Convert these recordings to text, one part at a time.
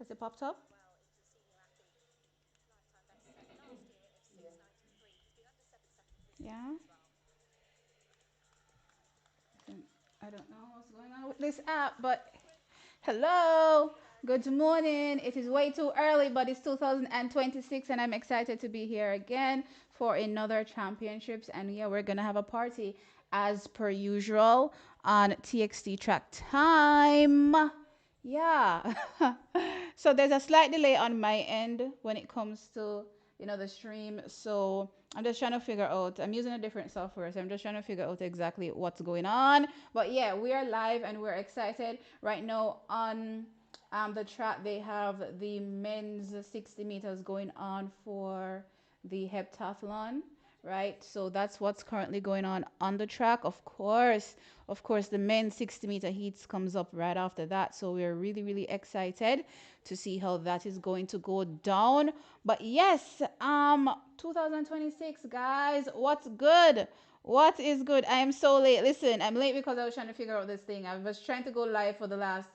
Has it popped up? Yeah. I don't know what's going on with this app, but hello. Good morning. It is way too early, but it's 2026, and I'm excited to be here again for another championships. And yeah, we're gonna have a party as per usual on TXT track time. Yeah. So there's a slight delay on my end when it comes to the stream. So I'm just trying to figure out. I'm using a different software, so I'm just trying to figure out exactly what's going on. But yeah, we are live and we're excited right now on the track. They have the men's 60 meters going on for the heptathlon, right? So that's what's currently going on the track. Of course, the men's 60-meter heats comes up right after that. So we're really, really excited to see how that is going to go down. But yes, 2026, guys, what's good? What is good? I am so late. Listen, I'm late because I was trying to figure out this thing. I was trying to go live for the last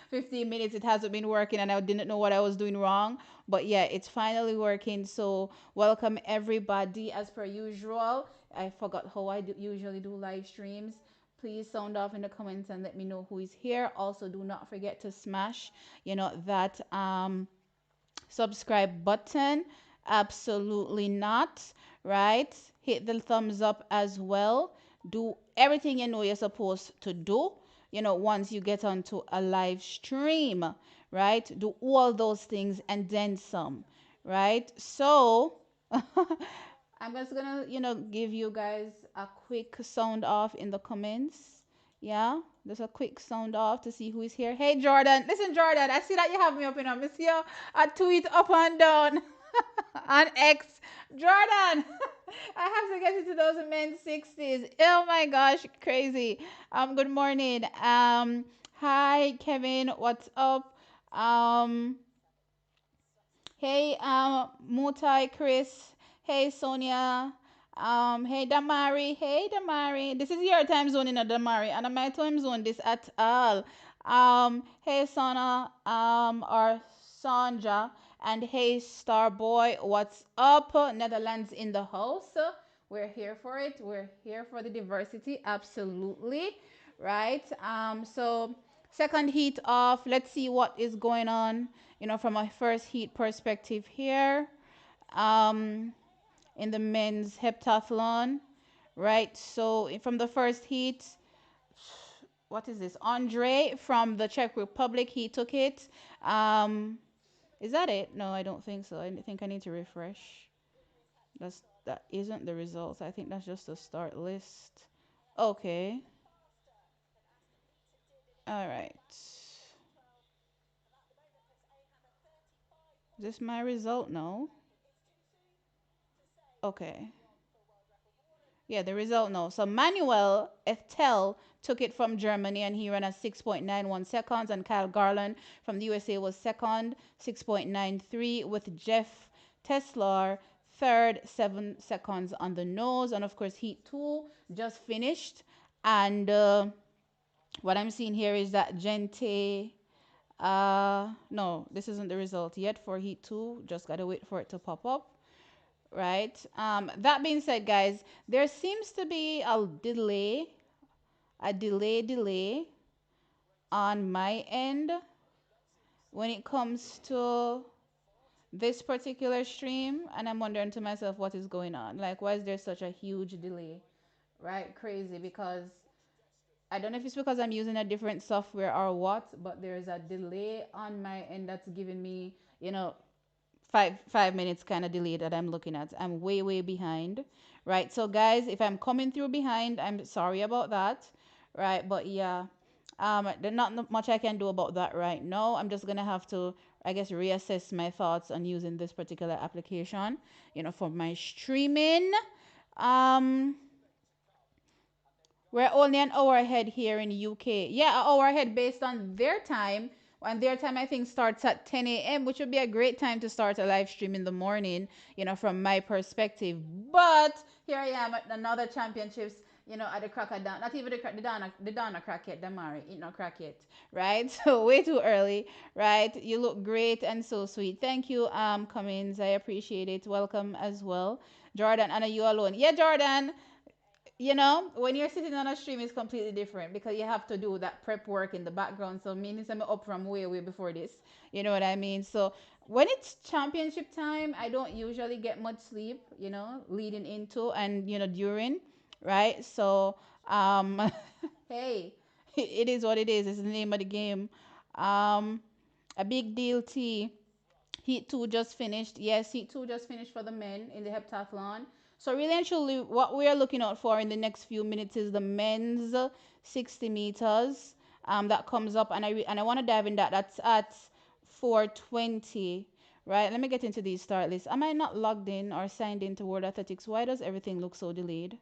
15 minutes. It hasn't been working and I didn't know what I was doing wrong. But yeah, it's finally working. So, welcome everybody as per usual. I forgot how I usually do live streams. Please sound off in the comments and let me know who is here. Also, do not forget to smash, that subscribe button. Absolutely not, right? Hit the thumbs up as well. Do everything you know you're supposed to do, once you get onto a live stream, right? Do all those things and then some, right? So, I'm just gonna, give you guys a quick sound off in the comments. Yeah, just a quick sound off to see who is here. Hey, Jordan. Listen, Jordan, I see that you have me up in a miss you. I tweet up and down on X. Jordan, I have to get into those men's 60s. Oh my gosh, crazy. Good morning. Hi, Kevin. What's up? Hey, Mutai, Chris. Hey, Sonia. Hey, Damari. Hey, Damari. This is your time zone in a Damari, and my time zone this at all. Hey, Sana. Or Sanja, and hey, Starboy. What's up? Netherlands in the house. We're here for it. We're here for the diversity. Absolutely, right? So second heat off. Let's see what is going on, from a first heat perspective here, um, in the men's heptathlon, right? So from the first heat, what is this? Andre from the Czech Republic, he took it. Is that it? No, I don't think so. I think I need to refresh. That isn't the results. I think that's just the start list. Okay. All right. Is this my result? No. Okay. Yeah, the result no. So Manuel Ethel took it from Germany and he ran at 6.91 seconds. And Kyle Garland from the USA was second, 6.93, with Jeff Teslar third, 7 seconds on the nose. And of course, Heat 2 just finished. And what I'm seeing here is that Gente. No, this isn't the result yet for Heat 2. Just gotta wait for it to pop up, right? That being said, guys, there seems to be a delay on my end when it comes to this particular stream, and I'm wondering to myself what is going on. Like, why is there such a huge delay? Right? Crazy, because I don't know if it's because I'm using a different software or what, but there's a delay on my end that's giving me, 5 minutes kind of delay that I'm looking at. I'm way, way behind, right? So guys, if I'm coming through behind, I'm sorry about that, right? But yeah, there's not much I can do about that right now. I'm just gonna have to, I guess, reassess my thoughts on using this particular application, for my streaming. Um, we're only an hour ahead here in UK. Yeah, an hour ahead based on their time. And their time, I think, starts at 10 a.m., which would be a great time to start a live stream in the morning, from my perspective. But here I am at another championships. at the crack of dawn. Not even the dawn of crack yet, Damari, it not crack yet, right? So way too early, right? You look great and so sweet. Thank you, Cummins. I appreciate it. Welcome as well. Jordan, and are you alone? Yeah, Jordan, when you're sitting on a stream, it's completely different because you have to do that prep work in the background. So meaning I'm up from way before this. You know what I mean? So when it's championship time, I don't usually get much sleep, leading into and during, right? So hey, it is what it is. It's the name of the game. Um, a big deal, T. Heat 2 just finished. Yes, Heat 2 just finished for the men in the heptathlon. So really and truly, what we are looking out for in the next few minutes is the men's 60 meters. That comes up, and I want to dive in that. That's at 4:20. Right, let me get into these start lists. Am I not logged in or signed into World Athletics? Why does everything look so delayed?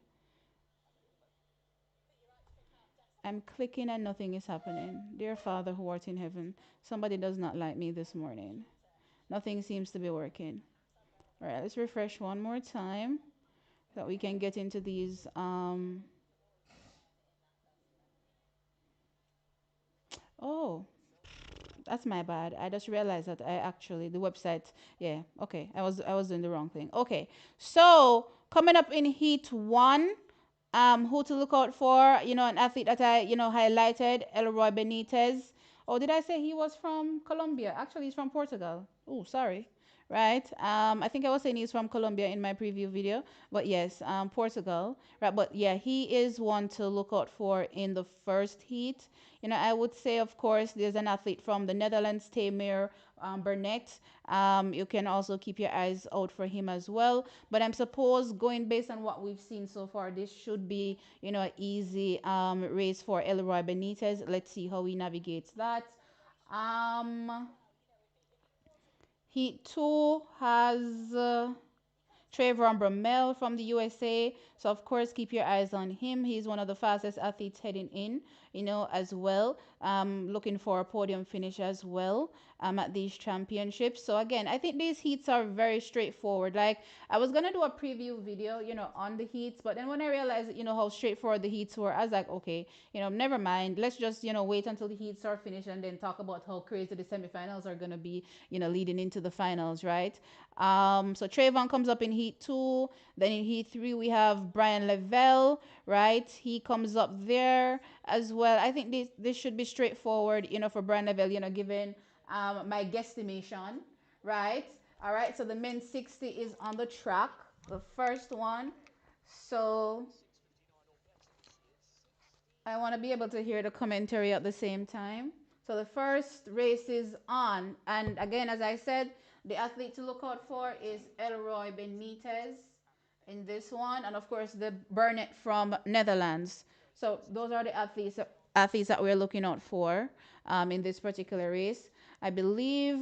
I'm clicking and nothing is happening. Dear Father who art in heaven, somebody does not like me this morning. Nothing seems to be working. All right, let's refresh one more time so that we can get into these. Oh, that's my bad. I just realized that I actually the website. Yeah, okay. I was doing the wrong thing. Okay, so coming up in heat one, who to look out for? An athlete that I highlighted, Elroy Benitez. Oh, did I say he was from Colombia? Actually, he's from Portugal. Oh, sorry. Right. I think I was saying he's from Colombia in my preview video, but yes, Portugal. Right. But yeah, he is one to look out for in the first heat. I would say, of course, there's an athlete from the Netherlands, Tamer Burnett. You can also keep your eyes out for him as well. But I'm suppose going based on what we've seen so far, this should be, an easy race for Elroy Benitez. Let's see how he navigates that. Um, Heat 2 has Trayvon Bromell from the USA. So, of course, keep your eyes on him. He's one of the fastest athletes heading in, as well. Looking for a podium finish as well at these championships. So, again, I think these heats are very straightforward. Like, I was going to do a preview video, on the heats. But then when I realized, how straightforward the heats were, I was like, okay, never mind. Let's just, wait until the heats are finished and then talk about how crazy the semifinals are going to be, leading into the finals, right? So Trayvon comes up in Heat 2. Then in Heat 3, we have Brian Lavelle, right? He comes up there as well. I think this should be straightforward, for Brian Lavelle, given my guesstimation, right? All right, so the men's 60 is on the track, the first one. So I want to be able to hear the commentary at the same time. So the first race is on. And again, as I said, the athlete to look out for is Elroy Benitez in this one. And of course, the Burnett from Netherlands. So those are the athletes that we're looking out for in this particular race. I believe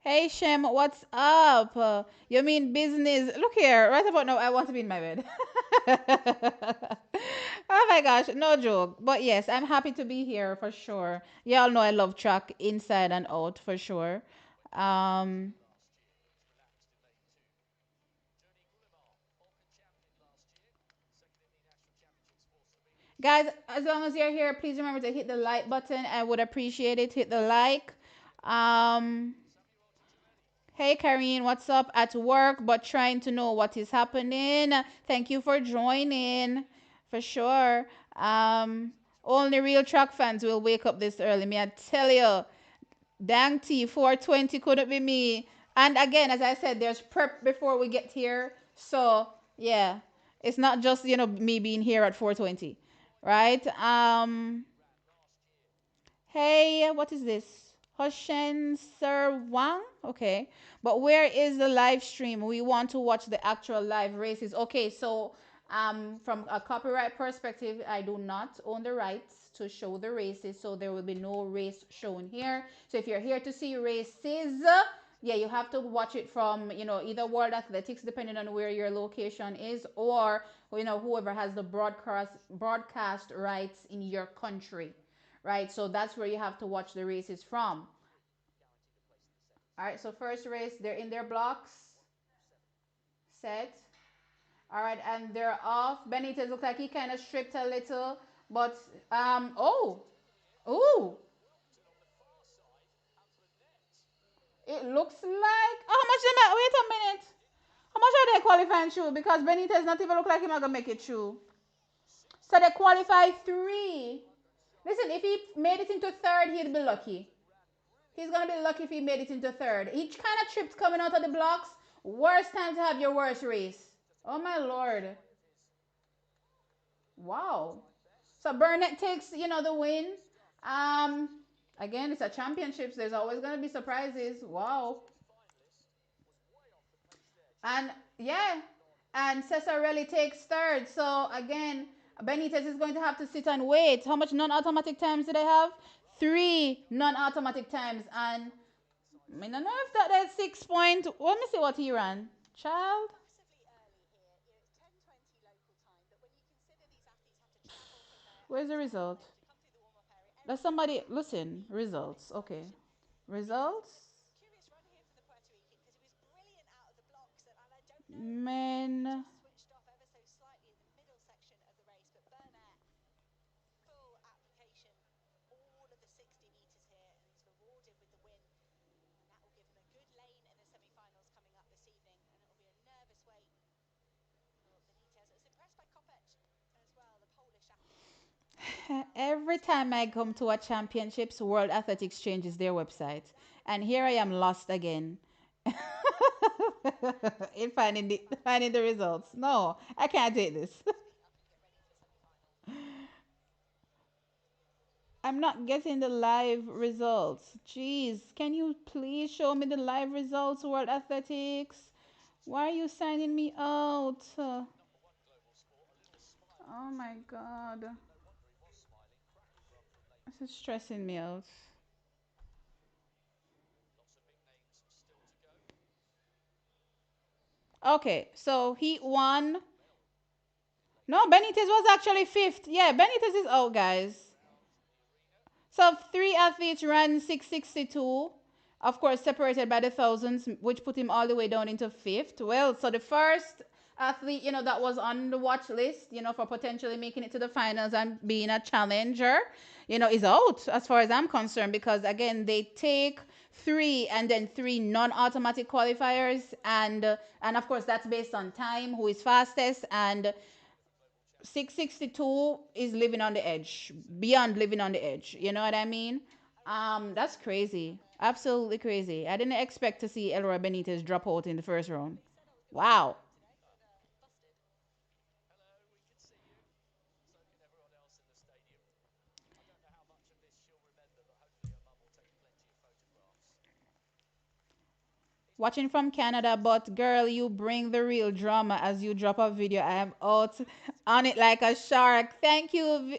hey Shem, what's up? You mean business? Look here, right about now, I want to be in my bed. Oh my gosh, no joke. But yes, I'm happy to be here for sure. Y'all know I love track inside and out for sure. Um, Guys, as long as you're here, please remember to hit the like button. I would appreciate it. Hit the like. Um, Hey Karine, what's up? At work, but trying to know what is happening. Thank you for joining, for sure. Only real track fans will wake up this early. Me, I tell you, dang T 4:20 couldn't be me. And again, as I said, there's prep before we get here. So yeah, it's not just me being here at 4:20, right? Hey, what is this? Hoshen Sir Wang? Okay. But where is the live stream? We want to watch the actual live races. Okay, so from a copyright perspective, I do not own the rights to show the races, so there will be no race shown here. So if you're here to see races, yeah, you have to watch it from, either World Athletics, depending on where your location is, or whoever has the broadcast rights in your country, right? So that's where you have to watch the races from. All right, so first race, they're in their blocks. Set. All right, and they're off. Benitez looked like he kind of stripped a little, but oh, ooh, it looks like. Oh, how much them? Wait a minute. How much are they qualifying through? Because Benitez not even look like him gonna make it through. So they qualify three. Listen, if he made it into third, he'd be lucky. He's gonna be lucky if he made it into third. He kind of tripped coming out of the blocks. Worst time to have your worst race. Oh my lord. Wow. So Burnett takes, the win. Um, Again, it's a championship. So there's always gonna be surprises. Wow. And yeah, and Cesarelli takes third. So again, Benitez is going to have to sit and wait. How much non-automatic times do they have? Three non-automatic times. And I don't know if that's 6 point. Let me see what he ran. Child. Where's the result? Let somebody listen. Results. Okay. Results. Men. Every time I come to a championships, World Athletics changes their website, and here I am lost again in finding the results. No, I can't take this. I'm not getting the live results. Jeez, can you please show me the live results, World Athletics? Why are you signing me out? Oh my God, this is stressing me out. Okay, so he won. No, Benitez was actually fifth. Yeah, Benitez is out, guys. So three athletes ran 662, of course, separated by the thousands, which put him all the way down into fifth. Well, so the first athlete, that was on the watch list, for potentially making it to the finals and being a challenger, is out as far as I'm concerned because, again, they take three and then three non-automatic qualifiers and of course that's based on time who is fastest and 662 is living on the edge, beyond living on the edge. You know what I mean? That's crazy. Absolutely crazy. I didn't expect to see Elroy Benitez drop out in the first round. Wow. Watching from Canada, but girl, you bring the real drama as you drop a video. I am out on it like a shark. Thank you,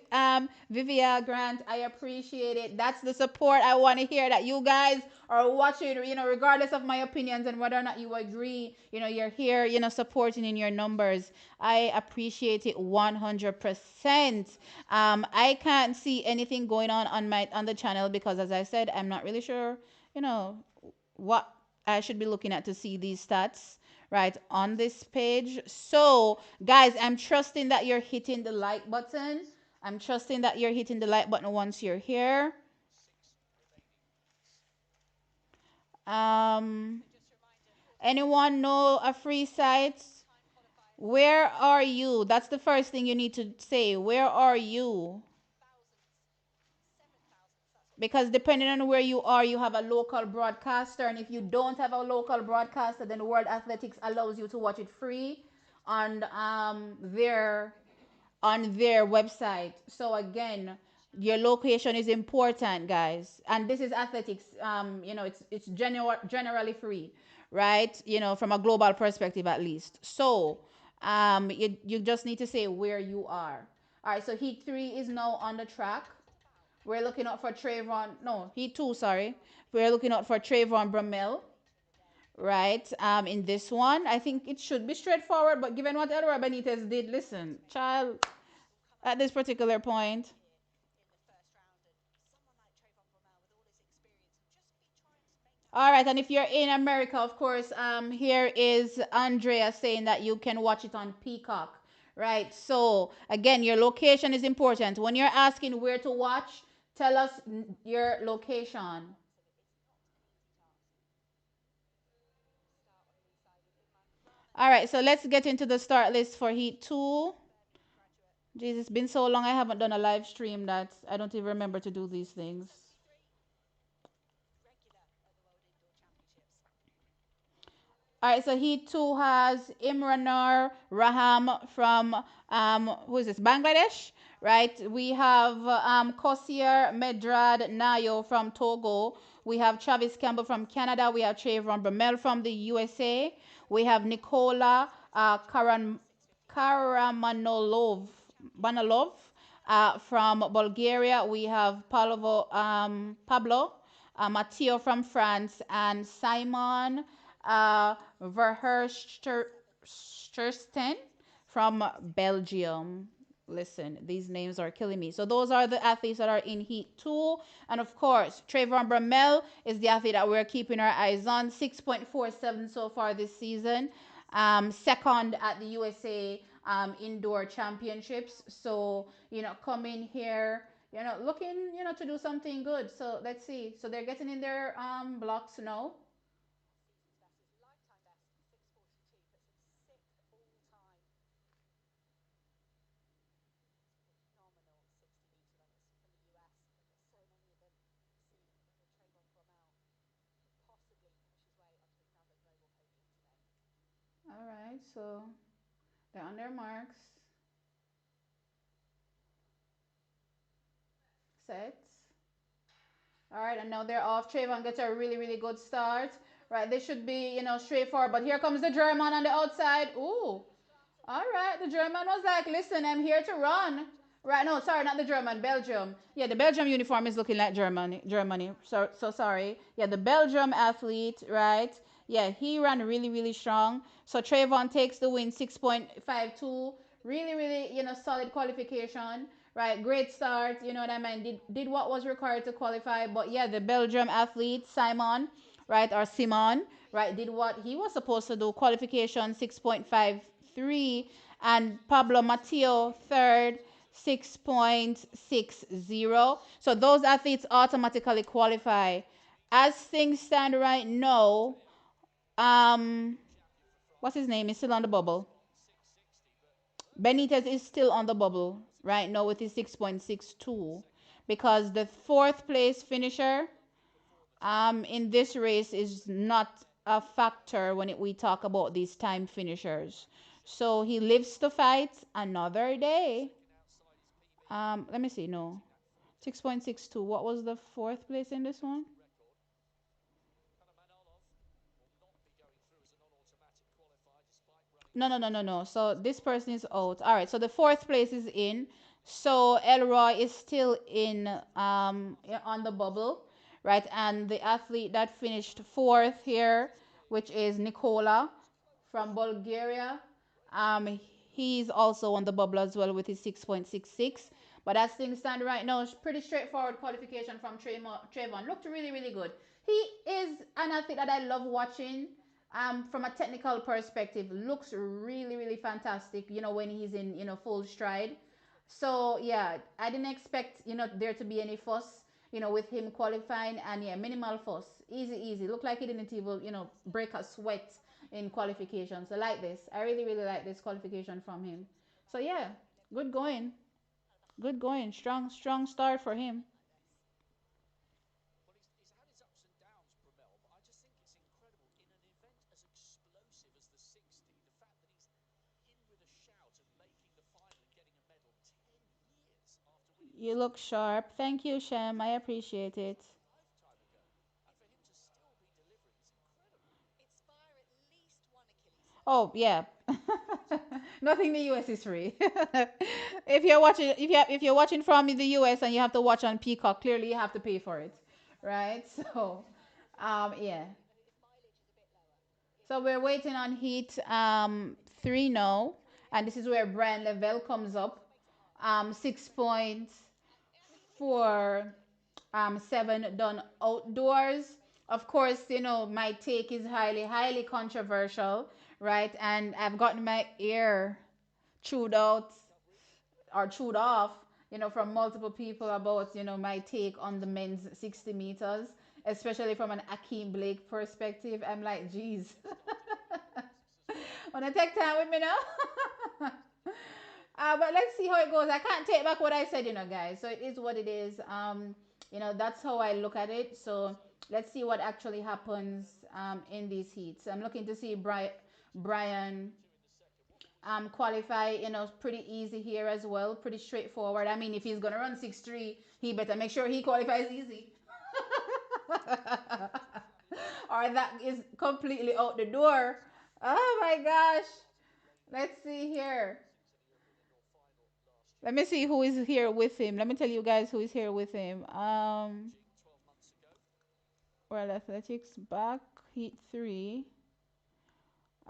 Vivia Grant. I appreciate it. That's the support I want to hear that you guys are watching, regardless of my opinions and whether or not you agree, you're here, supporting in your numbers. I appreciate it 100%. I can't see anything going on the channel because, as I said, I'm not really sure, you know, what I should be looking at to see these stats right on this page. So, guys, I'm trusting that you're hitting the like button. I'm trusting that you're hitting the like button once you're here. Um, Anyone know a free site? Where are you? That's the first thing you need to say. Where are you? Because depending on where you are, you have a local broadcaster, and if you don't have a local broadcaster, then World Athletics allows you to watch it free on their website. So again, your location is important, guys. And this is athletics. It's generally free, right? From a global perspective at least. So you just need to say where you are. All right. So Heat 3 is now on the track. We're looking out for Trayvon. No, Heat 2. Sorry. We're looking out for Trayvon Bramell, right? In this one, I think it should be straightforward. But given what Elroy Benitez did, listen, child, at this particular point. All right, and if you're in America, of course, here is Andrea saying that you can watch it on Peacock, right? So again, your location is important. When you're asking where to watch, tell us your location. All right, so let's get into the start list for Heat 2. Jeez, it's been so long I haven't done a live stream that I don't even remember to do these things. All right, so Heat 2 has Imranar Raham from, who is this, Bangladesh, right? We have Kosier Medrad Nayo from Togo. We have Travis Campbell from Canada. We have Trayvon Bromell from the USA. We have Nicola Karamanolov Banalov from Bulgaria. We have Pablo Matteo from France, and Simon Verhersten from Belgium. Listen, these names are killing me. So those are the athletes that are in Heat 2. And of course, Trayvon Bromell is the athlete that we're keeping our eyes on. 6.47 so far this season. Second at the USA indoor championships. So, coming here, looking, to do something good. So let's see. So they're getting in their blocks now. All right, so they're on their marks, set. All right, and now they're off. Trayvon gets a really, really good start. Right, they should be, straightforward. But here comes the German on the outside. Ooh, all right, the German was like, listen, I'm here to run. Right, no, sorry, not the German, Belgium. Yeah, the Belgium uniform is looking like Germany. So sorry. Yeah, the Belgium athlete, right? Yeah, he ran really, really strong. So Trayvon takes the win, 6.52. Really, really, solid qualification. Right, great start. You know what I mean? Did what was required to qualify. But yeah, the Belgium athlete, Simon, right, or Simon, right, did what he was supposed to do. Qualification 6.53, and Pablo Matteo third 6.60. So those athletes automatically qualify. As things stand right now, um, what's his name is still on the bubble. Benitez is still on the bubble right now with his 6.62, because the fourth place finisher in this race is not a factor when we talk about these time finishers. So he lives to fight another day. Let me see. No, 6.62. What was the fourth place in this one? No, no, no, no, no. So this person is out. All right. So the fourth place is in. So Elroy is still in on the bubble, right? And the athlete that finished fourth here, which is Nicola from Bulgaria, um, he's also on the bubble as well with his 6.66. But as things stand right now, it's pretty straightforward qualification from Trayvon. Looked really, really good. He is an athlete that I love watching from a technical perspective. Looks really, really fantastic, when he's in, full stride. So yeah, I didn't expect, there to be any fuss, with him qualifying, and yeah, minimal fuss. Easy, easy. Looked like he didn't even, break a sweat in qualification. So like this. I really, really like this qualification from him. So yeah, good going. Good going. Strong, strong start for him. You look sharp. Thank you, Shem. I appreciate it. Oh yeah. Nothing the US is free. If you're watching from the US and you have to watch on Peacock, clearly you have to pay for it. Right? So yeah. So we're waiting on Heat 3 now. And this is where Brian Level comes up. 6 points for 7 done outdoors. of course, my take is highly, highly controversial, right? And I've gotten my ear chewed out or chewed off, from multiple people about, my take on the men's 60 meters, especially from an Akeem Blake perspective. I'm like, geez, wanna take time with me now? But let's see how it goes. I can't take back what I said, guys. So it is what it is. That's how I look at it. So let's see what actually happens in these heats. I'm looking to see Brian qualify, pretty easy here as well. Pretty straightforward. I mean, if he's gonna run 6'3", he better make sure he qualifies easy. Or that is completely out the door. Oh my gosh. Let's see here. Let me see who is here with him. Let me tell you guys who is here with him. World Athletics back heat 3.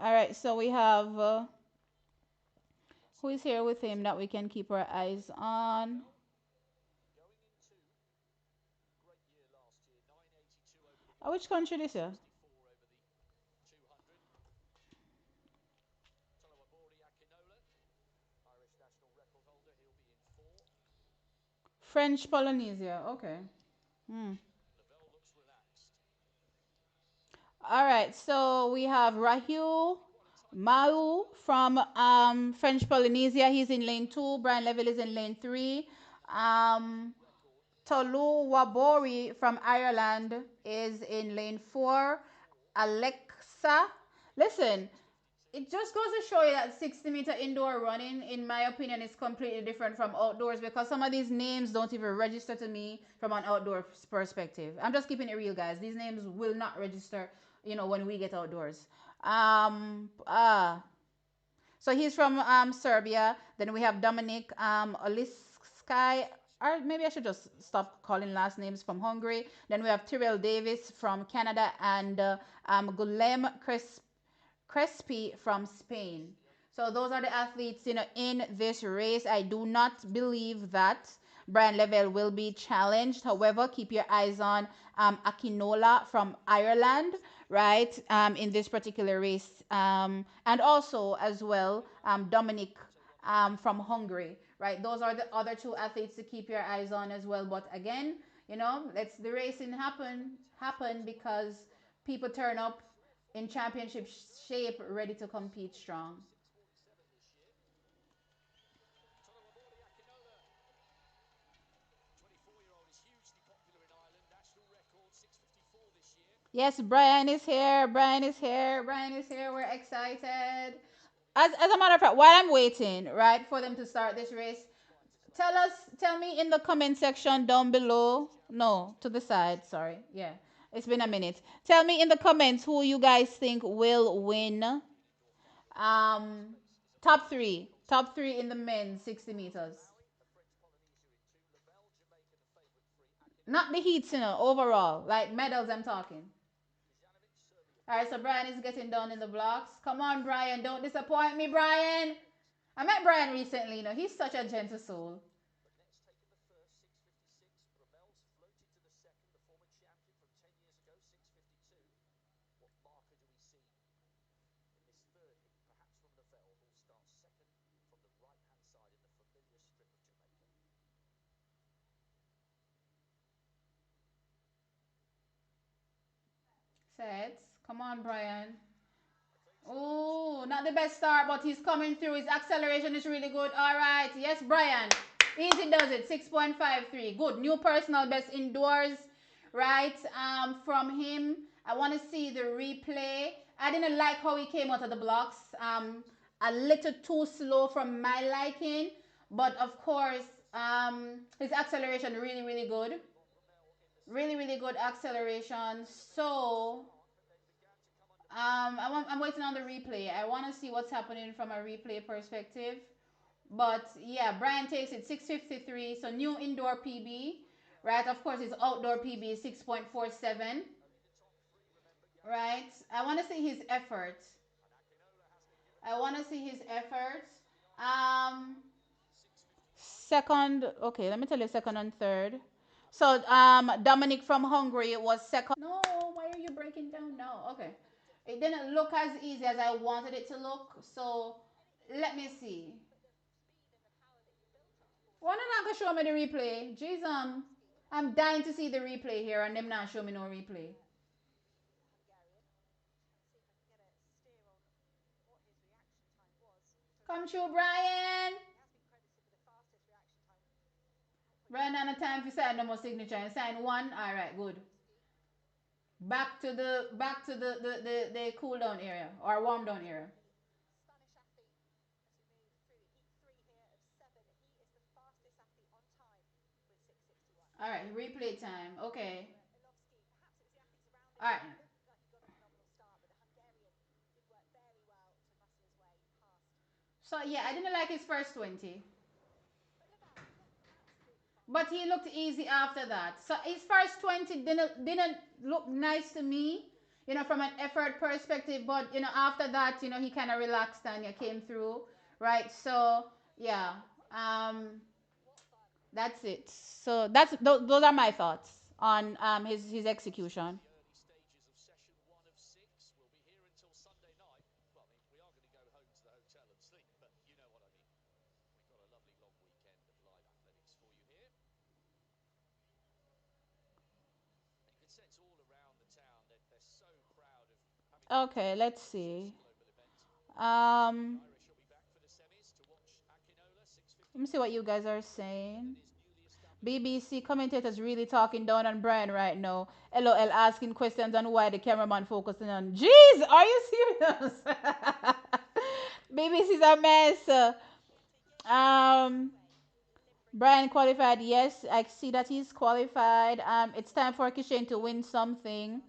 All right, so we have who is here with him that we can keep our eyes on. Which country this year? French Polynesia. Okay. Hmm. All right, so we have Rahul Mau from French Polynesia. He's in lane 2. Brian Level is in lane 3. Um, Tolu Wabori from Ireland is in lane 4. Alexa, listen, it just goes to show you that 60-meter indoor running, in my opinion, is completely different from outdoors because some of these names don't even register to me from an outdoor perspective. I'm just keeping it real, guys. These names will not register, when we get outdoors. Um, uh, so he's from Serbia. Then we have Dominic Oliskay. Or maybe I should just stop calling last names, from Hungary. Then we have Tyrell Davis from Canada and Gulem Crespi from Spain. So those are the athletes, in this race. I do not believe that Brian Level will be challenged. However, keep your eyes on Akinola from Ireland, right, in this particular race. And also, as well, Dominic from Hungary, right? Those are the other two athletes to keep your eyes on as well. But again, let's the racing happen because people turn up in championship shape, ready to compete strong. Yes, Brian is here. Brian is here. Brian is here. We're excited. As a matter of fact, while I'm waiting, right, for them to start this race, tell me in the comment section down below. No, to the side. Sorry. Yeah, it's been a minute. Tell me in the comments who you guys think will win. Um, top three in the men's 60 meters. Not the heats, overall, like medals. I'm talking. All right, so Brian is getting down in the blocks. Come on, Brian. Don't disappoint me, Brian. I met Brian recently. He's such a gentle soul. Sets. Come on, Brian. Oh, not the best start, but he's coming through. His acceleration is really good. All right. Yes, Brian. Easy does it. 6.53. Good. New personal best indoors, right? From him. I want to see the replay. I didn't like how he came out of the blocks. A little too slow from my liking. But of course, his acceleration really, really good. Really, really good acceleration. So I'm waiting on the replay. I want to see what's happening from a replay perspective. But yeah, Brian takes it 6:53. So new indoor PB, right? Of course, his outdoor PB is 6.47, right? I want to see his effort. I want to see his effort. Um, Second, okay, let me tell you second and third. So Dominic from Hungary was second. No, why are It didn't look as easy as I wanted it to look. So let me see. Why not gonna show me the replay? Jeez, I'm dying to see the replay here, and them not show me no replay. Come through, Brian. Brian, on a time for sign no more signature and sign one. All right, good. Back to the cool down area or warm down area. All right, replay time. Okay. All right. So yeah, I didn't like his first 20, but he looked easy after that. So his first 20 didn't look nice to me, from an effort perspective. But after that, he kind of relaxed and came through, right? So yeah, um, that's it. So those are my thoughts on his execution. Okay, let's see. Um, Let me see what you guys are saying. BBC commentators really talking down on Brian right now. LOL asking questions on why the cameraman focusing on. Jeez, are you serious? BBC's a mess. Um, Brian qualified. Yes, I see that he's qualified. It's time for Kishan to win something.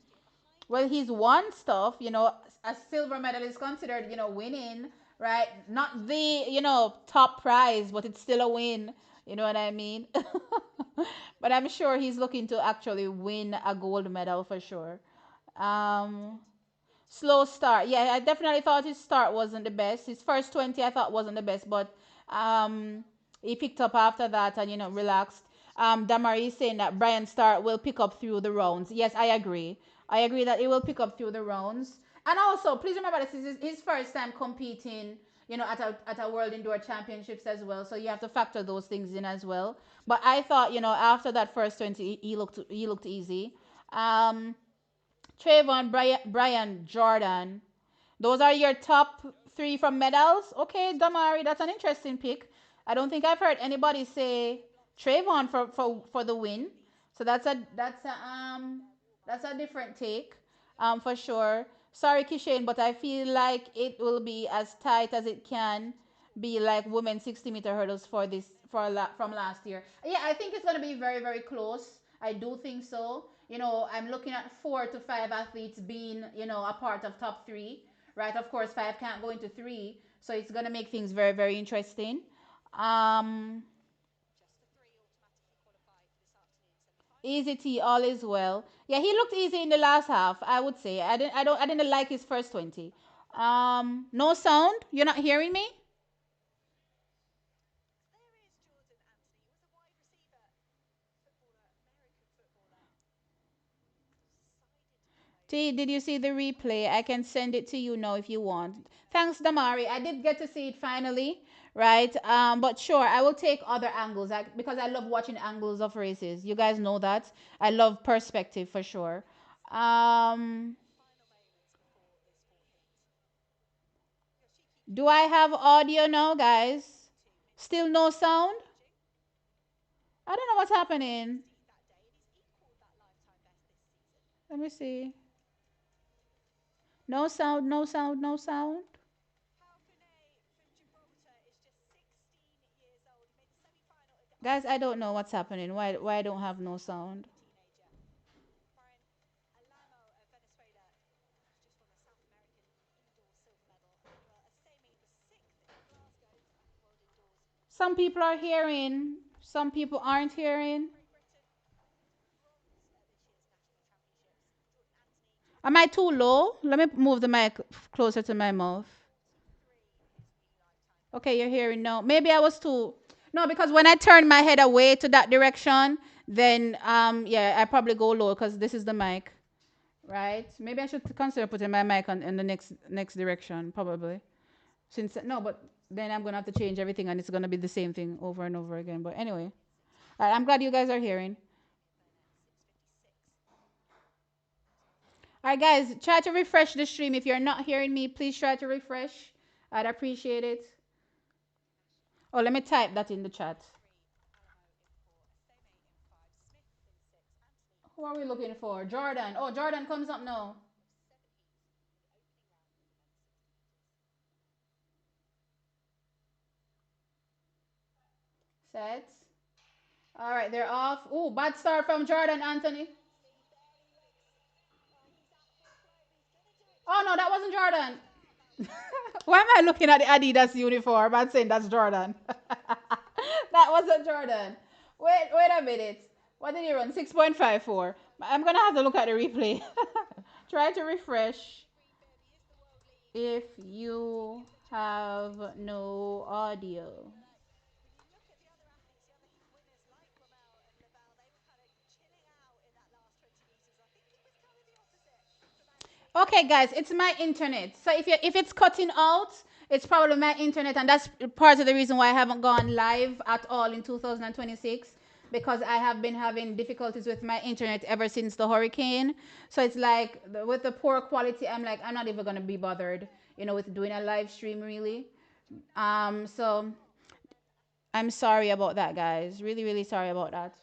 Well, he's won stuff. A silver medal is considered, winning, right? Not the, top prize, but it's still a win. You know what I mean? But I'm sure he's looking to actually win a gold medal for sure. Um, Slow start. Yeah, I definitely thought his start wasn't the best. His first 20 I thought wasn't the best, but he picked up after that and relaxed. Damari is saying that Brian Start will pick up through the rounds. Yes, I agree. I agree that he will pick up through the rounds. And also, please remember this is his first time competing, at a World Indoor Championships as well. So you have to factor those things in as well. But I thought, after that first 20, he looked easy. Um, Trayvon, Brian, Jordan. Those are your top three from medals. Okay, Damari, that's an interesting pick. I don't think I've heard anybody say Trayvon for the win. So that's a different take, for sure. Sorry, Kishane, but I feel like it will be as tight as it can be, like women's 60-meter hurdles from last year. Yeah, I think it's gonna be very very close. I do think so. I'm looking at 4 to 5 athletes being a part of top three, right? Of course, five can't go into three, so it's gonna make things very very interesting. Um, Easy T, all is well. Yeah, he looked easy in the last half. I would say. I didn't like his first 20. No sound. You're not hearing me. T, did you see the replay? I can send it to you now if you want. Thanks, Damari. I did get to see it finally, right? But sure, I will take other angles because I love watching angles of races. You guys know that. I love perspective for sure. Um, do I have audio now, guys? Still no sound? I don't know what's happening. Let me see. No sound, no sound, no sound. Guys, I don't know what's happening. Why I don't have no sound? Some people are hearing, some people aren't hearing. Am I too low? Let me move the mic closer to my mouth. Okay, you're hearing now. Maybe I was too. No, because when I turn my head away to that direction, then yeah, I probably go low because this is the mic. right? Maybe I should consider putting my mic on in the next direction, probably. Since no, but then I'm gonna have to change everything, and it's gonna be the same thing over and over again. But anyway, all right, I'm glad you guys are hearing. All right, guys, try to refresh the stream. If you're not hearing me, please try to refresh. I'd appreciate it. Oh, let me type that in the chat. Who are we looking for? Jordan. Oh, Jordan comes up now. Set. All right, they're off. Oh, bad start from Jordan Anthony. Oh no, that wasn't Jordan. Why am I looking at the Adidas uniform and saying that's Jordan? That wasn't Jordan. Wait a minute. What did he run? 6.54. I'm gonna have to look at the replay. Try to refresh if you have no audio. Okay, guys, it's my internet. So if it's cutting out, it's probably my internet, and that's part of the reason why I haven't gone live at all in 2026 because I have been having difficulties with my internet ever since the hurricane. So it's like with the poor quality, I'm like I'm not even gonna be bothered, with doing a live stream really. So I'm sorry about that, guys. Really, really sorry about that.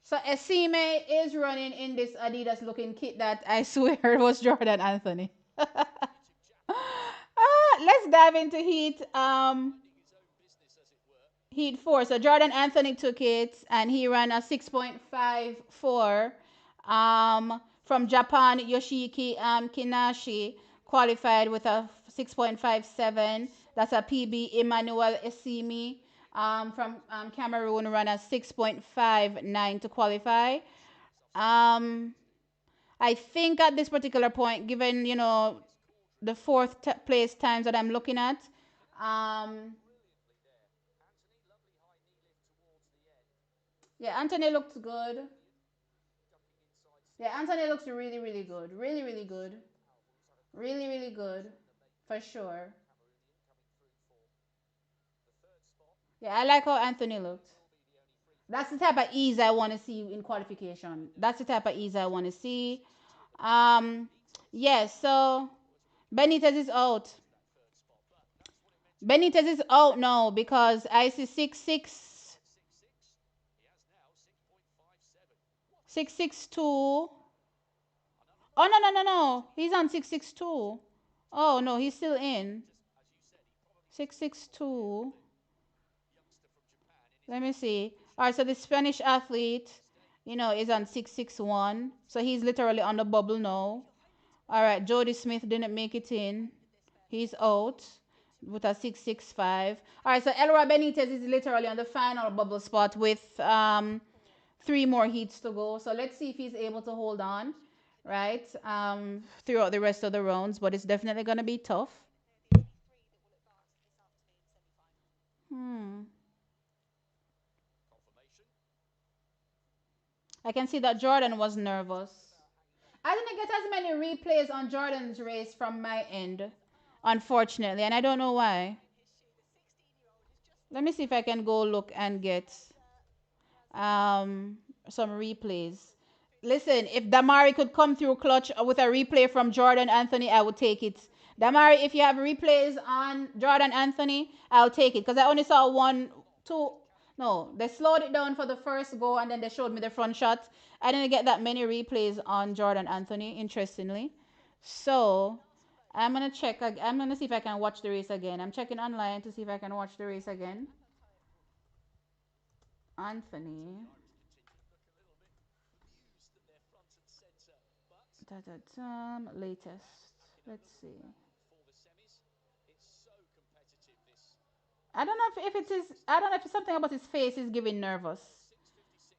So Esime is running in this Adidas looking kit that I swear was Jordan Anthony. Let's dive into Heat 4. So Jordan Anthony took it and he ran a 6.54. From Japan, Yoshiki Kinashi qualified with a 6.57. That's a PB. Emmanuel Esimi from Cameroon ran a 6.59 to qualify. Um, I think at this particular point, given the fourth place times that I'm looking at, um, yeah, Anthony looks good. Yeah, Anthony looks really, really good. Really, really good. Really, really good. For sure. Yeah, I like how Anthony looked. That's the type of ease I want to see in qualification. That's the type of ease I want to see. Um, yes, so Benitez is out. Benitez is out now because I see 662. Oh no, no, no, no. He's on 662. Oh no, he's still in. 662. Let me see. All right, so the Spanish athlete, is on 661. So he's literally on the bubble now. All right, Jody Smith didn't make it in. He's out with a 665. All right, so Elroy Benitez is literally on the final bubble spot with three more heats to go. So let's see if he's able to hold on, right, throughout the rest of the rounds. But it's definitely going to be tough. Hmm. I can see that Jordan was nervous. I didn't get as many replays on Jordan's race from my end, unfortunately, and I don't know why. Let me see if I can go look and get um, some replays. Listen, if Damari could come through clutch with a replay from Jordan Anthony, I would take it. Damari, if you have replays on Jordan Anthony, I'll take it because I only saw one, two. No, they slowed it down for the first go and then they showed me the front shot. I didn't get that many replays on Jordan Anthony, interestingly. So I'm gonna check. I'm gonna see if I can watch the race again. I'm checking online to see if I can watch the race again. Anthony. Latest. Let's see. I don't know if it is. I don't know if it's something about his face is giving nervous.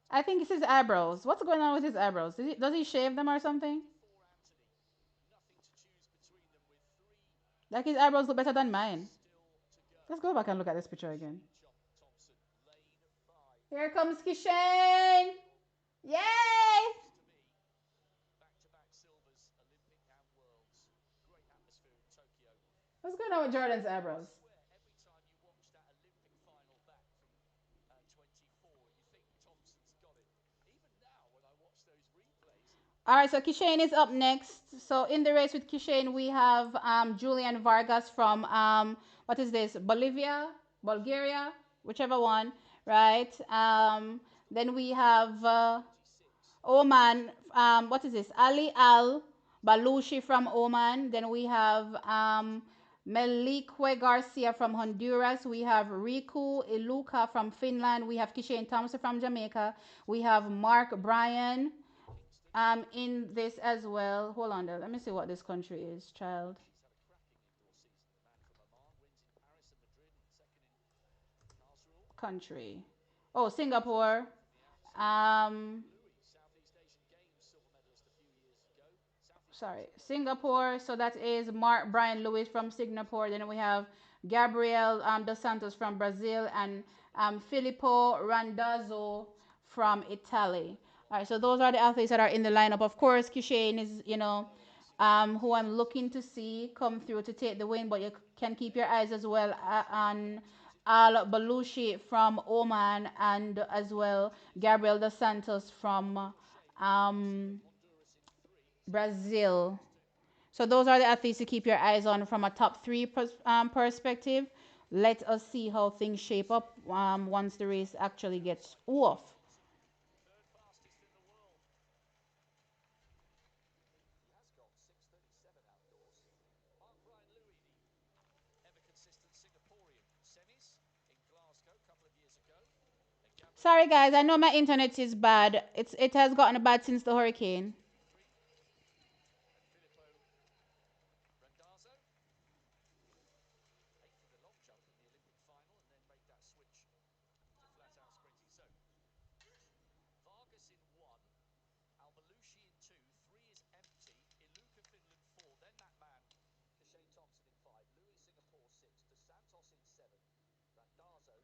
I think it's his eyebrows. What's going on with his eyebrows? Does he shave them or something? Like his eyebrows look better than mine. Let's go back and look at this picture again. Here comes Kishane. Yay! What's going on with Jordan's eyebrows? All right, so Kishane is up next. So in the race with Kishane, we have Julian Vargas from what is this? Bolivia, Bulgaria, whichever one, right? Then we have Oman. What is this? Ali Al Balushi from Oman. Then we have Melikwe Garcia from Honduras. We have Riku Iluka from Finland. We have Kishane Thompson from Jamaica. We have Mark Bryan in this as well. Hold on there. Let me see what this country is, child. Country. Oh, Singapore. Um, sorry, Singapore. So that is Mark Brian Lewis from Singapore. Then we have Gabriel dos Santos from Brazil and Filippo Randazzo from Italy. All right, so those are the athletes that are in the lineup. Of course, Kishane is, who I'm looking to see come through to take the win, but you can keep your eyes as well on Al Balushi from Oman and as well Gabriel dos Santos from um, Brazil. So those are the athletes to keep your eyes on from a top three perspective. Let us see how things shape up once the race actually gets off. Sorry guys, I know my internet is bad. It has gotten bad since the hurricane.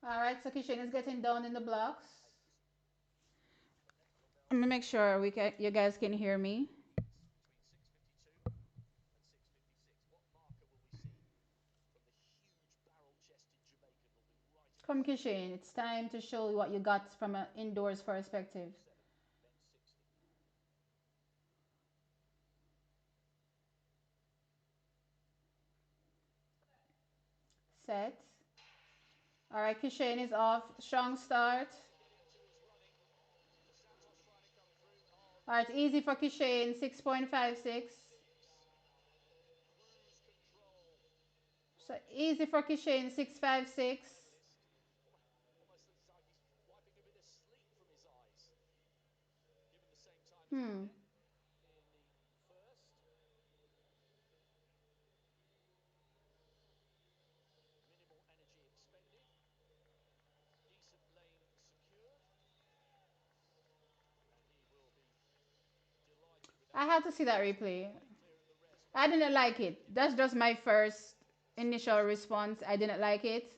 All right, so Kishan is getting down in the blocks. I'm gonna make sure you guys can hear me. Come Kishan, it's time to show what you got from an indoors perspective. Set. All right, Kishan is off. Strong start. All right, easy for Kishan, 6.56. So easy for Kishan, 6.56. Hmm. I had to see that replay. I didn't like it. That's just my first initial response. I didn't like it.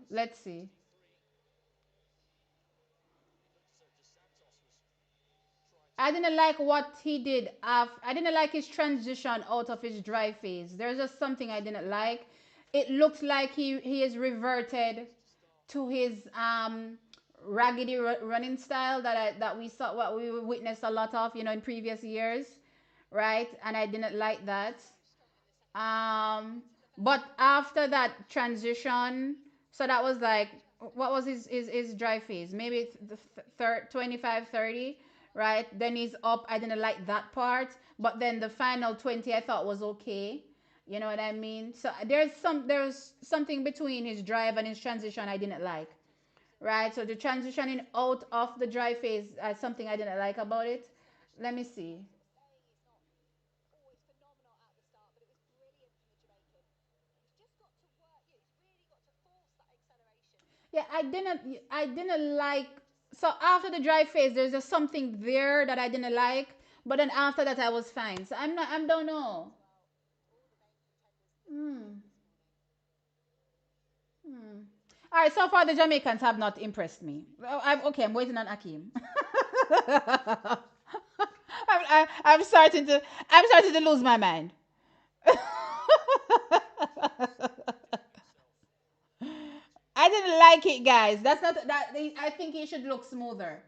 Let's see. I didn't like what he did. I didn't like his transition out of his dry phase. There's just something I didn't like. It looks like he is reverted to his raggedy running style that we saw what we witnessed a lot of in previous years, right? And I didn't like that. Um, but after that transition, so that was like, what was his dry phase? Maybe the 25, 30, right? Then he's up. I didn't like that part. But then the final 20 I thought was okay. You know what I mean? So there's something between his drive and his transition I didn't like. Right? So the transitioning out of the dry phase something I didn't like about it. Let me see. Yeah, I didn't like. So after the dry phase, there's just something there that I didn't like, but then after that I was fine. So I don't know. Hmm. Hmm. All right, so far the Jamaicans have not impressed me. Okay, I'm waiting on Akeem. I'm starting to lose my mind. didn't like it, guys. That's not that. I think he should look smoother.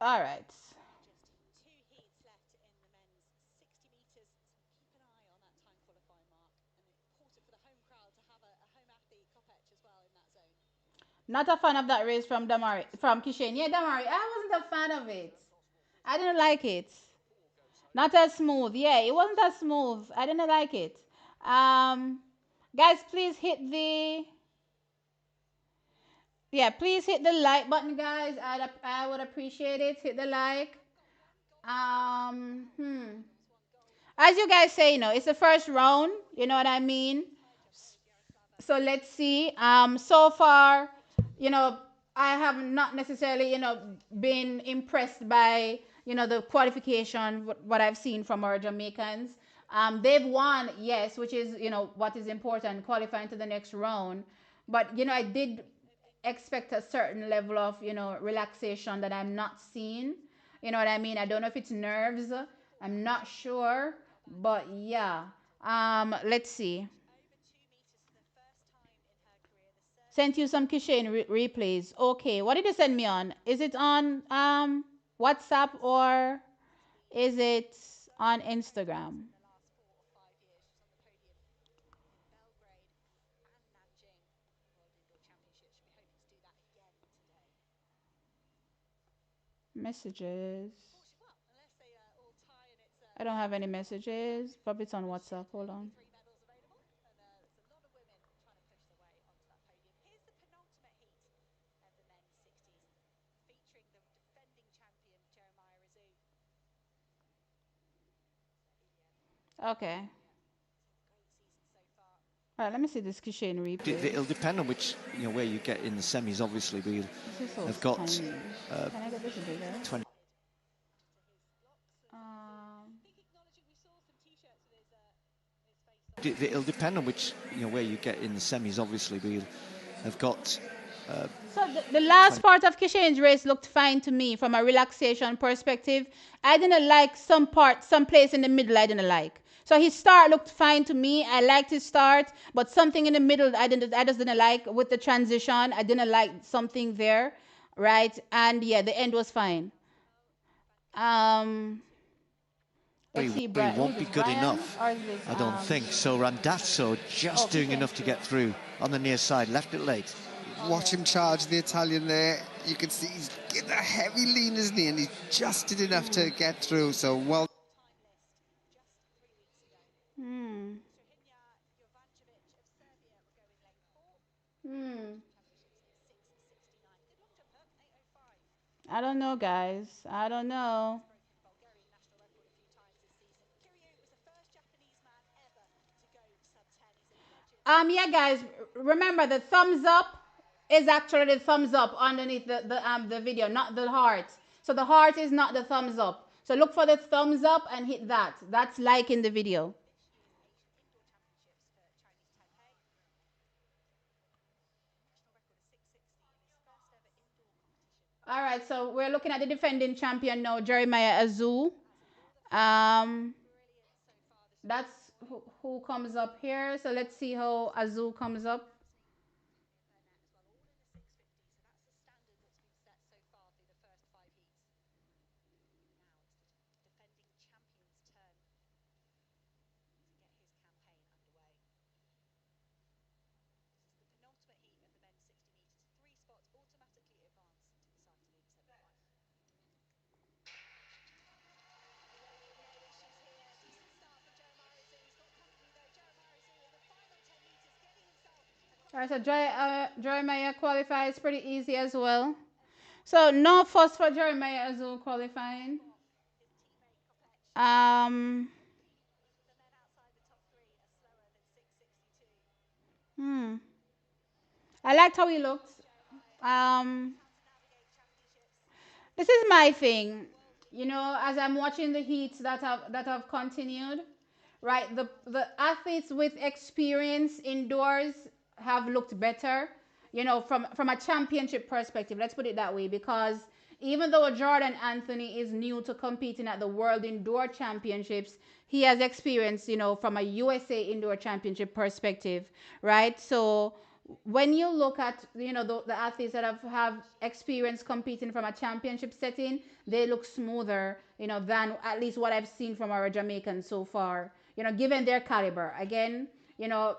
All right. Not a fan of that race from Damari, from Kishen. Yeah, Damari. I wasn't a fan of it. I didn't like it. Not as smooth. Yeah, it wasn't as smooth. I didn't like it. Um, guys, please hit the please hit the like button, guys. I would appreciate it. Hit the like. Hmm. As you guys say, it's the first round. You know what I mean? So let's see. So far, you know, I have not necessarily, been impressed by, the qualification, what I've seen from our Jamaicans. They've won, yes, which is, what is important, qualifying to the next round. But, I did expect a certain level of, relaxation that I'm not seeing. You know what I mean? I don't know if it's nerves. I'm not sure. But yeah. Let's see. Sent you some Kishane replays. Okay, what did you send me on? Is it on WhatsApp or is it on Instagram? Messages. I don't have any messages. Probably it's on WhatsApp. Hold on. Okay. All right, let me see this Kishane replay. It'll depend on which, where you get in the semis. Obviously, we have got Can I get this bigger? 20. Um, It'll depend on which, where you get in the semis. Obviously, we have got. So the last part of Kishane's race looked fine to me from a relaxation perspective. I didn't like some place in the middle I didn't like. So his start looked fine to me. I liked his start, but something in the middle I just didn't like with the transition. I didn't like something there, right? And yeah, the end was fine. Um, let's see, He won't be good Brian, enough. or is this, I don't think so. Randazzo just doing Kishan. enough to get through on the near side. Left it late. Watch him charge the Italian there. You can see he's getting a heavy lean, isn't he? And he just did enough to get through. So well. Hmm. Hmm. I don't know, guys. I don't know. Yeah, guys. Remember the thumbs up is actually the thumbs up underneath the video, not the heart. So the heart is not the thumbs up. So look for the thumbs up and hit that. That's like in the video. All right, so we're looking at the defending champion now, Jeremiah Azu. Um, that's who comes up here. So let's see how Azu comes up. All right, so Jeremiah qualifies pretty easy as well. So no fuss for Jeremiah Azu qualifying. Um, hmm. I liked how he looked. Um, this is my thing. As I'm watching the heats that have continued, right? The athletes with experience indoors have looked better, from a championship perspective. Let's put it that way, because even though Jordan Anthony is new to competing at the World Indoor Championships, he has experience, from a USA Indoor Championship perspective, right? So when you look at the athletes that have experience competing from a championship setting, they look smoother, than at least what I've seen from our Jamaicans so far. Given their caliber. Again, you know,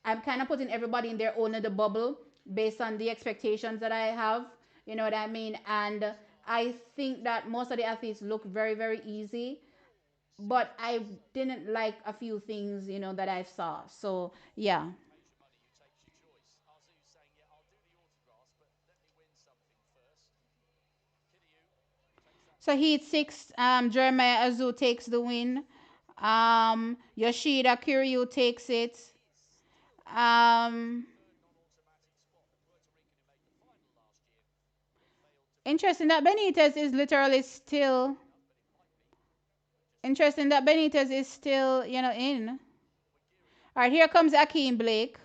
I'm kind of putting everybody in their own little bubble based on the expectations that I have. You know what I mean? And I think that most of the athletes look very, very easy, but I didn't like a few things, that I saw. So yeah. So Heat 6, Jeremiah Azu takes the win. Yoshida Kiryu takes it. Um, interesting that Benitez is literally still. Interesting that Benitez is still, in. All right, here comes Akeem Blake.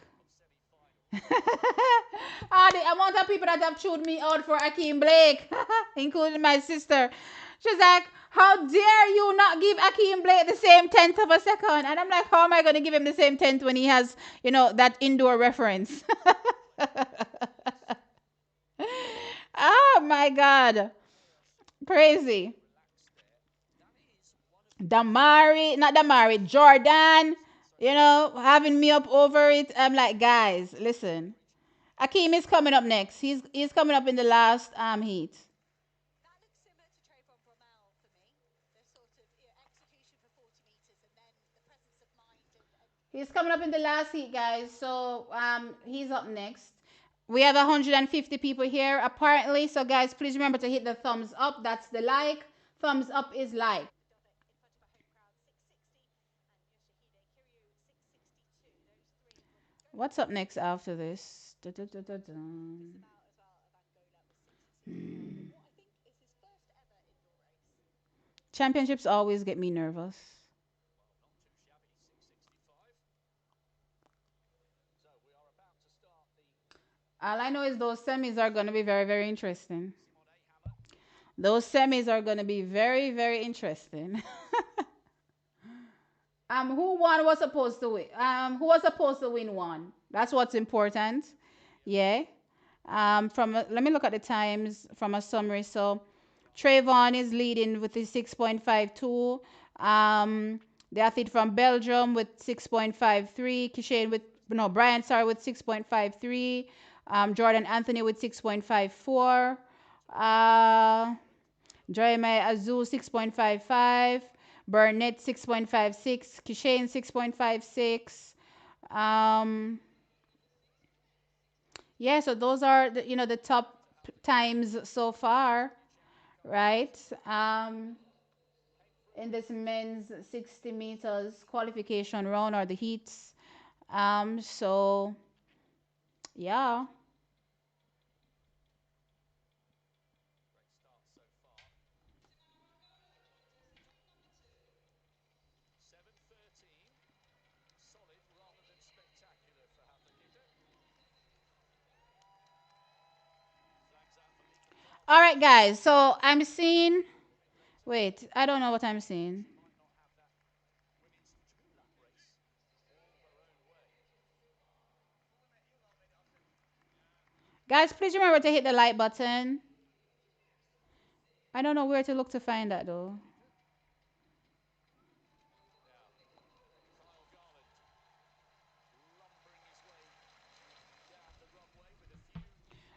The amount of people that have chewed me out for Akeem Blake, including my sister. She's like, how dare you not give Akeem Blake the same tenth of a second? And I'm like, how am I going to give him the same tenth when he has, that indoor reference? Oh my God. Crazy. Not Damari, Jordan, having me up over it. I'm like, guys, listen. Akeem is coming up next. He's coming up in the last heat. He's coming up in the last heat, guys. So he's up next. We have 150 people here apparently. So guys, please remember to hit the thumbs up. That's the like. Thumbs up is like. What's up next after this? Championships always get me nervous. All I know is those semis are going to be very, very interesting. Those semis are going to be very, very interesting. Who won was supposed to win. Who was supposed to win one? That's what's important. Yeah. Let me look at the times from a summary. So, Trayvon is leading with the 6.52. The athlete from Belgium with 6.53. Kishane with no Brian sorry with 6.53. Jordan Anthony with 6.54. Uh, Jeremiah Azul 6.55. Burnett 6.56. Kishane 6.56. Um, yeah, so those are the top times so far, right? In this men's 60 meters qualification round or the heats. So yeah. All right, guys. So I'm seeing. Wait, I don't know what I'm seeing. Guys, please remember to hit the like button. I don't know where to look to find that though.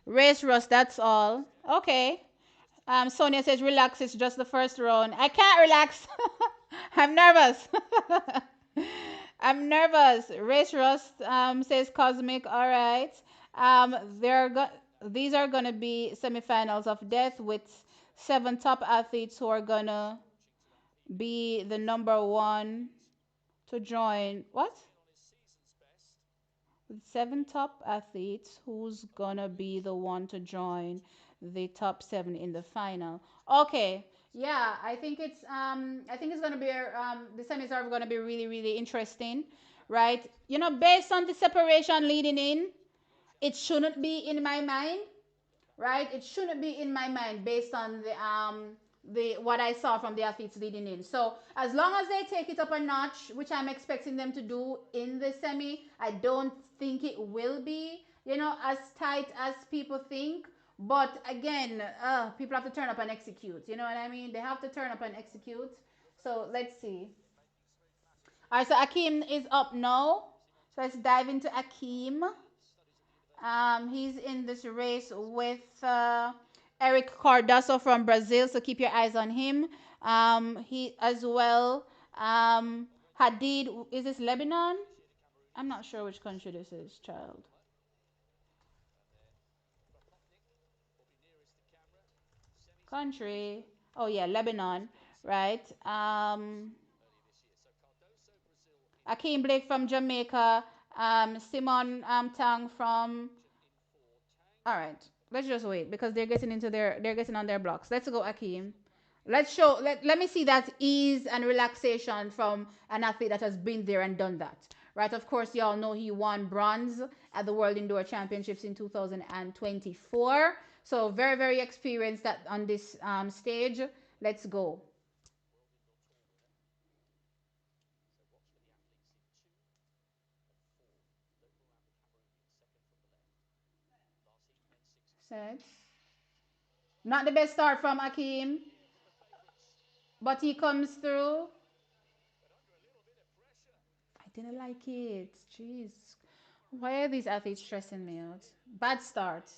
Race Rust, that's all. Okay. Sonia says, relax, it's just the first round. I can't relax. I'm nervous. I'm nervous. Race Rust says Cosmic, all right. They're these are going to be semifinals of death with 7 top athletes who are going to be the number one to join. What? With 7 top athletes, who's gonna be the one to join the top 7 in the final? Okay, Yeah, I think it's gonna be the semis are gonna be really really interesting, right? You know, based on the separation leading in, it shouldn't be in my mind, right? It shouldn't be in my mind based on the what I saw from the athletes leading in. So as long as they take it up a notch, which I'm expecting them to do in the semi, I don't think it will be, you know, as tight as people think. But again, people have to turn up and execute. You know what I mean? They have to turn up and execute. So let's see. All right, so Akeem is up now. So let's dive into Akeem. He's in this race with Eric Cardoso from Brazil, so keep your eyes on him. He as well. Hadid, is this Lebanon? I'm not sure which country this is, child. Country. Oh yeah, Lebanon, right? Akeem Blake from Jamaica. Simon Tang from. All right, let's just wait because they're getting on their blocks. Let's go, Akeem. Let me see that ease and relaxation from an athlete that has been there and done that. Right, of course, y'all know he won bronze at the World Indoor Championships in 2024. So very, very experienced on this stage. Let's go. Set. Not the best start from Akeem, but he comes through. I didn't like it. Jeez. Why are these athletes stressing me out? Bad start.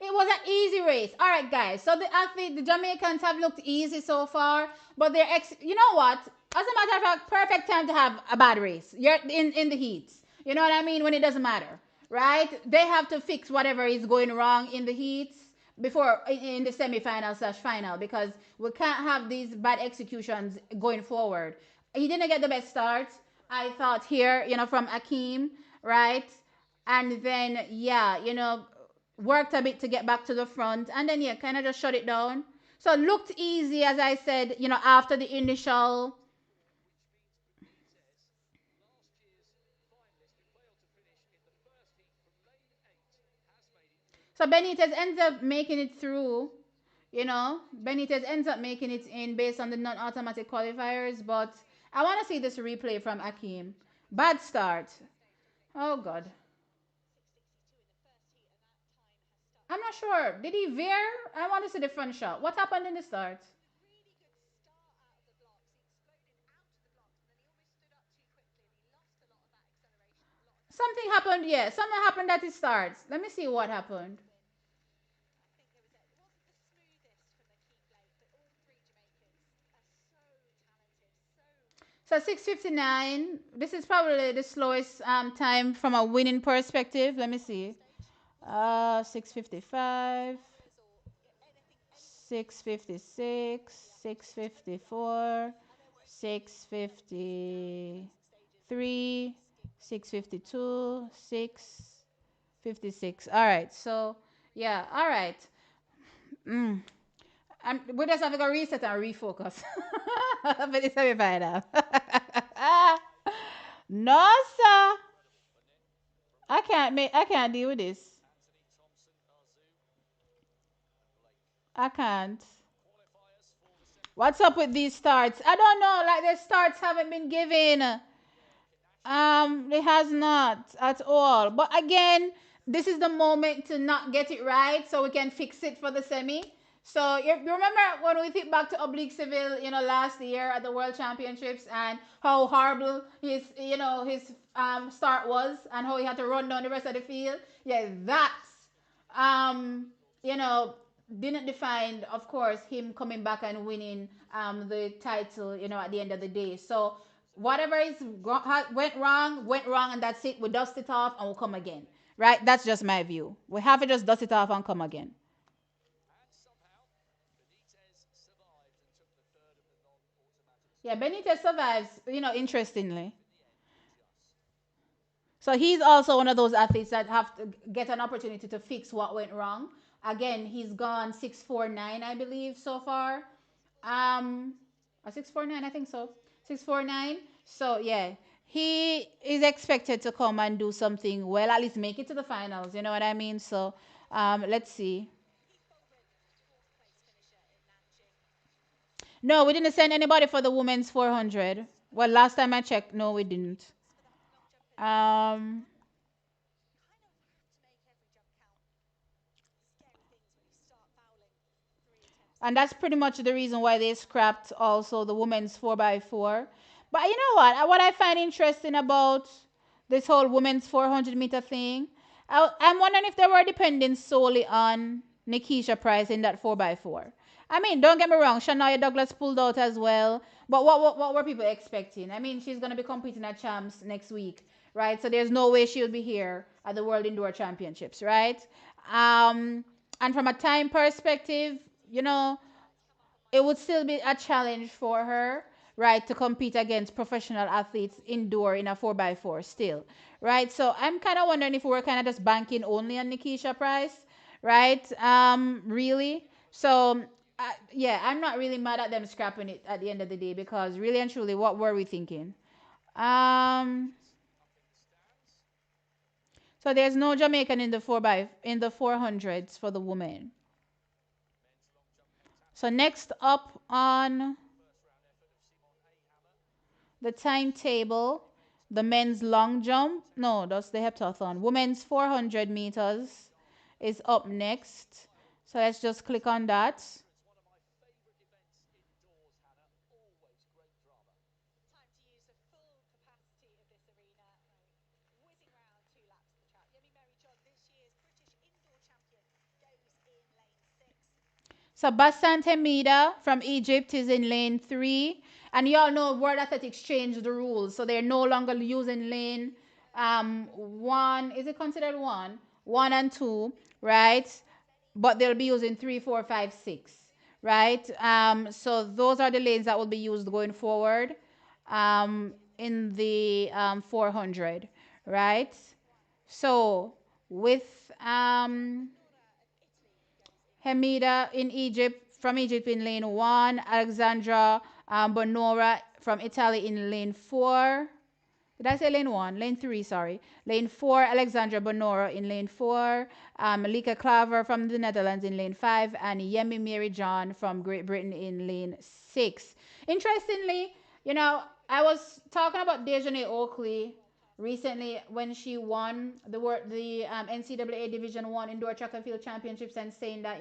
It was an easy race. All right, guys. So the Jamaicans have looked easy so far, but you know what? As a matter of fact, perfect time to have a bad race. You're in the heats. You know what I mean? When it doesn't matter, right? They have to fix whatever is going wrong in the heats before in the semifinal/final because we can't have these bad executions going forward. He didn't get the best start. I thought here, you know, from Akeem, right? And then yeah, you know, worked a bit to get back to the front, and then yeah, kind of just shut it down. So it looked easy, as I said, you know, after the initial. So Benitez ends up making it through. You know, Benitez ends up making it in based on the non-automatic qualifiers, but I want to see this replay from Akeem. Bad start. Oh God. I'm not sure. Did he veer? I want to see the front shot. What happened in the start? Something happened, yeah. Something happened at the start. Let me see what happened. So 6:59. This is probably the slowest time from a winning perspective. Let me see. 6:55, 6:56, 6:54, 6:53, 6:52, 6:56. All right. So yeah. All right. Mm. We just have to go reset and refocus. But it's semi-final. No, sir. I can't deal with this. I can't. What's up with these starts? I don't know. Like the starts haven't been given. It has not at all. But again, this is the moment to not get it right so we can fix it for the semi. So you remember when we think back to Oblique Seville, you know, last year at the World Championships and how horrible his start was and how he had to run down the rest of the field. Yeah, that's um, you know, didn't define, of course, him coming back and winning the title, you know, at the end of the day. So whatever went wrong, and that's it. We dust it off and we'll come again. Right? That's just my view. We have to just dust it off and come again. Yeah, Benitez survives, you know, interestingly. So he's also one of those athletes that have to get an opportunity to fix what went wrong. Again, he's gone 649, I believe, so far. Um, a 649, I think so. 649. So yeah, he is expected to come and do something well, at least make it to the finals. You know what I mean? So, let's see. No, we didn't send anybody for the women's 400. Well, last time I checked, no, we didn't. Um, and that's pretty much the reason why they scrapped also the women's 4x4. But you know what? What I find interesting about this whole women's 400-meter thing, I'm wondering if they were depending solely on Nikisha Price in that 4x4. I mean, don't get me wrong, Shania Douglas pulled out as well. But what were people expecting? I mean, she's going to be competing at Champs next week, right? So there's no way she'll be here at the World Indoor Championships, right? Um, and from a time perspective, you know, it would still be a challenge for her, right, to compete against professional athletes indoor in a 4x4 still, right? So I'm kind of wondering if we are kind of just banking only on Nikisha Price, right? Really. So, yeah, I'm not really mad at them scrapping it at the end of the day because really and truly, what were we thinking? Um, so there's no Jamaican in the 400s for the women. So next up on the timetable, the men's long jump, no, that's the heptathlon. Women's 400 meters is up next. So let's just click on that. So Bassant Hemida from Egypt is in lane 3. And you all know World Athletics changed the rules. So they're no longer using lane 1. Is it considered 1? 1 and 2, right? But they'll be using 3, 4, 5, 6, right? So those are the lanes that will be used going forward in the 400, right? So with Hemida in Egypt, from Egypt in lane 1, Alexandra Bonora from Italy in lane 4. Did I say lane 1? Lane 3, sorry. Lane 4, Alexandra Bonora in lane 4. Malika Claver from the Netherlands in lane 5. And Yemi Mary John from Great Britain in lane 6. Interestingly, I was talking about Dejanay Oakley recently when she won the NCAA Division 1 Indoor Track and Field Championships and saying that,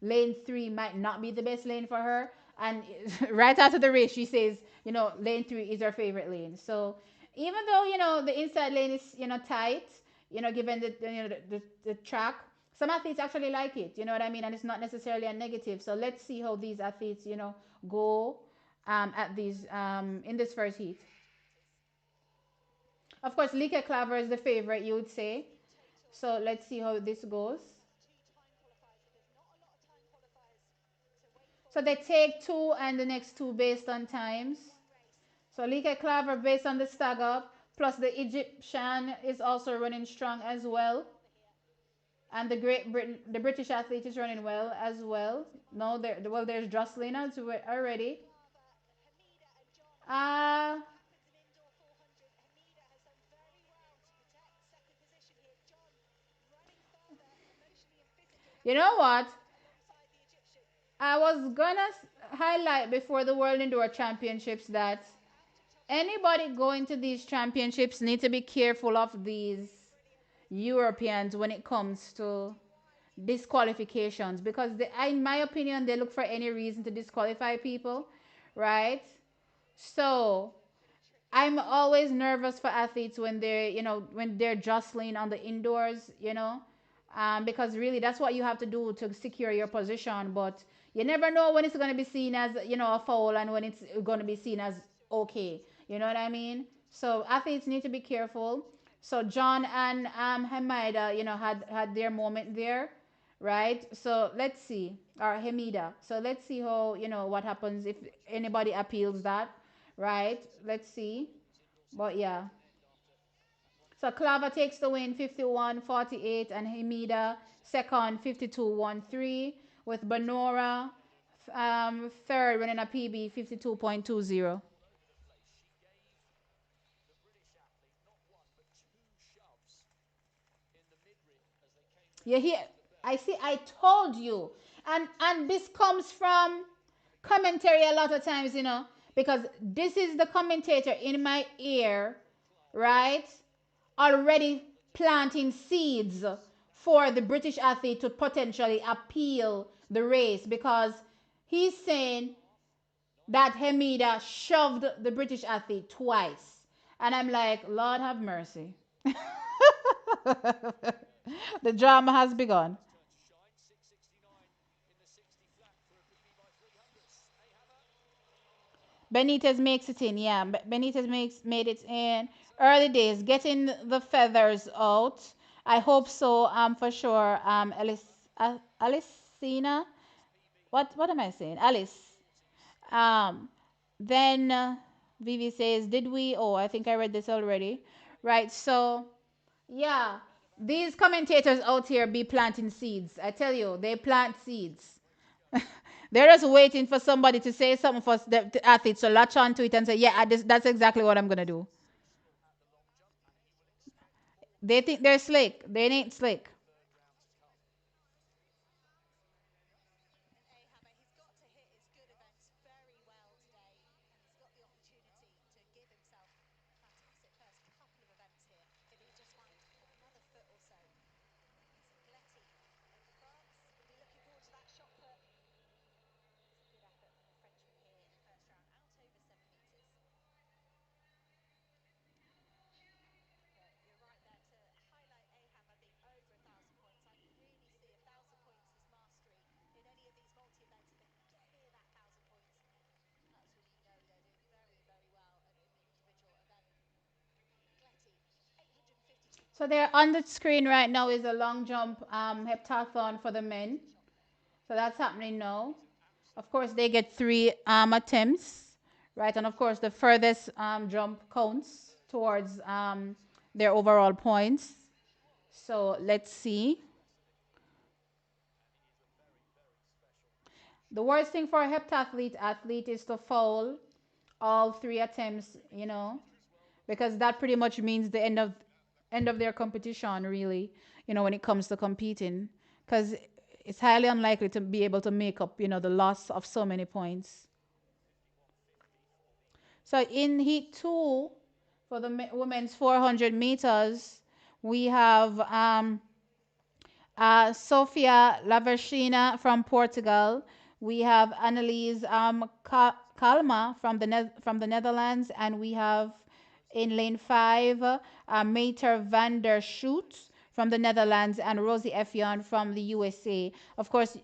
lane 3 might not be the best lane for her. And right after the race, she says, lane 3 is her favorite lane. So even though the inside lane is tight, given the track, some athletes actually like it. You know what I mean? And it's not necessarily a negative. So let's see how these athletes go at these in this first heat. Of course, Lika Claver is the favorite, you would say. So let's see how this goes. So they take two and the next two based on times. So Lika Claver based on the stagger, plus the Egyptian is also running strong as well. And the British athlete is running well as well. No, there's Jocelyn already. Uh, you know what? I was gonna highlight before the World Indoor Championships that anybody going to these championships need to be careful of these Europeans when it comes to disqualifications because in my opinion they look for any reason to disqualify people, right? So I'm always nervous for athletes when they're jostling on the indoors, because really that's what you have to do to secure your position. But you never know when it's going to be seen as, a foul and when it's going to be seen as okay. You know what I mean? So athletes need to be careful. So John and Hamida, had their moment there, right? So let's see, or Hamida. So let's see how what happens if anybody appeals that, right? Let's see. But yeah. So Clava takes the win 51-48 and Hamida second 52-13 with Benora third running a PB 52.20. You hear? I see. I told you, and this comes from commentary a lot of times, because this is the commentator in my ear, right? Already planting seeds for the British athlete to potentially appeal the race because he's saying that Hemida shoved the British athlete twice. And I'm like, Lord have mercy. The drama has begun. Benitez makes it in, yeah. Benitez made it in early days, getting the feathers out. I hope so. For sure. Alicina. What am I saying? Alice. Um, then Vivi says, "Did we?" Oh, I think I read this already. Right. So yeah, these commentators out here be planting seeds. I tell you, they plant seeds. They're just waiting for somebody to say something for the athletes to latch onto it and say, "Yeah, that's exactly what I'm gonna do." They think they're slick. They ain't slick. So there on the screen right now is a long jump heptathlon for the men. So that's happening now. Of course, they get three attempts, right? And of course, the furthest jump counts towards their overall points. So let's see. The worst thing for a heptathlete is to foul all three attempts, because that pretty much means the end of their competition, really, when it comes to competing, because it's highly unlikely to be able to make up, the loss of so many points. So in heat two, for the women's 400 meters, we have Sofia Lavershina from Portugal. We have Annelies Kalma from the Netherlands, and we have in lane five Mater van der Schoot from the Netherlands and Rosie Effion from the USA. Of course,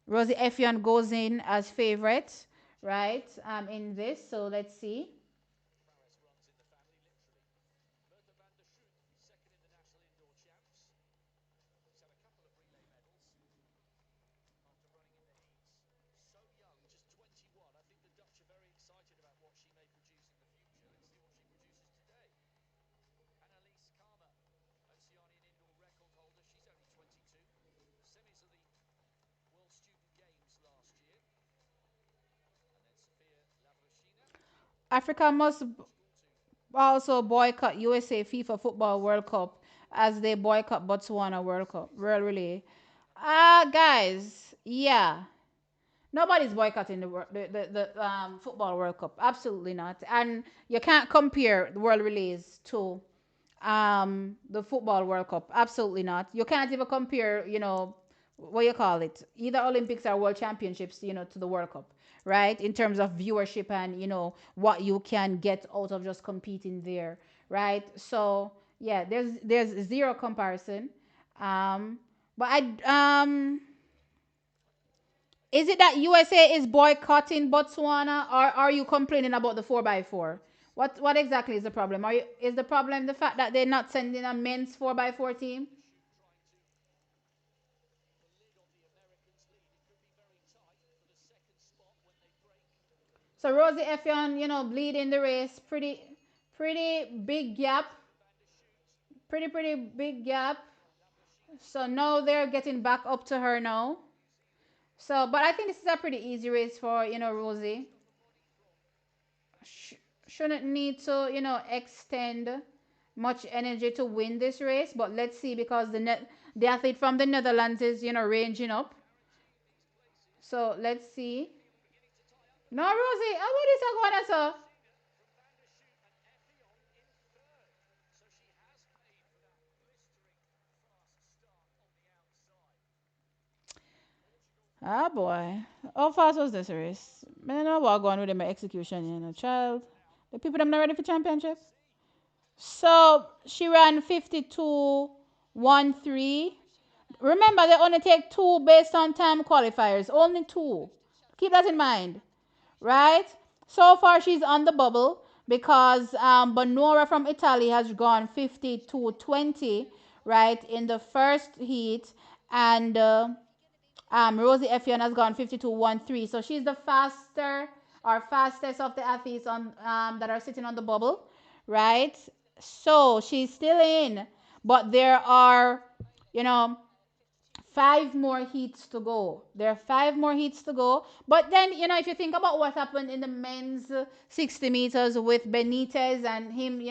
Rosie Effion goes in as favorite, right? In this, so let's see. Africa must also boycott USA FIFA Football World Cup as they boycott Botswana World Cup World Relay. Guys, yeah, nobody's boycotting the Football World Cup. Absolutely not. And you can't compare the World Relays to the Football World Cup. Absolutely not. You can't even compare, what you call it, either Olympics or World Championships, to the World Cup, right? In terms of viewership and, what you can get out of just competing there, right? So yeah, there's zero comparison. Um, but is it that USA is boycotting Botswana, or are you complaining about the 4x4? What exactly is the problem? Is the problem the fact that they're not sending a men's 4x4 team? So Rosie Effion, leading the race, pretty big gap, pretty big gap. So now they're getting back up to her now. So, but I think this is a pretty easy race for, Rosie. Sh- shouldn't need to, extend much energy to win this race, but let's see because the athlete from the Netherlands is, ranging up. So let's see. No, Rosie, what is going on, sir? Ah, boy. How fast was this race? Man, I walk on with my execution, child. The people them not ready for championship. So she ran 52.13. Remember, they only take two based on time qualifiers. Only two. Keep that in mind, right? So far, she's on the bubble because Bonora from Italy has gone 52.20, right, in the first heat. And Rosie Effion has gone 52.13. So she's the fastest of the athletes that are sitting on the bubble, right? So she's still in, but there are, you know, five more heats to go. There are five more heats to go. But then, if you think about what happened in the men's 60 meters with Benitez and him,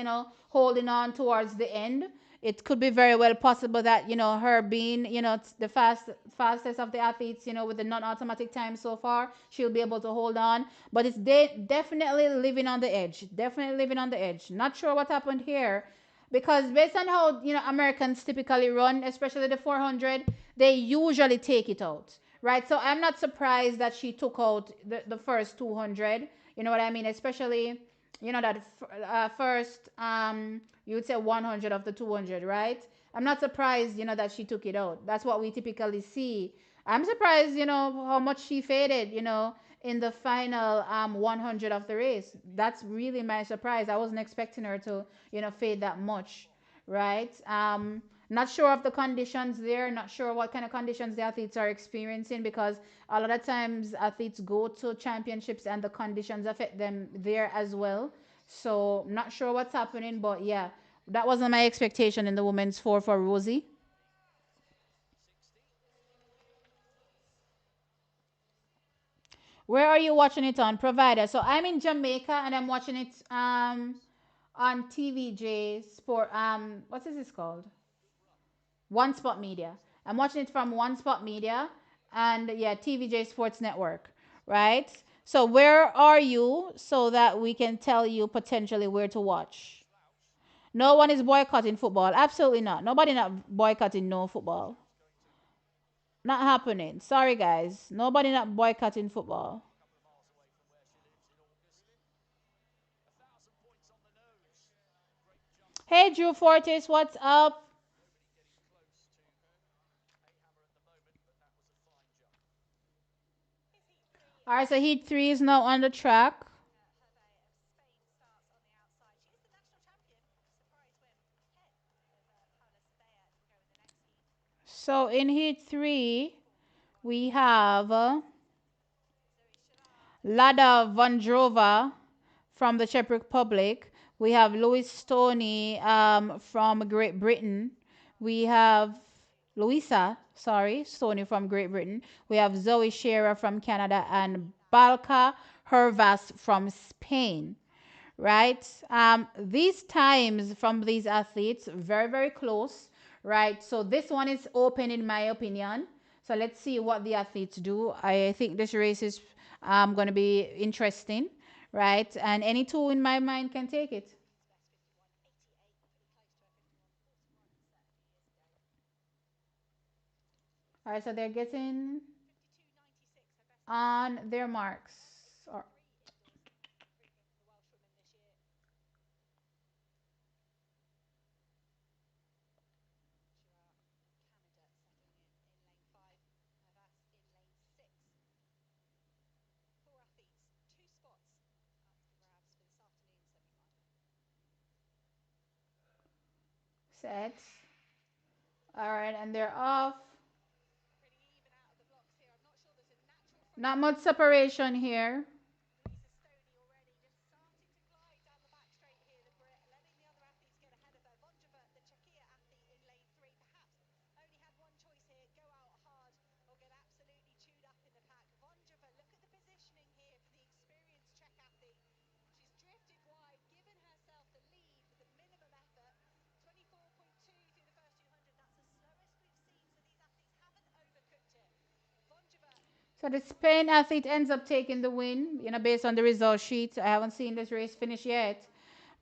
holding on towards the end, it could be very well possible that, her being, the fastest of the athletes, with the non-automatic time so far, she'll be able to hold on. But it's definitely living on the edge. Definitely living on the edge. Not sure what happened here because based on how Americans typically run, especially the 400, they usually take it out, right? So I'm not surprised that she took out the first 200. You know what I mean? Especially that first you would say 100 of the 200, right? I'm not surprised that she took it out. That's what we typically see. I'm surprised how much she faded in the final 100 of the race. That's really my surprise. I wasn't expecting her to fade that much, right? Not sure of the conditions there. Not sure what kind of conditions the athletes are experiencing because a lot of times athletes go to championships and the conditions affect them there as well. So not sure what's happening, but yeah, that wasn't my expectation in the women's four for Rosie. Where are you watching it on? Provider. So I'm in Jamaica and I'm watching it on TVJ Sport. What is this called? One Spot Media. I'm watching it from One Spot Media and yeah, TVJ Sports Network, right? So where are you so that we can tell you potentially where to watch? No one is boycotting football. Absolutely not. Nobody not boycotting no football. Not happening. Sorry guys. Nobody not boycotting football. Hey Drew Fortis, what's up? All right, so Heat 3 is now on the track. So in Heat 3, we have Lada Vondrova from the Czech Republic. We have Louis Stoney from Great Britain. We have Stoney from Great Britain. We have Zoe Shearer from Canada and Balka Hervas from Spain, right? These times from these athletes, very, very close, right? So this one is open in my opinion. So let's see what the athletes do. I think this race is going to be interesting, right? And any two in my mind can take it. All right, so they're getting on their marks. Or set. All right, and they're off. Not much separation here. So the Spain athlete ends up taking the win, based on the result sheet. I haven't seen this race finish yet.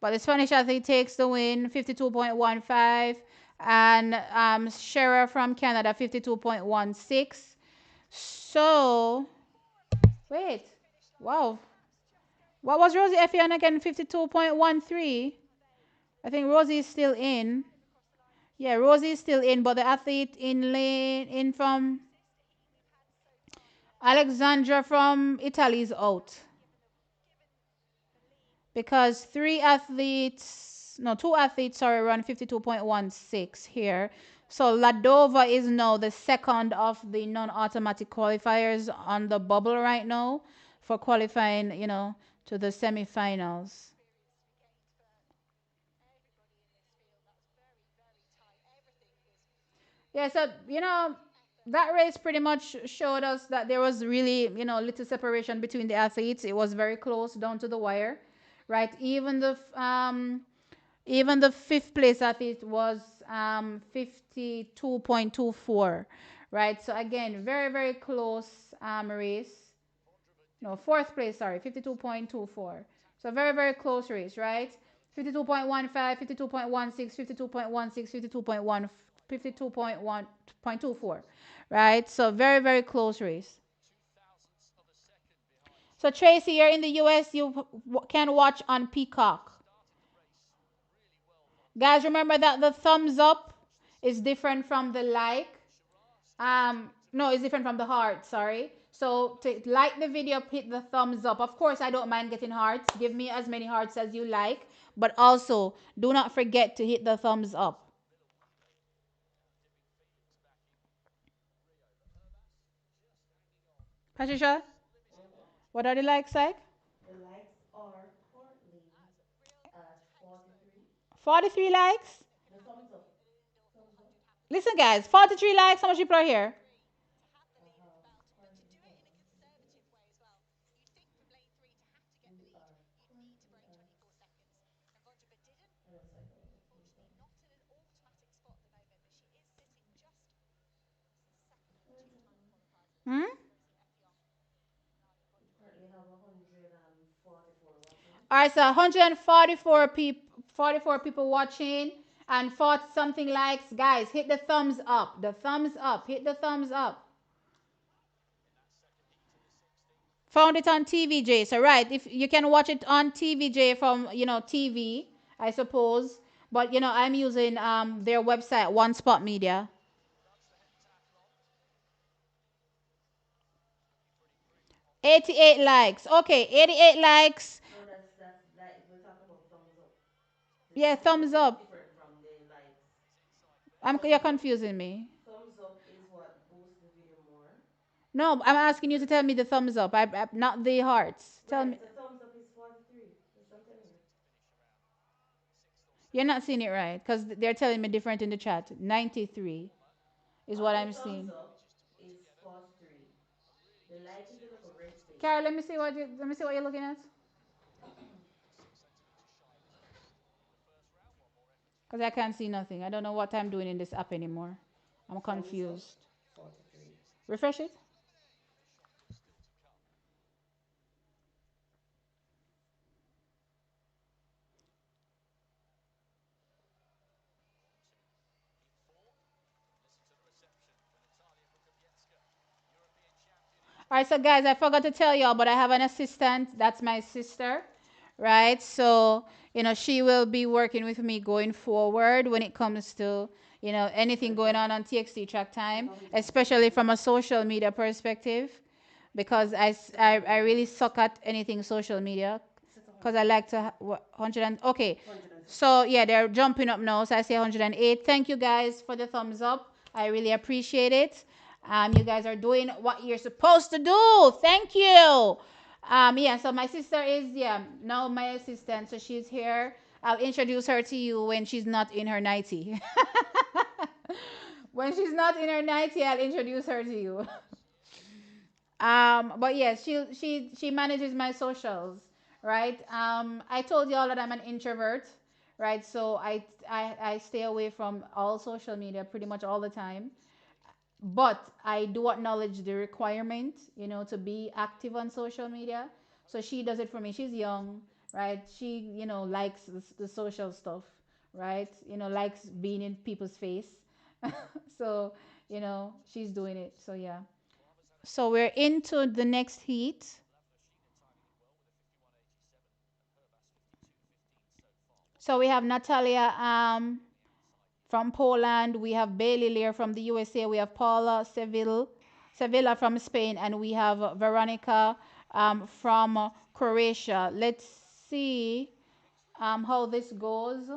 But the Spanish athlete takes the win, 52.15. And Scherer from Canada, 52.16. So, wait. Wow. What was Rosie Effian again? 52.13. I think Rosie is still in. Yeah, Rosie is still in, but the athlete in lane in from Alexandra from Italy is out because two athletes, sorry, run 52.16 here. So Ladova is now the second of the non-automatic qualifiers on the bubble right now for qualifying, to the semifinals. Yeah, so that race pretty much showed us that there was really little separation between the athletes. It was very close down to the wire, right? Even the fifth place athlete was 52.24, right? So again, very very close race. No, fourth place, sorry, 52.24. So very very close race, right? 52.15, 52.16, 52.16, 52.1, 52.1.24, right? So very very close race. So Tracy, you're in the US, you can watch on Peacock. Guys, remember that the thumbs up is different from the like. No, it's different from the heart, sorry. So to like the video, hit the thumbs up. Of course, I don't mind getting hearts. Give me as many hearts as you like. But also, do not forget to hit the thumbs up. Patricia, what are the likes like? 43 likes? Listen, guys, 43 likes. How much people are here? Hmm? All right, so 144 people, 44 people watching, and 40 something likes. Guys, hit the thumbs up. The thumbs up. Hit the thumbs up. Found it on TVJ. So right, if you can watch it on TVJ from TV, I suppose. But I'm using their website, One Spot Media. 88 likes. Okay, 88 likes. Yeah, thumbs up. You're confusing me. No, I'm asking you to tell me the thumbs up. Not the hearts. Tell me. You're not seeing it right because they're telling me different in the chat. 93 is what I'm seeing. Carol, let me see what you're looking at because I can't see nothing. I don't know what I'm doing in this app anymore. I'm confused. Refresh it. All right, so guys, I forgot to tell y'all, but I have an assistant. That's my sister, right? So, she will be working with me going forward when it comes to, anything going on TXT Track Time, especially from a social media perspective, because I really suck at anything social media because I like to 100 okay. So yeah, they're jumping up now. So I say 108. Thank you guys for the thumbs up. I really appreciate it. You guys are doing what you're supposed to do. Thank you. Yeah. So my sister is now my assistant. So she's here. I'll introduce her to you when she's not in her nightie. When she's not in her nightie, I'll introduce her to you. But yes, she manages my socials, right? I told y'all that I'm an introvert, right? So I stay away from all social media pretty much all the time. but I do acknowledge the requirement, to be active on social media. So she does it for me. She's young, right? She, likes the social stuff, right? Likes being in people's face. So, she's doing it. So, yeah. So we're into the next heat. So we have Natalia from Poland. We have Bailey Lear from the USA. We have Paula Sevilla from Spain, and we have Veronica from Croatia. Let's see how this goes.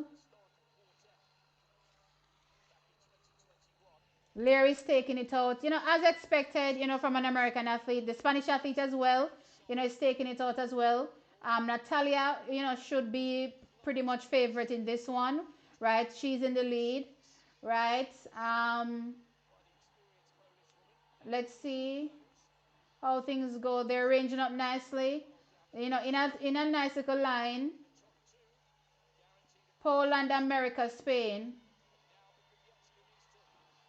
Lear is taking it out, as expected, from an American athlete. The Spanish athlete as well, is taking it out as well. Natalia, should be pretty much favorite in this one, right? She's in the lead, right? Let's see how things go. They're ranging up nicely, in a nice little line. Poland, America, Spain.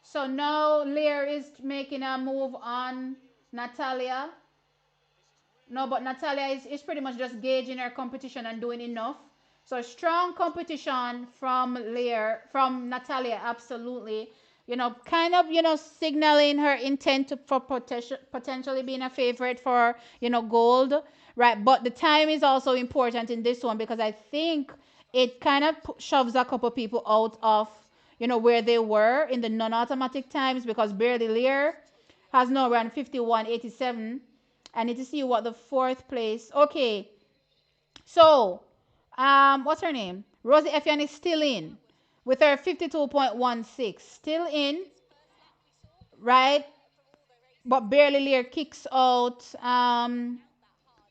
So now Lear is making a move on Natalia. No, but Natalia is pretty much just gauging her competition and doing enough. So strong competition from Lear, from Natalia, absolutely. Kind of, signaling her intent for potentially being a favorite for, gold, right? But the time is also important in this one because I think it kind of shoves a couple people out of, where they were in the non-automatic times because Barely Lear has now run 51.87. I need to see what the fourth place. Okay, so what's her name? Rosie Effian is still in with her 52.16, still in, right? But Barely Lear kicks out.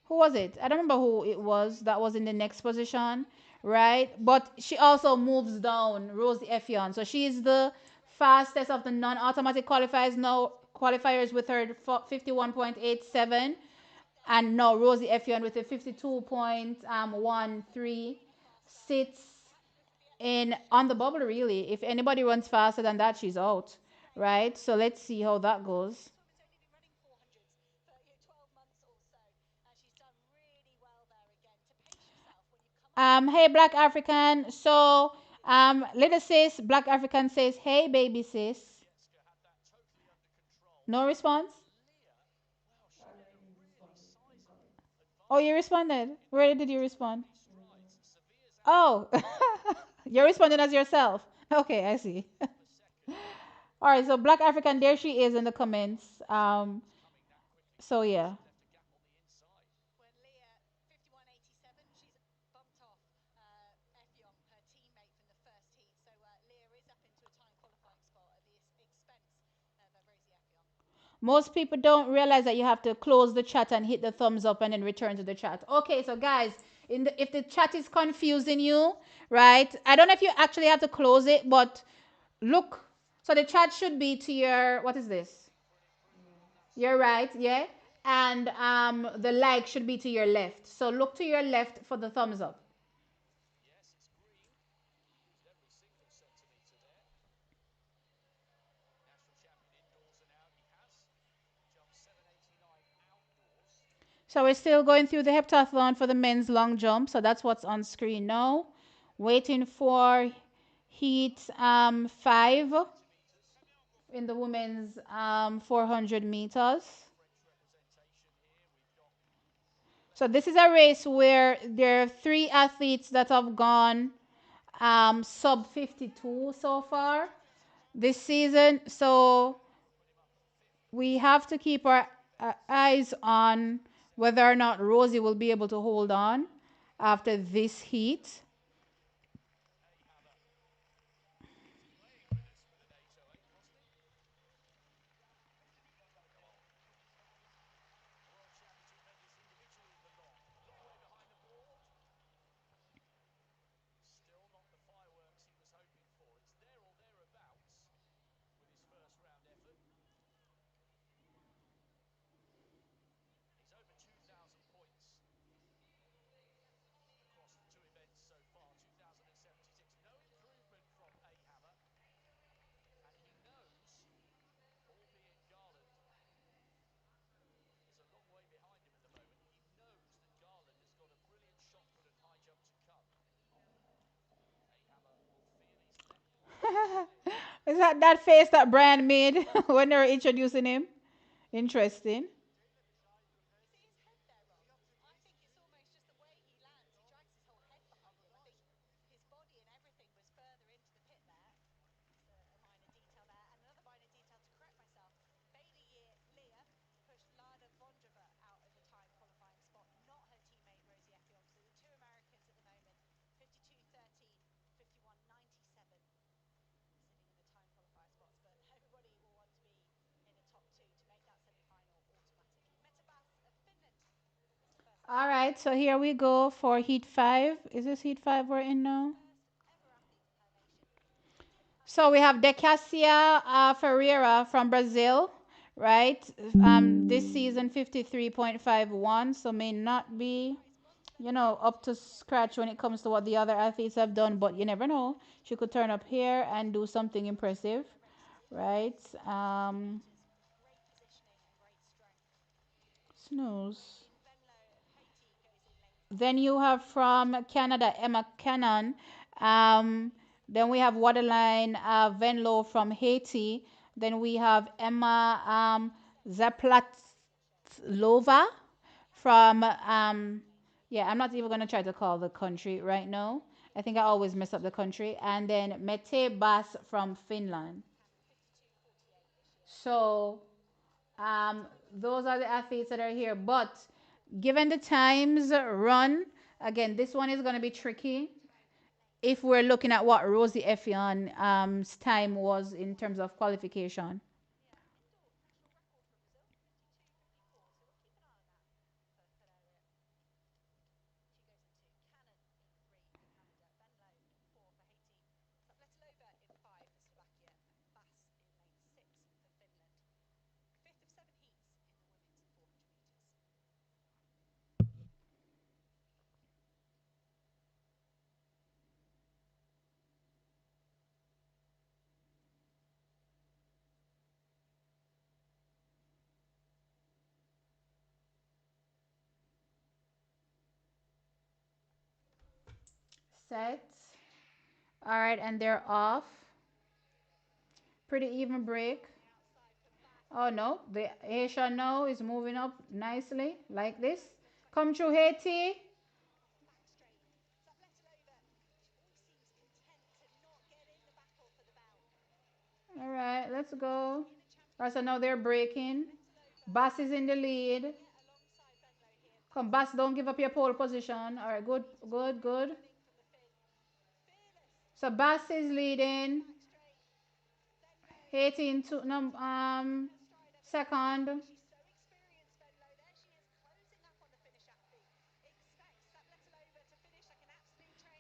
Who was it? I don't remember who it was that was in the next position, right? But she also moves down Rosie Effian, so she's the fastest of the non-automatic qualifiers now. Qualifiers with her 51.87. And now Rosie Effion with a 52.13 sits in on the bubble, really. If anybody runs faster than that, she's out, right? So let's see how that goes. Hey, Black African. So, little sis, Black African says, hey, baby sis. No response? Oh, you responded. Where did you respond? Oh, you're responding as yourself. Okay, I see. All right, so Black African, there she is in the comments. So yeah. Most people don't realize that you have to close the chat and hit the thumbs up and then return to the chat. Okay, so guys, if the chat is confusing you, right? I don't know if you actually have to close it, but look. So the chat should be to your, what is this? Your right, yeah? And the like should be to your left. So look to your left for the thumbs up. So we're still going through the heptathlon for the men's long jump. So that's what's on screen now. Waiting for heat 5 in the women's 400 meters. So this is a race where there are 3 athletes that have gone sub 52 so far this season. So we have to keep our eyes on whether or not Rosie will be able to hold on after this heat. Is that that face that Brian made when they were introducing him? Interesting. All right, so here we go for Heat 5. Is this Heat 5 we're in now? So we have Decasia Ferreira from Brazil, right? This season 53.51, so may not be, up to scratch when it comes to what the other athletes have done, but you never know. She could turn up here and do something impressive, right? Snooze. Then you have from Canada, Emma Cannon. Um, then we have Waterline Venlo from Haiti. Then we have Emma Zaplatlova from, yeah, I'm not even going to try to call the country right now. I think I always mess up the country. And then Mete Bass from Finland. So um, those are the athletes that are here. But given the times run, again, this one is going to be tricky if we're looking at what Rosie Effion's time was in terms of qualification. Set. All right, and they're off. Pretty even break. Oh no, the Haitian now is moving up nicely like this. Come through Haiti. All right, let's go. All right, so now they're breaking. Bass is in the lead. Come, Bass, don't give up your pole position. All right, good, good, good. So Bass is leading. 18 to second.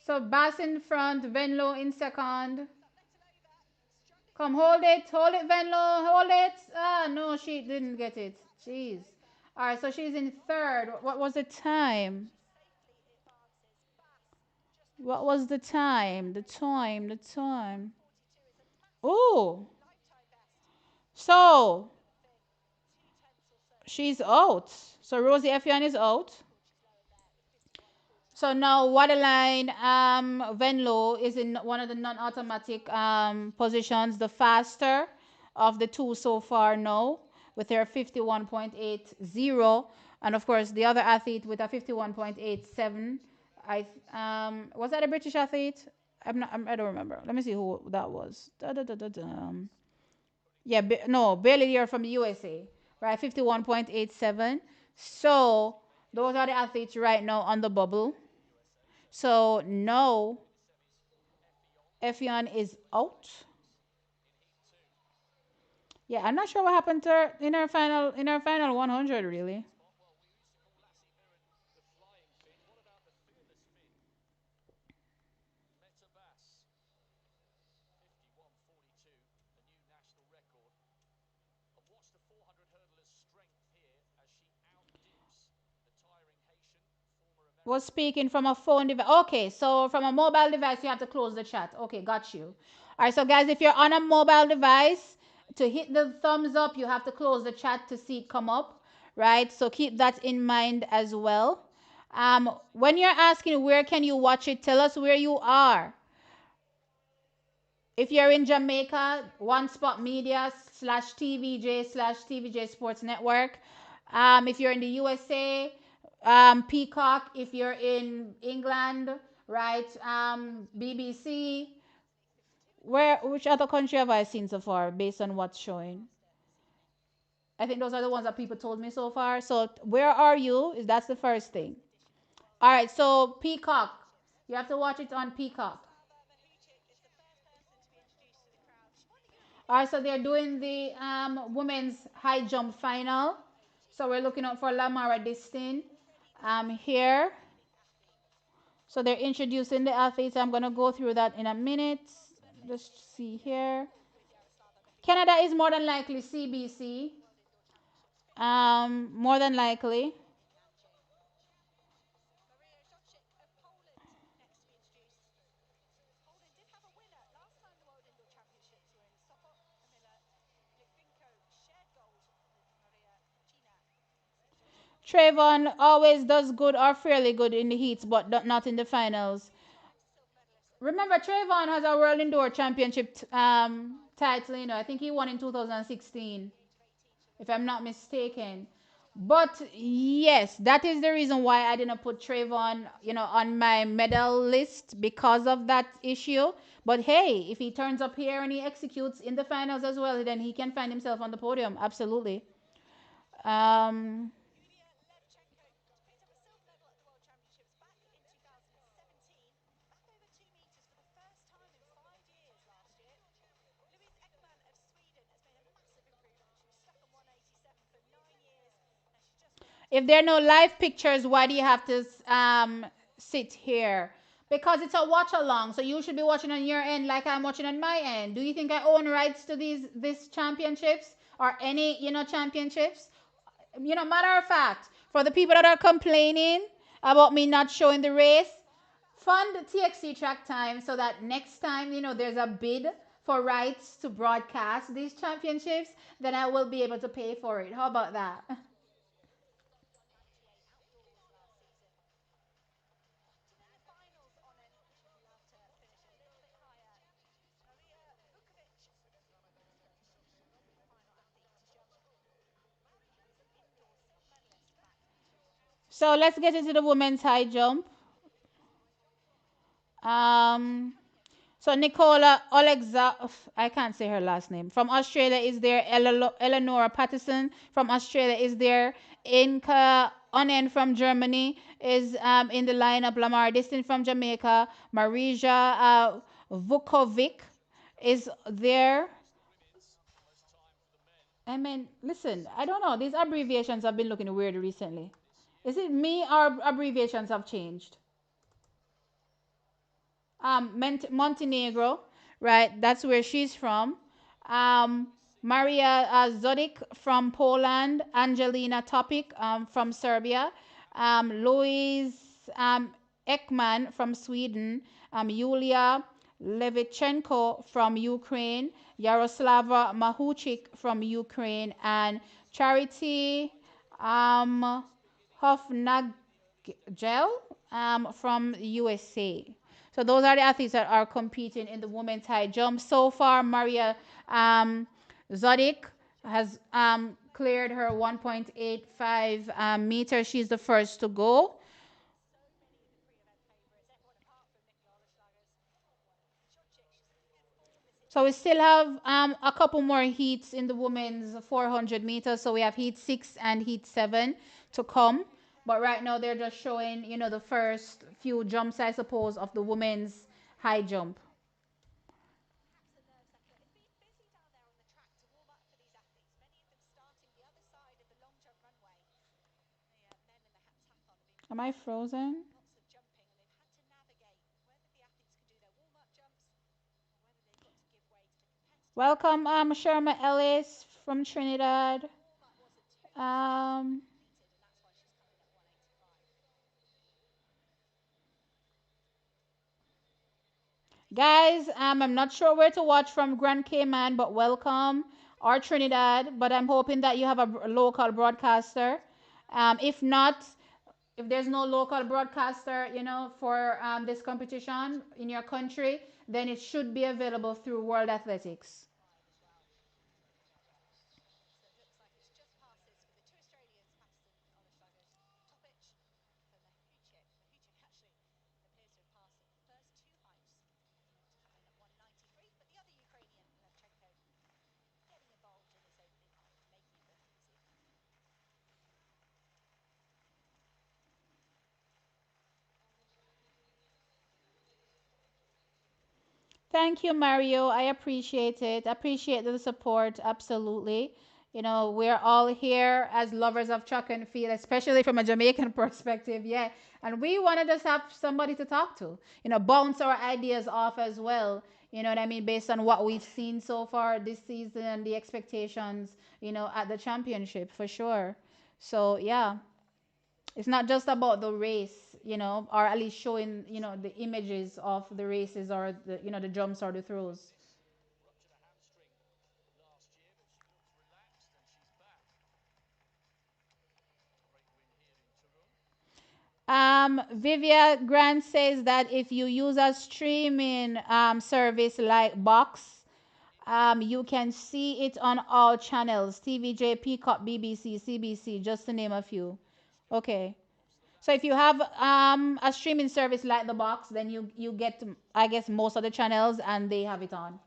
So Bass in front, Venlo in second. Come, hold it, Venlo, hold it. Ah, no, she didn't get it. Jeez. All right, so she's in third. What was the time? What was the time? The time, the time. Oh, so she's out. So Rosie Effian is out. So now Waterline Venlo is in one of the non-automatic positions, the faster of the two so far now, with her 51.80. And of course, the other athlete with a 51.87. Was that a British athlete? I don't remember. Let me see who that was. Da, da, da, da, da. Yeah, no, Bailey here from the USA, right? 51.87. So those are the athletes right now on the bubble. So no, Effion is out. Yeah, I'm not sure what happened to her in her final 100 really. Was speaking from a phone device. Okay, so from a mobile device, you have to close the chat. Okay, got you. All right, so guys, if you're on a mobile device, to hit the thumbs up, you have to close the chat to see it come up, right? So keep that in mind as well. When you're asking where can you watch it, tell us where you are. If you're in Jamaica, One Spot Media slash TVJ slash TVJ Sports Network. If you're in the USA, Peacock. If you're in England, right, BBC. Which other country have I seen so far based on what's showing? I think those are the ones that people told me so far. So where are you? Is that's the first thing. All right, so Peacock. You have to watch it on Peacock. All right, so they're doing the women's high jump final. So we're looking out for Lamara Distin here. So they're introducing the athletes. I'm going to go through that in a minute. Just see here. Canada is more than likely CBC. More than likely. Trayvon always does good or fairly good in the heats, but not in the finals. Remember, Trayvon has a World Indoor Championship title. I think he won in 2016, if I'm not mistaken. But yes, that is the reason why I didn't put Trayvon, on my medal list because of that issue. But hey, if he turns up here and he executes in the finals as well, then he can find himself on the podium. Absolutely. Um, If there are no live pictures, why do you have to sit here? Because it's a watch along, so you should be watching on your end like I'm watching on my end. Do you think I own rights to these championships or any championships? Matter of fact, for the people that are complaining about me not showing the race, fund TXC track time so that next time there's a bid for rights to broadcast these championships, then I will be able to pay for it. How about that? So let's get into the women's high jump. Um, so Nicola Olegza, I can't say her last name. From Australia is there Eleanor Patterson. From Australia is there Inka Onen from Germany is in the lineup. Lamar Distin from Jamaica. Marija Vukovic is there. I mean, listen, I don't know. These abbreviations have been looking weird recently. Is it me or abbreviations have changed? Montenegro, right? That's where she's from. Um, Maria Zodik from Poland. Angelina Topic from Serbia. Louise Ekman from Sweden. Yulia Levichenko from Ukraine. Yaroslava Mahuchik from Ukraine. And Charity um, Hofnagel from USA. So those are the athletes that are competing in the women's high jump. So far, Maria Zodik has cleared her 1.85 meters. She's the first to go. So we still have a couple more heats in the women's 400 meters. So we have heat 6 and heat 7 to come. But right now they're just showing, the first few jumps, I suppose, of the women's high jump. Am I frozen? Welcome, Sharma Ellis from Trinidad. Um, Guys, I'm not sure where to watch from Grand Cayman, but welcome, or Trinidad. But I'm hoping that you have a local broadcaster. If not, if there's no local broadcaster, for this competition in your country, then it should be available through World Athletics. Thank you, Mario. I appreciate it. Appreciate the support. Absolutely. We're all here as lovers of track and field, especially from a Jamaican perspective. Yeah. And we want to just have somebody to talk to, bounce our ideas off as well. You know what I mean? Based on what we've seen so far this season and the expectations, at the championship for sure. So, yeah, it's not just about the race, or at least showing, the images of the races or the jumps or the throws. Vivia Grant says that if you use a streaming service like Box, you can see it on all channels: TVJ, Peacock, BBC, CBC, just to name a few. Okay. So if you have a streaming service like the Box, then you get, I guess, most of the channels and they have it on.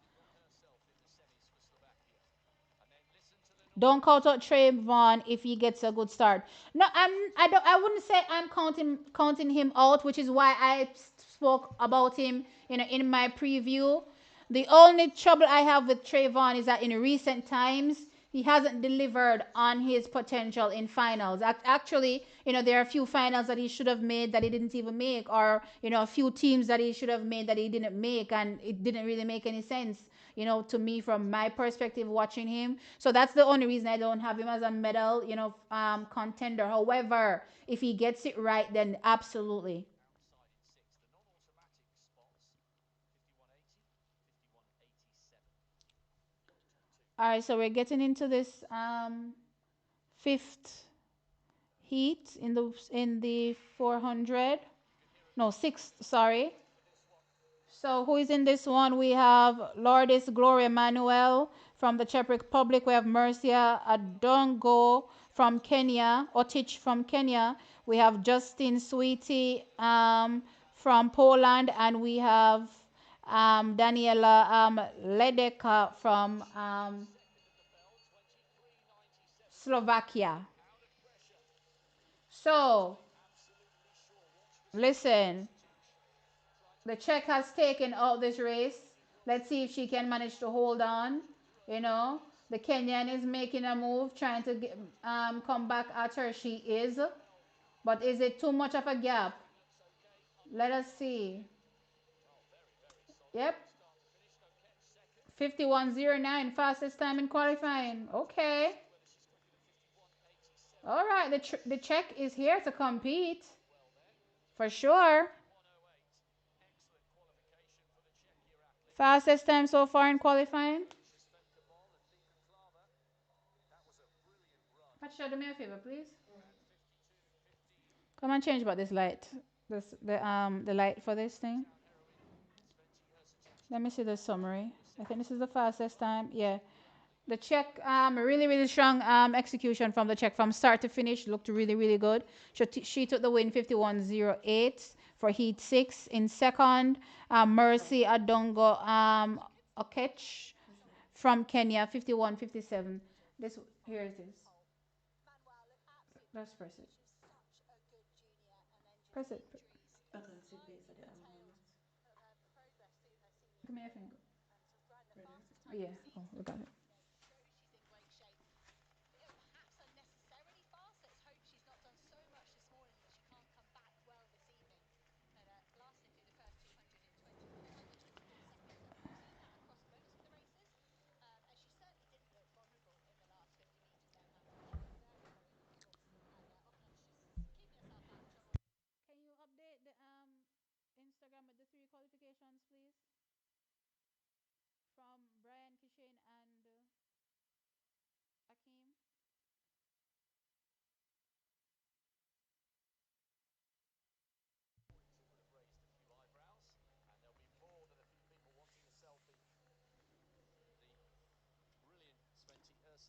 Don't count out Trayvon if he gets a good start. No, I don't. I wouldn't say I'm counting him out, which is why I spoke about him, in my preview. The only trouble I have with Trayvon is that in recent times he hasn't delivered on his potential in finals. Actually, there are a few finals that he should have made that he didn't even make, or a few teams that he should have made that he didn't make, and it didn't really make any sense, to me from my perspective watching him. So that's the only reason I don't have him as a medal, contender. However, if he gets it right, then absolutely. All right, so we're getting into this fifth heat in the 400. No, sixth. Sorry. So who is in this one? We have Lourdes Gloria Manuel from the Czech Republic. We have Mercia Adongo from Kenya, Otich from Kenya. We have Justin Sweetie from Poland, and we have Daniela Ledeka from Slovakia. So listen, the Czech has taken out this race. Let's see if she can manage to hold on. You know, the Kenyan is making a move, trying to come back at her. She is. But is it too much of a gap? Let us see. Yep. 51.09, fastest time in qualifying. Okay. All right. The Czech is here to compete for sure. Fastest time so far in qualifying. Patricia, do me a favor, please. Come and change about this light. The light for this thing. Let me see the summary. I think this is the fastest time. Yeah. The Czech, really, really strong execution from the Czech from start to finish. Looked really, really good. She took the win 51.08 for Heat 6. In second, Mercy Adongo Okech from Kenya 51.57. This, here it is. Let's press it. Press it. Give me a finger. Yeah. Oh, we got it. Can you update the Instagram with the three qualifications, please? From Brian Kishane and Akeem.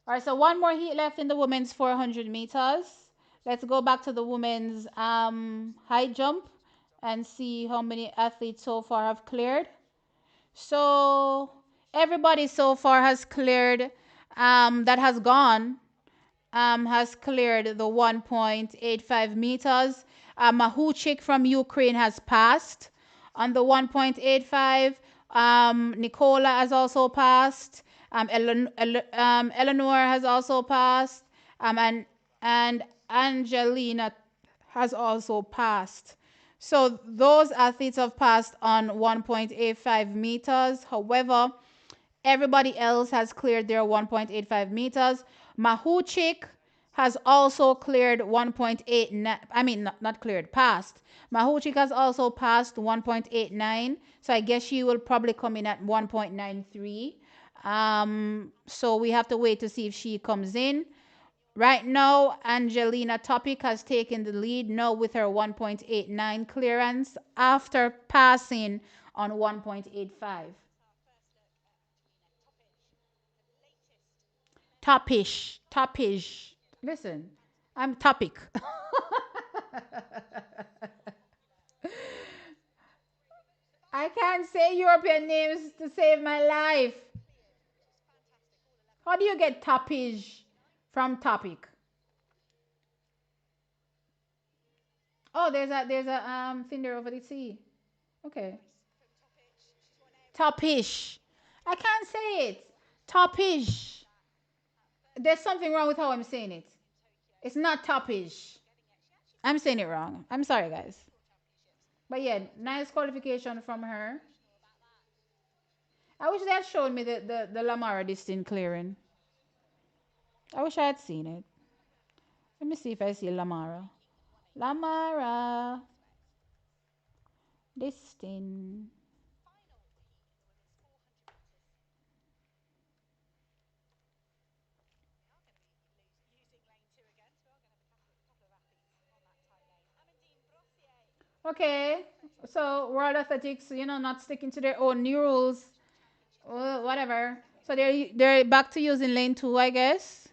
All right, so one more heat left in the women's 400 meters. Let's go back to the women's high jump and see how many athletes so far have cleared. So everybody so far has cleared, that has gone, has cleared the 1.85 meters. Mahuchik from Ukraine has passed on the 1.85. Nicola has also passed. Eleanor has also passed. And Angelina has also passed. So those athletes have passed on 1.85 meters. However, everybody else has cleared their 1.85 meters. Mahuchik has also cleared 1.89. I mean, not cleared, passed. Mahuchik has also passed 1.89. So I guess she will probably come in at 1.93. So we have to wait to see if she comes in. Right now, Angelina Topic has taken the lead now with her 1.89 clearance after passing on 1.85. Topish. Listen, I'm Topic. I can't say European names to save my life. How do you get Topish from Topic? Oh, there's a thing there over the sea. Okay. Topish. I can't say it. Topish. There's something wrong with how I'm saying it. It's not topish. I'm saying it wrong. I'm sorry, guys. But yeah, nice qualification from her. I wish they had shown me the Lamara distant clearing. I wish I had seen it. Let me see if I see Lamara. Lamara distant. Okay, so World Athletics, not sticking to their own new rules. Well, whatever. So they're back to using lane two, I guess.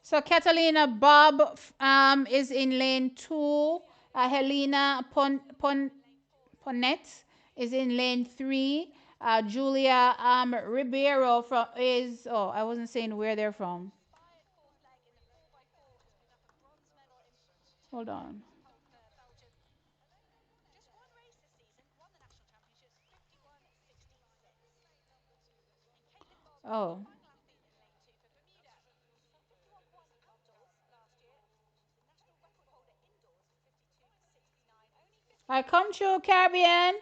So Catalina Bob is in lane two. Helena Ponet is in lane three. Julia Ribeiro from is I wasn't saying where they're from. Hold on. Oh, I come true, Caribbean.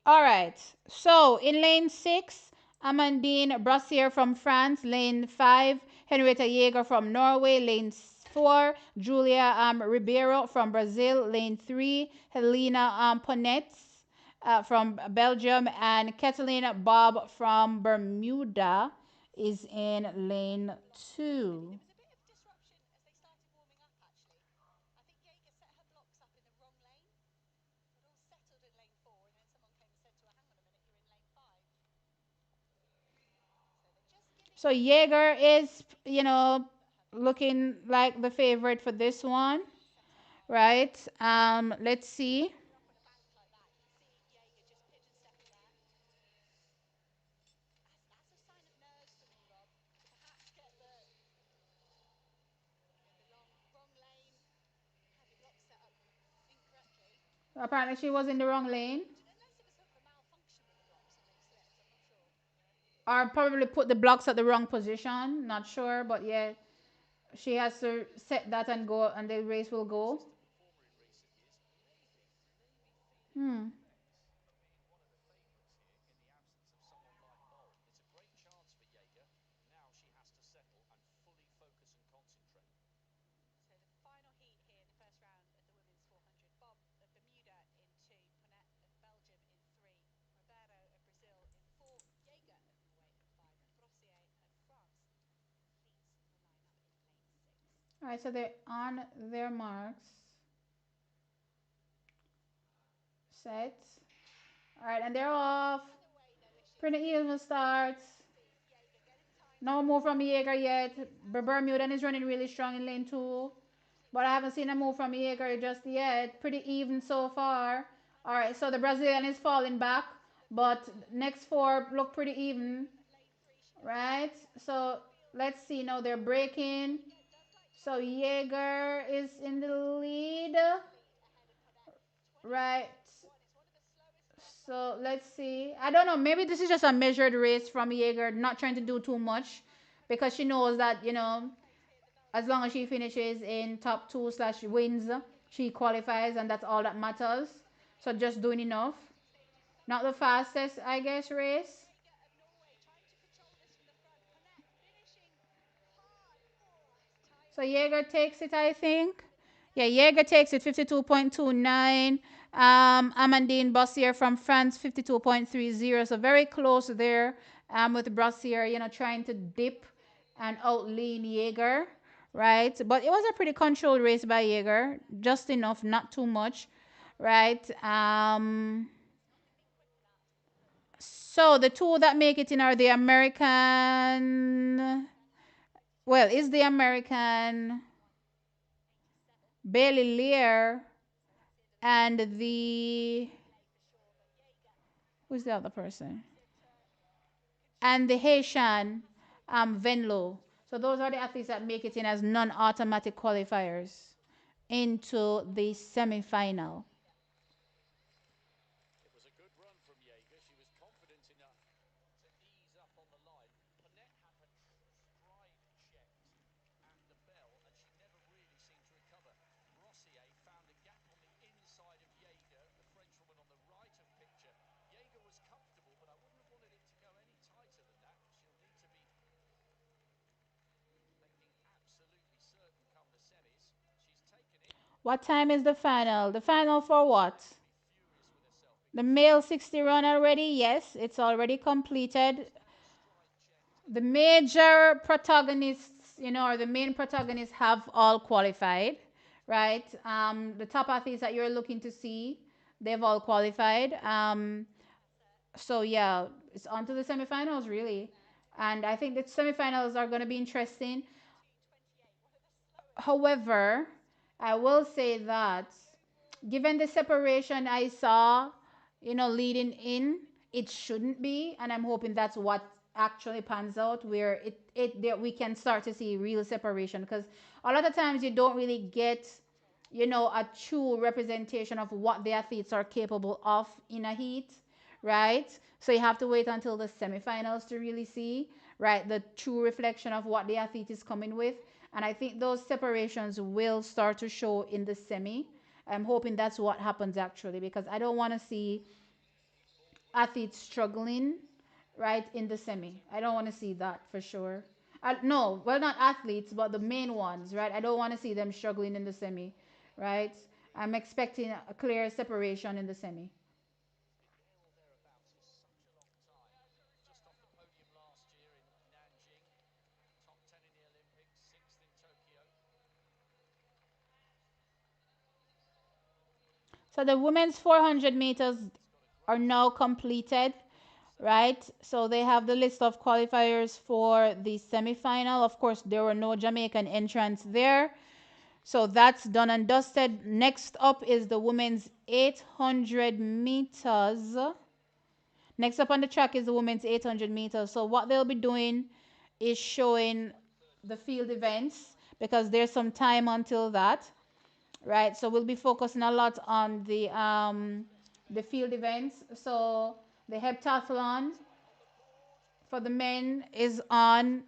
All right. So in lane six, Amandine Brassier from France. Lane five, Henrietta Jaeger from Norway. Lane four, Julia Ribeiro from Brazil. Lane three, Helena Ponetz from Belgium. And Catalina Bob from Bermuda is in lane two. So Jaeger is, looking like the favorite for this one, right? Let's see. Apparently, she was in the wrong lane, or probably put the blocks at the wrong position. Not sure, but yeah, she has to set that and go, and the race will go. Hmm. All right, so they're on their marks. Set. All right, and they're off. Pretty even starts. No move from Jaeger yet. Bermudan is running really strong in lane two. But I haven't seen a move from Jaeger just yet. Pretty even so far. All right, so the Brazilian is falling back. But next four look pretty even. Right? So let's see. Now they're breaking. So Jaeger is in the lead. Right. So let's see. I don't know. Maybe this is just a measured race from Jaeger, not trying to do too much because she knows that, as long as she finishes in top two slash wins, she qualifies and that's all that matters. So just doing enough. Not the fastest, I guess, race. So Jaeger takes it, I think. Yeah, Jaeger takes it 52.29. Amandine Bossier from France 52.30. So very close there with Bossier, trying to dip and outlean Jaeger, right? But it was a pretty controlled race by Jaeger, just enough, not too much, right? So the two that make it in are the American. Well, is the American Bailey Lear and the who's the other person? And the Haitian Venlo. So those are the athletes that make it in as non-automatic qualifiers into the semi-final. What time is the final? The final for what? The male 60 run already? Yes, it's already completed. The major protagonists, or the main protagonists have all qualified, right? The top athletes that you're looking to see, they've all qualified. So yeah, it's on to the semifinals really, and I think the semifinals are going to be interesting. However, I will say that given the separation I saw, leading in, it shouldn't be, and I'm hoping that's what actually pans out, where it there we can start to see real separation because a lot of times you don't really get, a true representation of what the athletes are capable of in a heat, right? So you have to wait until the semifinals to really see, right, the true reflection of what the athlete is coming with. And I think those separations will start to show in the semi. I'm hoping that's what happens actually because I don't want to see athletes struggling right in the semi. I don't want to see that for sure. No, well, not athletes, but the main ones, right? I don't want to see them struggling in the semi, right? I'm expecting a clear separation in the semi. So the women's 400 meters are now completed, right? So they have the list of qualifiers for the semifinal. Of course, there were no Jamaican entrants there. So that's done and dusted. Next up is the women's 800 meters. Next up on the track is the women's 800 meters. So what they'll be doing is showing the field events because there's some time until that, right? So we'll be focusing a lot on the field events. So the heptathlon for the men is on.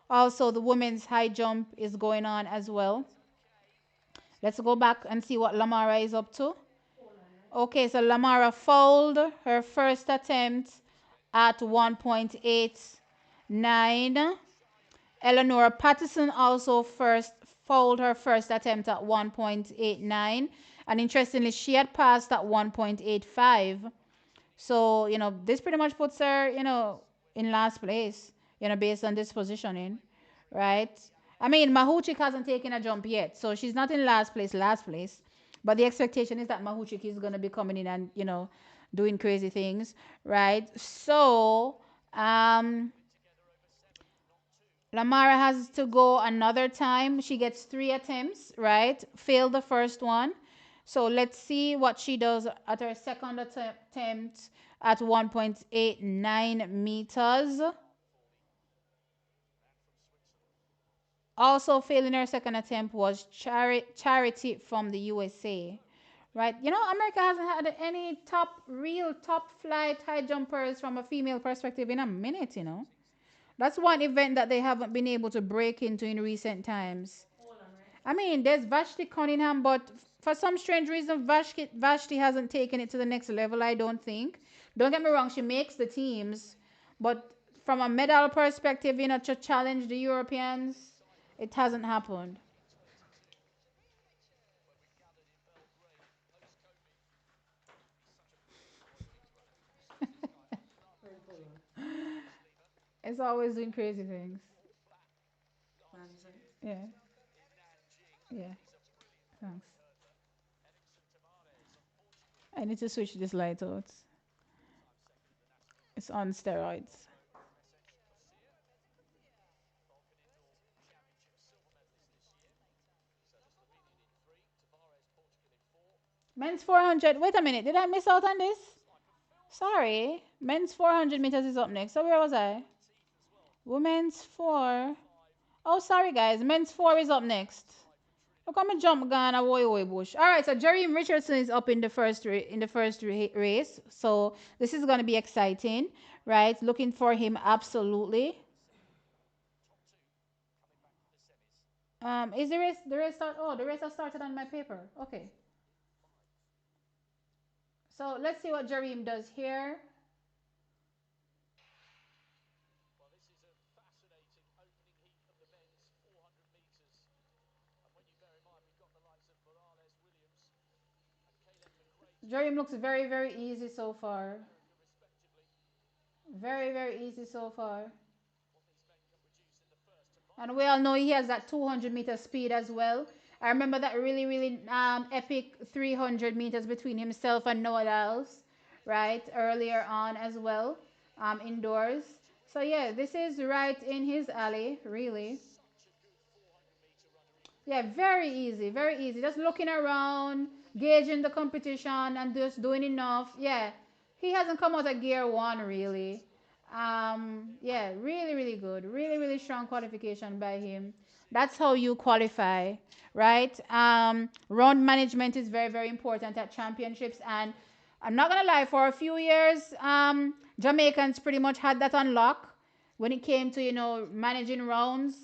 Also, the women's high jump is going on as well. Let's go back and see what Lamara is up to. Okay, so Lamara fouled her first attempt at 1.89. Eleanor Patterson also first fouled her first attempt at 1.89. And interestingly, she had passed at 1.85. So, this pretty much puts her, in last place, based on this positioning, right? I mean, Mahuchik hasn't taken a jump yet, so she's not in last place. But the expectation is that Mahuchik is going to be coming in and, doing crazy things, right? So, um, Lamara has to go another time. She gets 3 attempts, right? Failed the first one. So let's see what she does at her second attempt at 1.89 meters. Also failing her second attempt was Charity from the USA. Right? America hasn't had any real top flight high jumpers from a female perspective in a minute. That's one event that they haven't been able to break into in recent times. I mean, there's Vashti Cunningham, but for some strange reason, Vashti hasn't taken it to the next level, I don't think. Don't get me wrong, she makes the teams, but from a medal perspective, to challenge the Europeans, it hasn't happened. It's always doing crazy things. Yeah, yeah, thanks. I need to switch this light out. It's on steroids. Men's 400. Wait a minute. Did I miss out on this? Sorry. Men's 400 meters is up next. So where was I? Women's 4. Oh, sorry, guys. Men's 4 is up next. Look, I'm a jump gun a way bush. All right, so Jerry Richardson is up in the race. So this is going to be exciting, right? Looking for him absolutely. Is the race start? Oh, the race has started on my paper. Okay. So let's see what Jareem does here. Jareem looks very, very easy so far. Very, very easy so far. And we all know he has that 200-meter speed as well. I remember that really, really epic 300 meters between himself and Noah Lyles, right? Earlier on as well, indoors. So yeah, this is right in his alley, really. Yeah, very easy, very easy. Just looking around, gauging the competition, and just doing enough. Yeah, he hasn't come out of gear one really. Yeah, really, really good. Really, really strong qualification by him. That's how you qualify, right? Round management is very, very important at championships, and I'm not gonna lie. For a few years, Jamaicans pretty much had that on lock when it came to managing rounds.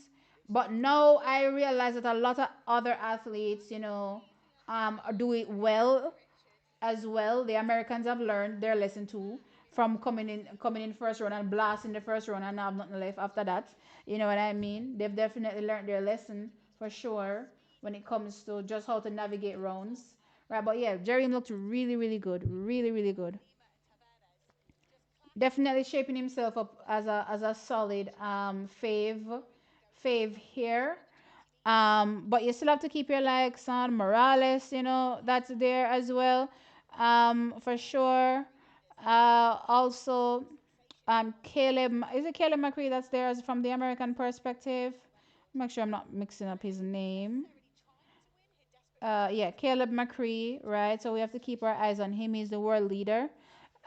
But now I realize that a lot of other athletes, do it well as well. The Americans have learned their lesson too from coming in first round and blasting the first round and have nothing left after that. You know what I mean? They've definitely learned their lesson for sure when it comes to just how to navigate rounds. Right, but yeah, Jerry looked really, really good. Really, really good. Definitely shaping himself up as a solid fave here. But you still have to keep your likes on Morales, that's there as well, for sure. Also, Caleb, is it Caleb McCree that's there as from the American perspective? Make sure I'm not mixing up his name. Yeah, Caleb McCree, right? So we have to keep our eyes on him. He's the world leader,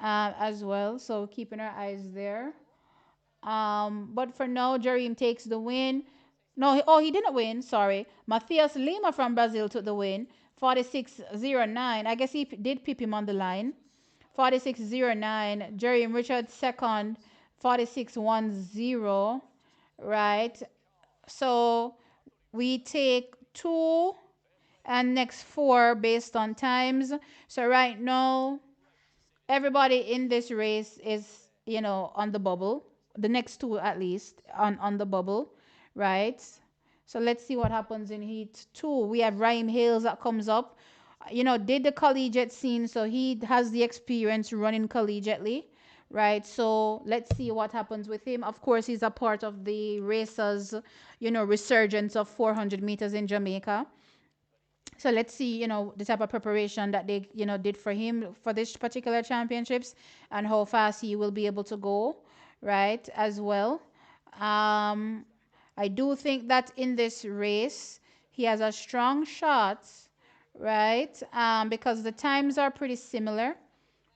as well. So keeping our eyes there. But for now, Jareem takes the win. No, he didn't win. Sorry. Matthias Lima from Brazil took the win. 46.09. I guess he did pip him on the line. 46.09. Jareem Richards second. 46.10. Right. So we take two and next four based on times. So right now, everybody in this race is, on the bubble. The next two at least on the bubble, right? So let's see what happens in heat two. We have Raheem Hales that comes up. Did the collegiate scene, so he has the experience running collegiately, right? So let's see what happens with him. Of course, he's a part of the racers, resurgence of 400 meters in Jamaica. So let's see, the type of preparation that they, did for him for this particular championships and how fast he will be able to go, right, as well. Um, I do think that in this race, he has a strong shot, right, because the times are pretty similar,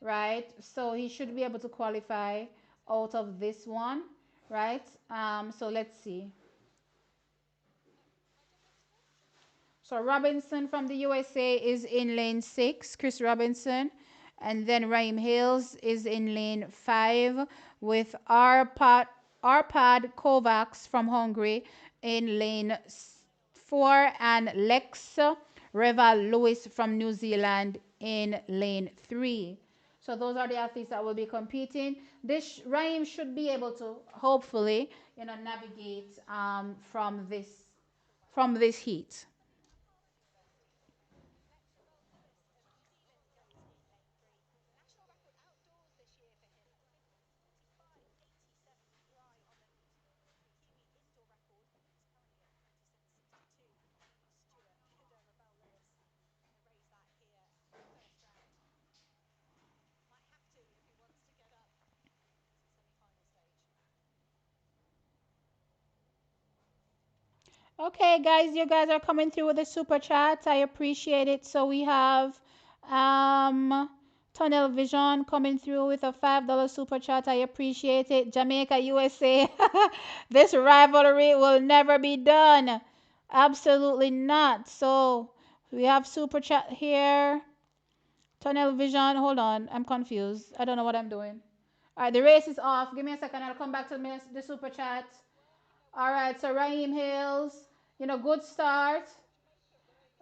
right? So he should be able to qualify out of this one, right? So let's see. So Robinson from the USA is in lane 6, Chris Robinson. And then Raheem Hills is in lane 5 with Arpad Kovacs from Hungary in lane 4 and Lex Reva Lewis from New Zealand in lane 3. So those are the athletes that will be competing. This Raheem should be able to hopefully, navigate from this heat. Okay, guys, you guys are coming through with the super chats. I appreciate it. So we have um Tunnel Vision coming through with a $5 super chat. I appreciate it. Jamaica, USA. This rivalry will never be done. Absolutely not. So we have super chat here. Tunnel Vision. Hold on. I'm confused. I don't know what I'm doing. All right, the race is off. Give me a second. I'll come back to the super chat. All right, so Raheem Hills, good start,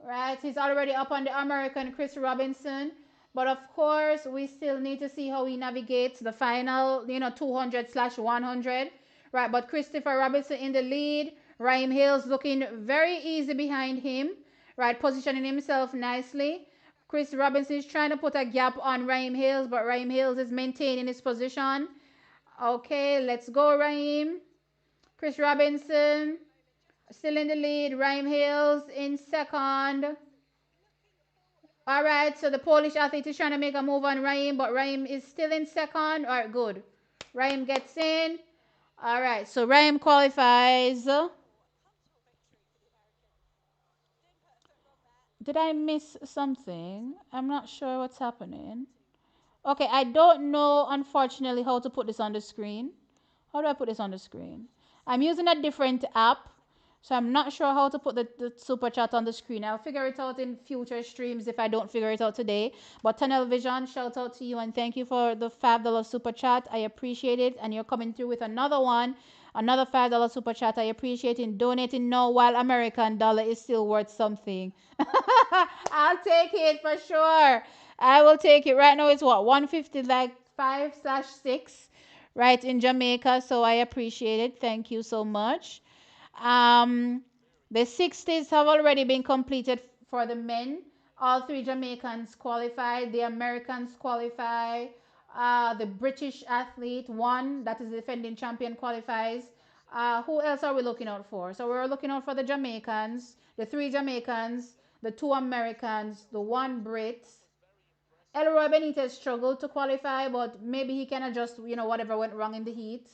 right? He's already up on the American Chris Robinson. But of course, we still need to see how he navigates the final, 200/100, right? But Christopher Robinson in the lead. Raheem Hills looking very easy behind him, right? Positioning himself nicely. Chris Robinson is trying to put a gap on Raheem Hills, but Raheem Hills is maintaining his position. Okay, let's go, Raheem. Chris Robinson still in the lead. Raheem Hills in second. All right, so the Polish athlete is trying to make a move on Raheem, but Raheem is still in second. All right, good. Raheem gets in. All right, so Raheem qualifies. Did I miss something? I'm not sure what's happening. Okay, I don't know, unfortunately, how to put this on the screen. How do I put this on the screen? I'm using a different app, so I'm not sure how to put the super chat on the screen. I'll figure it out in future streams if I don't figure it out today. But Tunnel Vision, shout out to you and thank you for the $5 super chat. I appreciate it. And you're coming through with another one. Another $5 super chat. I appreciate it. Donating now while American dollar is still worth something. I'll take it for sure. I will take it. Right now it's what? 150 like 5/6 right in Jamaica. So I appreciate it. Thank you so much. Um, the 60s have already been completed for the men. All three Jamaicans qualified. The Americans qualify. The British athlete, one that is the defending champion, qualifies. Who else are we looking out for? So we're looking out for the Jamaicans, the three Jamaicans, the two Americans, the one Brit. Elroy Benitez struggled to qualify, but maybe he can adjust, whatever went wrong in the heat,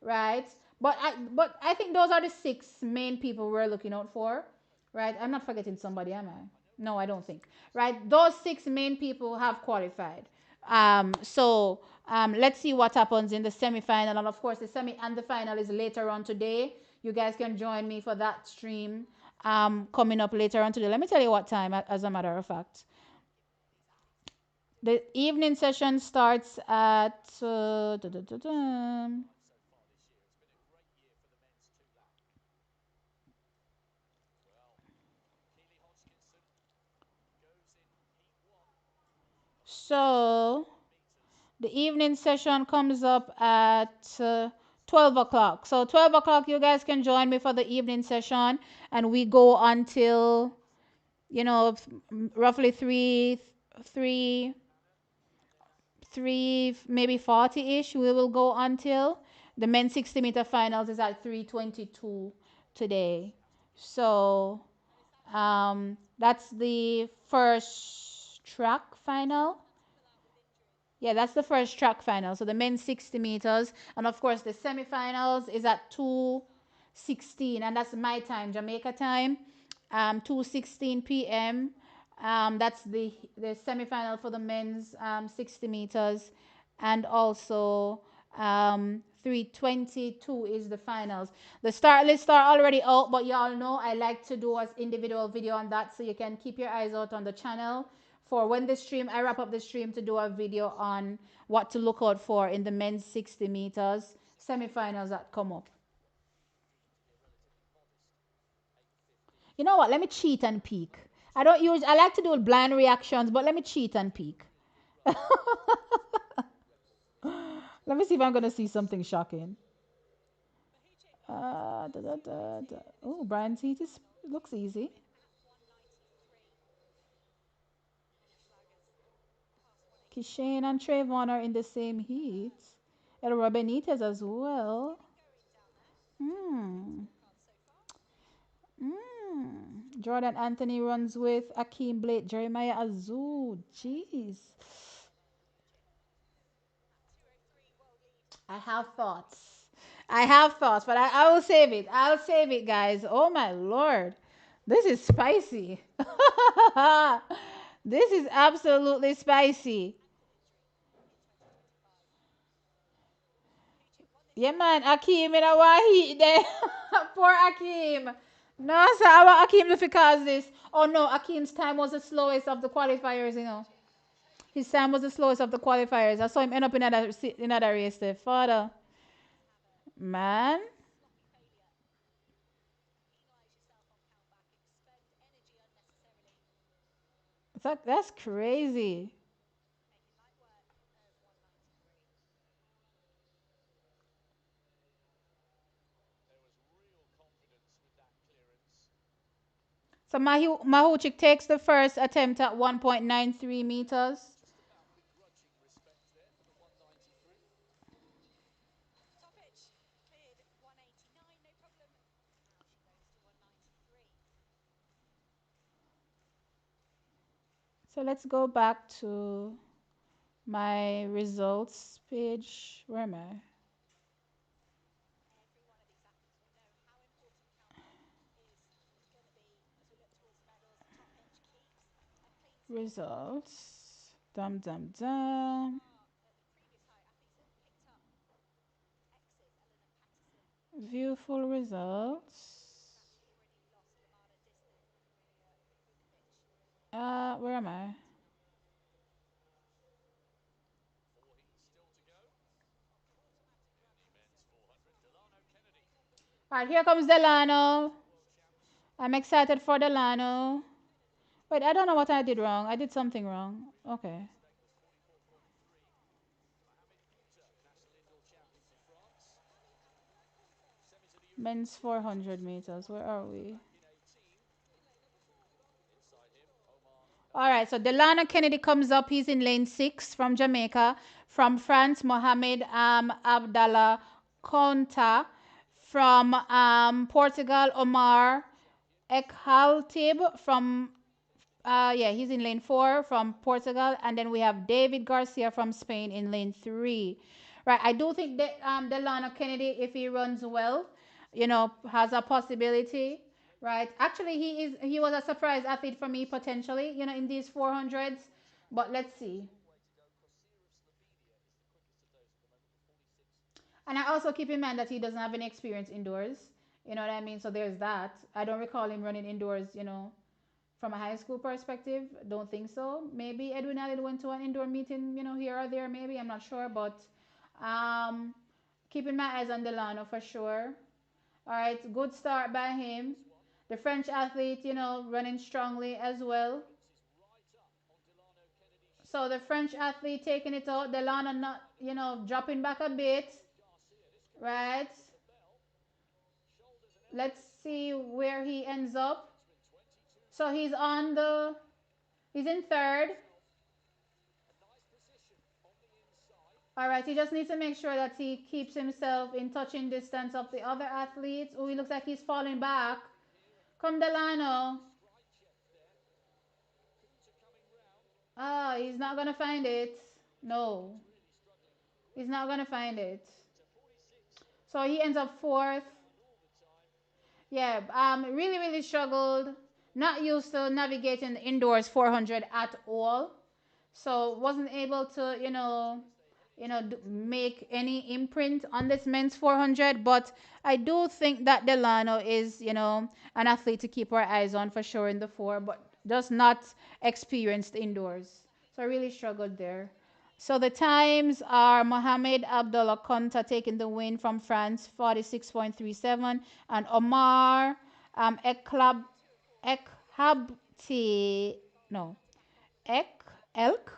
right? But I think those are the six main people we're looking out for, right? I'm not forgetting somebody, am I? No, I don't think. Right? Those six main people have qualified. So let's see what happens in the semi-final, and of course the semi and the final is later on today. You guys can join me for that stream coming up later on today. Let me tell you what time, as a matter of fact. The evening session starts at so the evening session comes up at 12 o'clock. So 12 o'clock, you guys can join me for the evening session, and we go until roughly 3 3 maybe 40ish we will go until. The men's 60-meter finals is at 3:22 today. So that's the first track final. Yeah, that's the first track final. So the men's 60 meters. And of course, the semifinals is at 2:16. And that's my time, Jamaica time, 2:16 p.m. That's the semifinal for the men's 60 meters. And also 3:22 is the finals. The start lists are already out, but y'all know I like to do as individual video on that, so you can keep your eyes out on the channel for when the stream, I wrap up the stream to do a video on what to look out for in the men's 60 meters semifinals that come up. You know what? Let me cheat and peek. I don't use, I like to do blind reactions, but let me cheat and peek. Let me see if I'm going to see something shocking. Oh, Brian's heat is, looks easy. Kishane and Trayvon are in the same heat. El Benitez as well. Hmm. Jordan Anthony runs with Akeem Blake, Jeremiah Azul. Jeez. I have thoughts. I have thoughts, but I will save it. I'll save it, guys. Oh my lord. This is spicy. This is absolutely spicy. Yeah, man. Akeem in a heat there. Poor Akeem. No, sir. I want Akeem to cause this. Oh no, Akeem's time was the slowest of the qualifiers, you know. His time was the slowest of the qualifiers. I saw him end up in another race there. Father, man, that's crazy. So Mahuchik takes the first attempt at 1.93 meters. So let's go back to my results page. Where am I? Results. Dum dum dum. View full results. Where am I? All right, here comes Delano. I'm excited for Delano. Wait, I don't know what I did wrong. I did something wrong. Okay. Men's 400 meters. Where are we? All right, so Delano Kennedy comes up. He's in lane 6 from Jamaica. From France, Mohamed Abdallah Conta. From Portugal, Omar Ekhaltib. From yeah, he's in lane 4 from Portugal, and then we have David Garcia from Spain in lane 3. Right, I do think that Delano Kennedy, if he runs well, you know, has a possibility. Right, actually, he was a surprise athlete for me potentially, you know, in these 400s. But let's see. And I also keep in mind that he doesn't have any experience indoors. You know what I mean? So there's that. I don't recall him running indoors, you know, from a high school perspective. Don't think so. Maybe Edwin Allen went to an indoor meeting, you know, here or there. Maybe I'm not sure, but um, keeping my eyes on Delano for sure. All right, good start by him. The French athlete, you know, running strongly as well. So the French athlete taking it out. Delano not, you know, dropping back a bit, right? Let's see where he ends up. So he's in third. All right, he just needs to make sure that he keeps himself in touching distance of the other athletes. Oh, he looks like he's falling back. Come Delano. Ah, he's not gonna find it. No, he's not gonna find it. So he ends up fourth. Yeah, really, really struggled. Not used to navigating the indoors 400 at all. So wasn't able to, make any imprint on this men's 400. But I do think that Delano is, an athlete to keep our eyes on for sure in the four, but just not experienced indoors. So I really struggled there. So the times are Mohamed Abdullah Konta taking the win from France, 46.37, and Omar Eklab Ekhabti, no, Ek Elk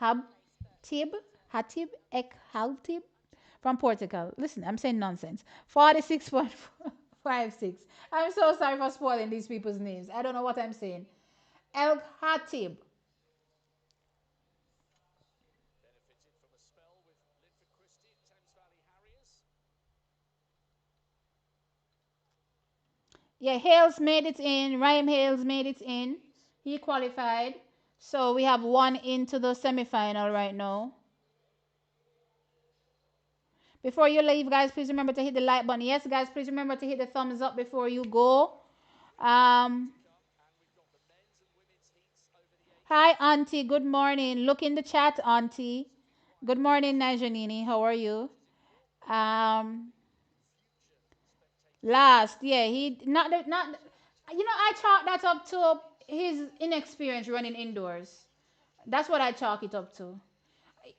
Habtib Hatib Ekhaltib from Portugal. Listen, I'm saying nonsense. 46.56. I'm so sorry for spoiling these people's names. I don't know what I'm saying. El Hatib. Yeah, Hales made it in. Ryan Hales made it in. He qualified. So we have one into the semifinal right now. Before you leave, guys, please remember to hit the like button. Yes, guys, please remember to hit the thumbs up before you go. Um, Hi, Auntie. Good morning. Look in the chat, Auntie. Good morning, Najanini. How are you? Um, Last, yeah, he not. I chalk that up to his inexperience running indoors. That's what I chalk it up to.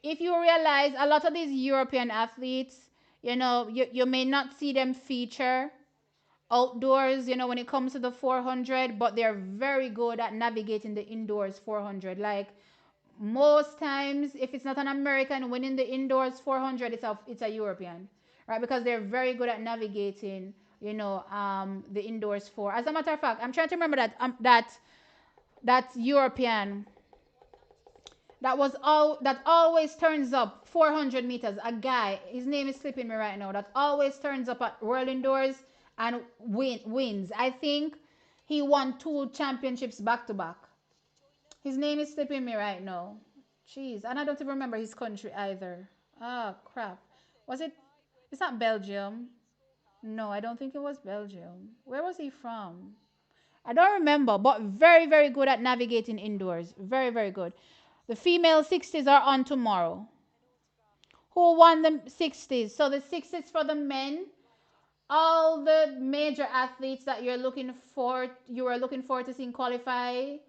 If you realize a lot of these European athletes, you may not see them feature outdoors, when it comes to the 400, but they're very good at navigating the indoors 400. Like most times, if it's not an American winning the indoors 400, it's a European, right? Because they're very good at navigating, the indoors four. As a matter of fact, I'm trying to remember that European that always turns up 400 meters. A guy, his name is slipping me right now. That always turns up at World Indoors and wins. I think he won 2 championships back to back. His name is slipping me right now. Jeez, and I don't even remember his country either. Ah, crap. Was it? It's not Belgium. No, I don't think it was Belgium. Where was he from? I don't remember, but very, very good at navigating indoors. Very, very good. The female 60s are on tomorrow. Who won the 60s? So the 60s for the men, all the major athletes that you are looking forward to seeing qualified,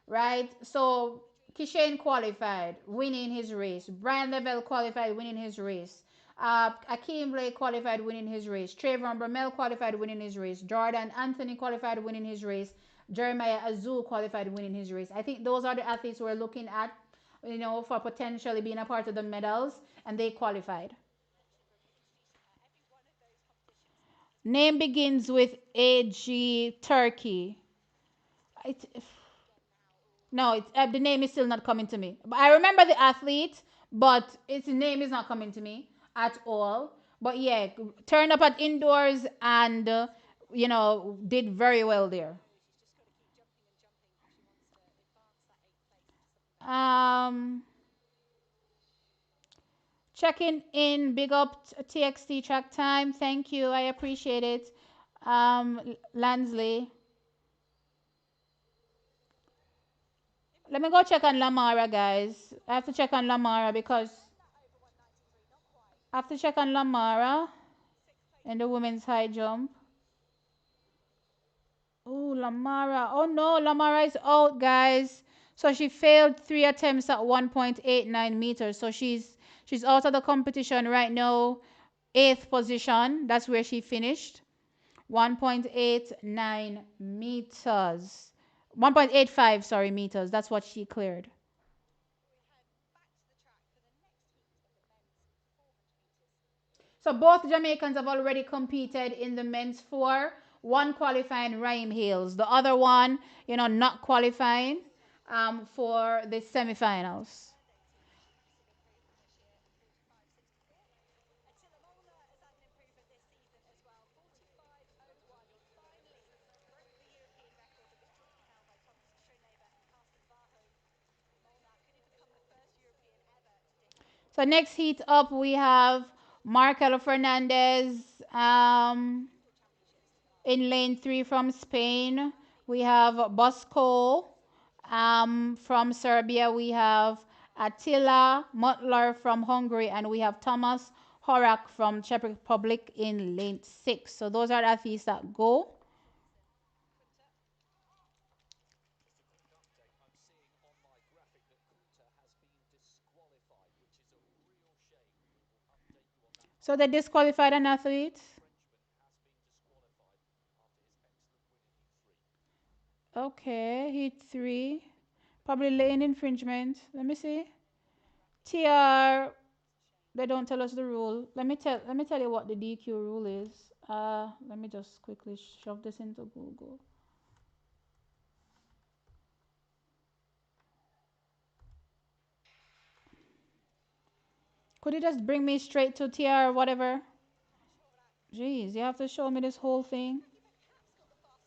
right? So Kishane qualified, winning his race. Brian Level qualified, winning his race. Akeem Blake qualified, winning his race. Trayvon Bromell qualified, winning his race. Jordan Anthony qualified, winning his race. Jeremiah Azul qualified, winning his race. I think those are the athletes we're looking at, for potentially being a part of the medals, and they qualified. Name begins with AG Turkey. It, no, the name is still not coming to me. But I remember the athlete, but its name is not coming to me at all. But yeah, turned up at indoors and did very well there. Um, Checking in, big up TXT track time. Thank you, I appreciate it. Lansley. Let me go check on Lamara, guys. I have to check on Lamara because I have to check on Lamara in the women's high jump. Oh, Lamara. Oh no, Lamara is out, guys. So she failed 3 attempts at 1.89 meters. So she's out of the competition right now. Eighth position. That's where she finished. 1.89 meters. 1.85, sorry, meters. That's what she cleared. So both Jamaicans have already competed in the men's four. One qualifying, Ryan Hales. The other one, not qualifying for the semifinals. So next heat up we have Marcelo Fernandez in lane 3 from Spain. We have Bosco from Serbia. We have Attila Mutlar from Hungary, and we have Thomas Horak from Czech Republic in lane 6. So those are the athletes that go. So they disqualified an athlete. Okay, heat 3. Probably lane infringement. Let me see. TR, they don't tell us the rule. Let me tell you what the DQ rule is. Let me just quickly shove this into Google. Could you just bring me straight to TR whatever? Jeez, you have to show me this whole thing.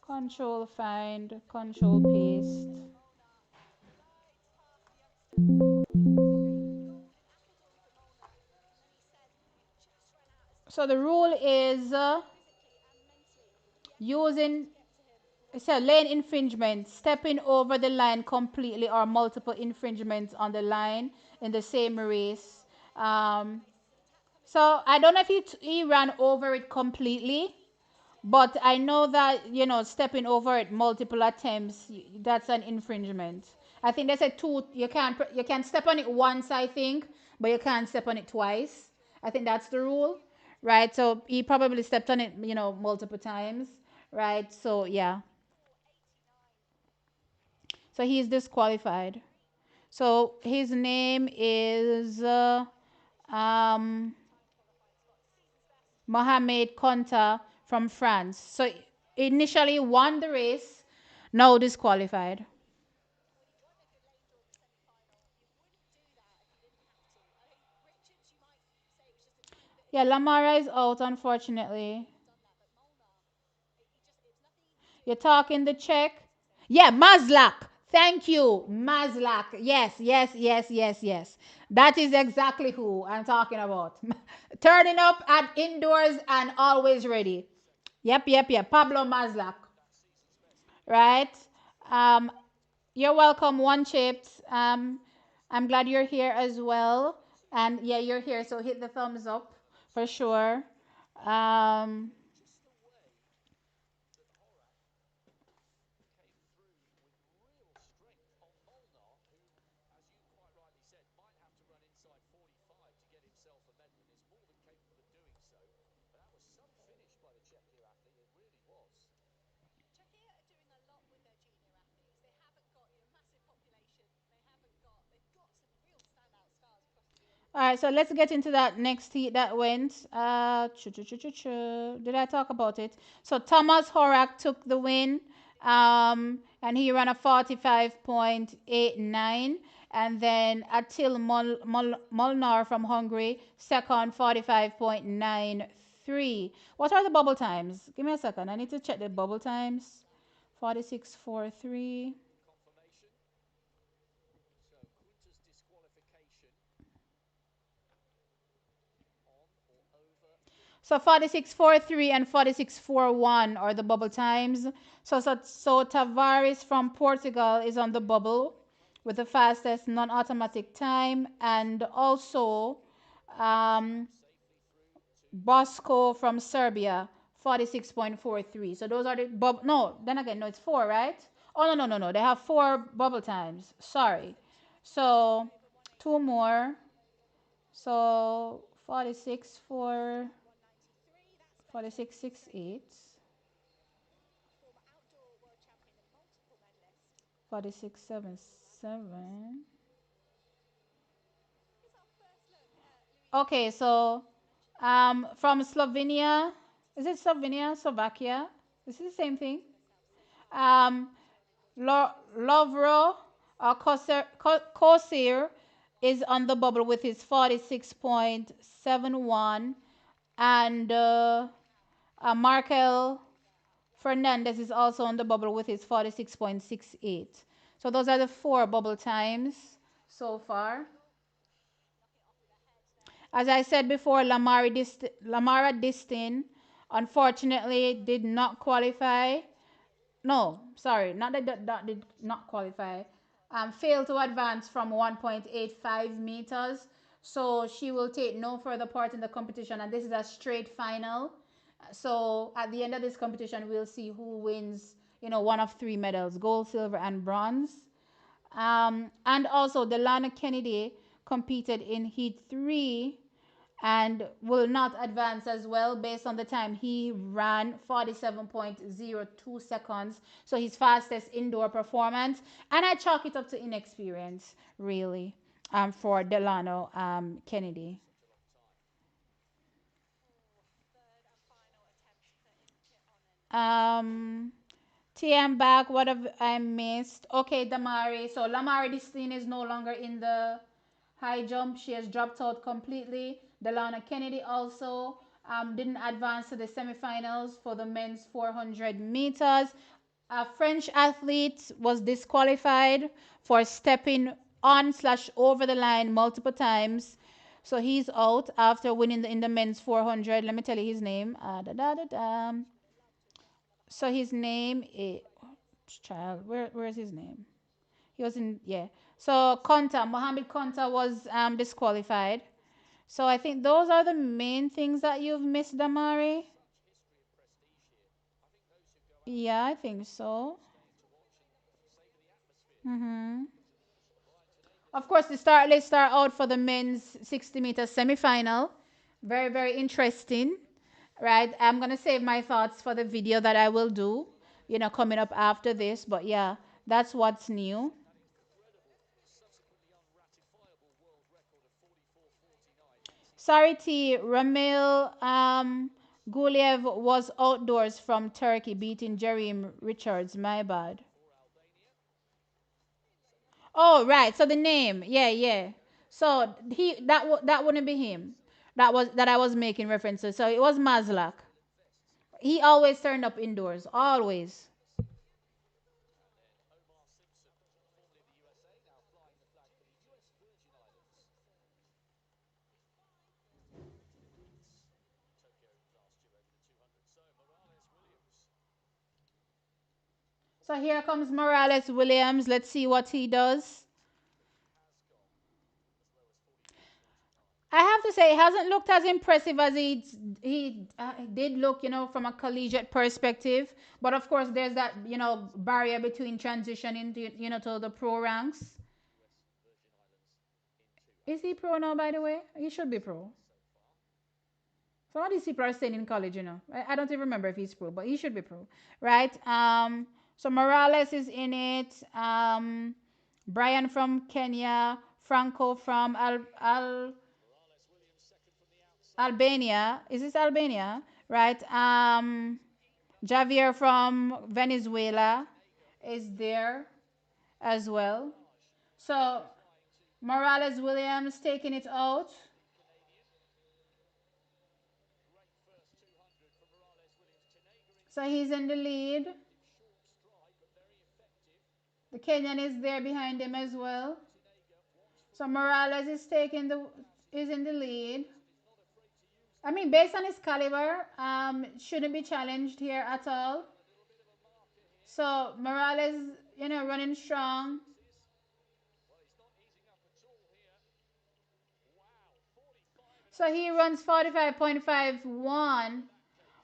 Control find, control paste. So the rule is using, it's a lane infringement, stepping over the line completely or multiple infringements on the line in the same race. Um, so I don't know if he ran over it completely, but I know that, stepping over it multiple attempts, that's an infringement. I think they said two. You can step on it once, I think, but you can't step on it twice. I think that's the rule, right? So he probably stepped on it, multiple times, right? So yeah, so he's disqualified. So his name is um, Mohamed Konta from France. So initially won the race, now disqualified. Yeah, Lamara is out, unfortunately. You're talking the Czech? Yeah, Mazlak. Thank you, Mazlak. Yes, yes, yes, yes, yes. That is exactly who I'm talking about. Turning up at indoors and always ready. Yep, yep, yep. Pablo Mazlak, right? Um, you're welcome, One Chips. I'm glad you're here as well. And yeah, you're here, so hit the thumbs up for sure. Um, All right, so let's get into that next heat that went. Did I talk about it? So Thomas Horak took the win, and he ran a 45.89. And then Attil Molnar from Hungary, second, 45.93. What are the bubble times? Give me a second. I need to check the bubble times. 46.43. So 46.43 and 46.41 are the bubble times. So Tavares from Portugal is on the bubble with the fastest non-automatic time, and also um, Bosco from Serbia, 46.43. So those are the bubble. No, then again, no, it's four, right? Oh no, no, no, no. They have four bubble times. Sorry. So two more. So 46 for 4668, 4677. Okay, so from Slovenia, is it Slovenia, Slovakia? Is it the same thing? Um, Lovro Kosir is on the bubble with his 46.71, and Markel Fernandez is also on the bubble with his 46.68. So those are the four bubble times so far. As I said before, Lamara Distin unfortunately did not qualify. No, sorry, not that did not qualify. Failed to advance from 1.85 meters. So she will take no further part in the competition, and this is a straight final. So at the end of this competition, we'll see who wins, one of three medals: gold, silver, and bronze. And also, Delana Kennedy competed in Heat 3 and will not advance as well based on the time he ran, 47.02 seconds. So his fastest indoor performance. And I chalk it up to inexperience, really, for Delano Kennedy. Um, TM back. What have I missed? Okay, Damari. So Lamari Distin is no longer in the high jump. She has dropped out completely. Delana Kennedy also didn't advance to the semifinals for the men's 400 meters. A French athlete was disqualified for stepping on slash over the line multiple times. So he's out after winning in the men's 400. Let me tell you his name. So his name is child. Where's his name? He was in, yeah. So Mohammed Konta was disqualified. So I think those are the main things that you've missed, Damari. Yeah, I think so. Mm-hmm. Of course, let's start out for the men's 60-meter semifinal. Very, very interesting. Right? I'm going to save my thoughts for the video that I will do, coming up after this. But yeah, that's what's new. Sariti Ramil Guliev was outdoors from Turkey beating Jerim Richards. My bad. Oh, right. So the name. Yeah, yeah. So that wouldn't be him. That I was making references. So it was Maslak. He always turned up indoors. Always. So here comes Morales Williams. Let's see what he does. I have to say, it hasn't looked as impressive as he did look, from a collegiate perspective. But of course, there's that, barrier between transitioning to, to the pro ranks. Is he pro now, by the way? He should be pro. Some of these people are staying in college, I don't even remember if he's pro, but he should be pro, right? So Morales is in it. Brian from Kenya, Franco from Albania. Is this Albania? Right. Javier from Venezuela is there as well. So Morales Williams taking it out. So he's in the lead. The Kenyan is there behind him as well. So Morales is in the lead. I mean, based on his caliber, shouldn't be challenged here at all. So Morales, running strong. So he runs 45.51.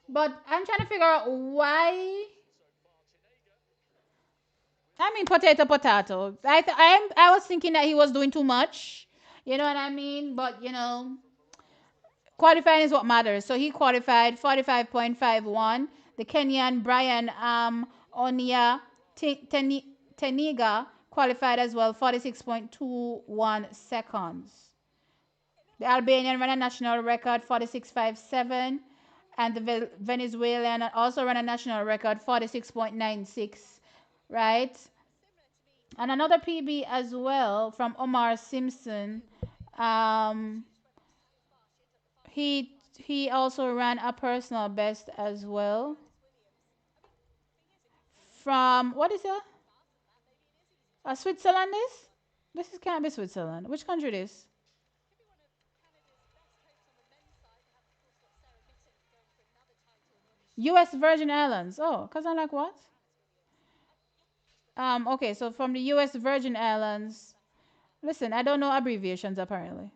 But I'm trying to figure out why. I mean, potato, potato. I was thinking that he was doing too much. You know what I mean? But, qualifying is what matters. So he qualified 45.51. The Kenyan Brian Onia Teniga qualified as well, 46.21 seconds. The Albanian ran a national record, 46.57. And the Venezuelan also ran a national record, 46.96. Right? And another PB as well from Omar Simpson. Um, he also ran a personal best as well. From what is it? Switzerland is? This is can't be Switzerland. Which country it is? U.S. Virgin Islands. Oh, because I'm like, what? Okay, so from the U.S. Virgin Islands. Listen, I don't know abbreviations apparently.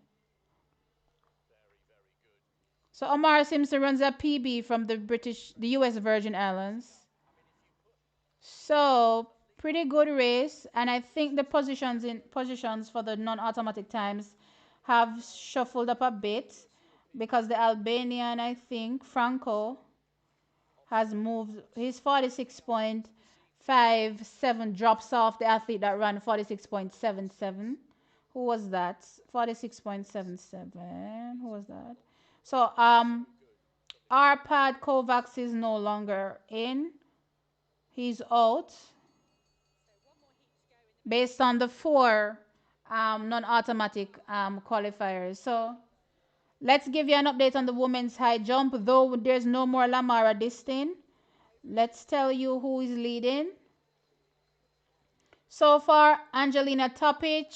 So Omar Simpson runs a PB from the U.S. Virgin Islands. So pretty good race, and I think the positions for the non-automatic times have shuffled up a bit because the Albanian, I think, Franco, has moved. He's 46.57, drops off the athlete that ran 46.77. Who was that? 46.77. Who was that? So Arpad Kovacs is no longer in. He's out based on the four non-automatic qualifiers. So let's give you an update on the women's high jump. Though there's no more Lamara Distin, let's tell you who is leading. So far, Angelina Topic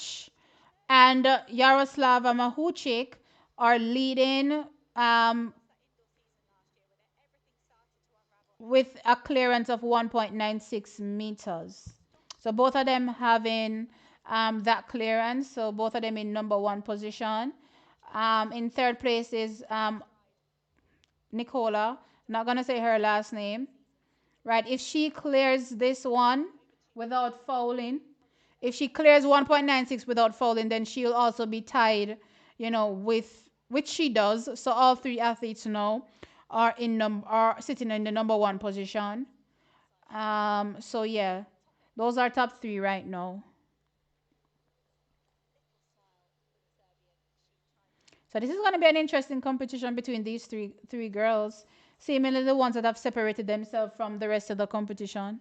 and Yaroslava Mahuchik are leading um, with a clearance of 1.96 meters. So both of them having that clearance. So both of them in number one position. In third place is Nicola. Not gonna say her last name, right? If she clears this one without fouling, if she clears 1.96 without fouling, then she'll also be tied, with which she does. So all three athletes now are sitting in the number one position. So yeah, those are top three right now. So this is going to be an interesting competition between these three girls, seemingly the ones that have separated themselves from the rest of the competition.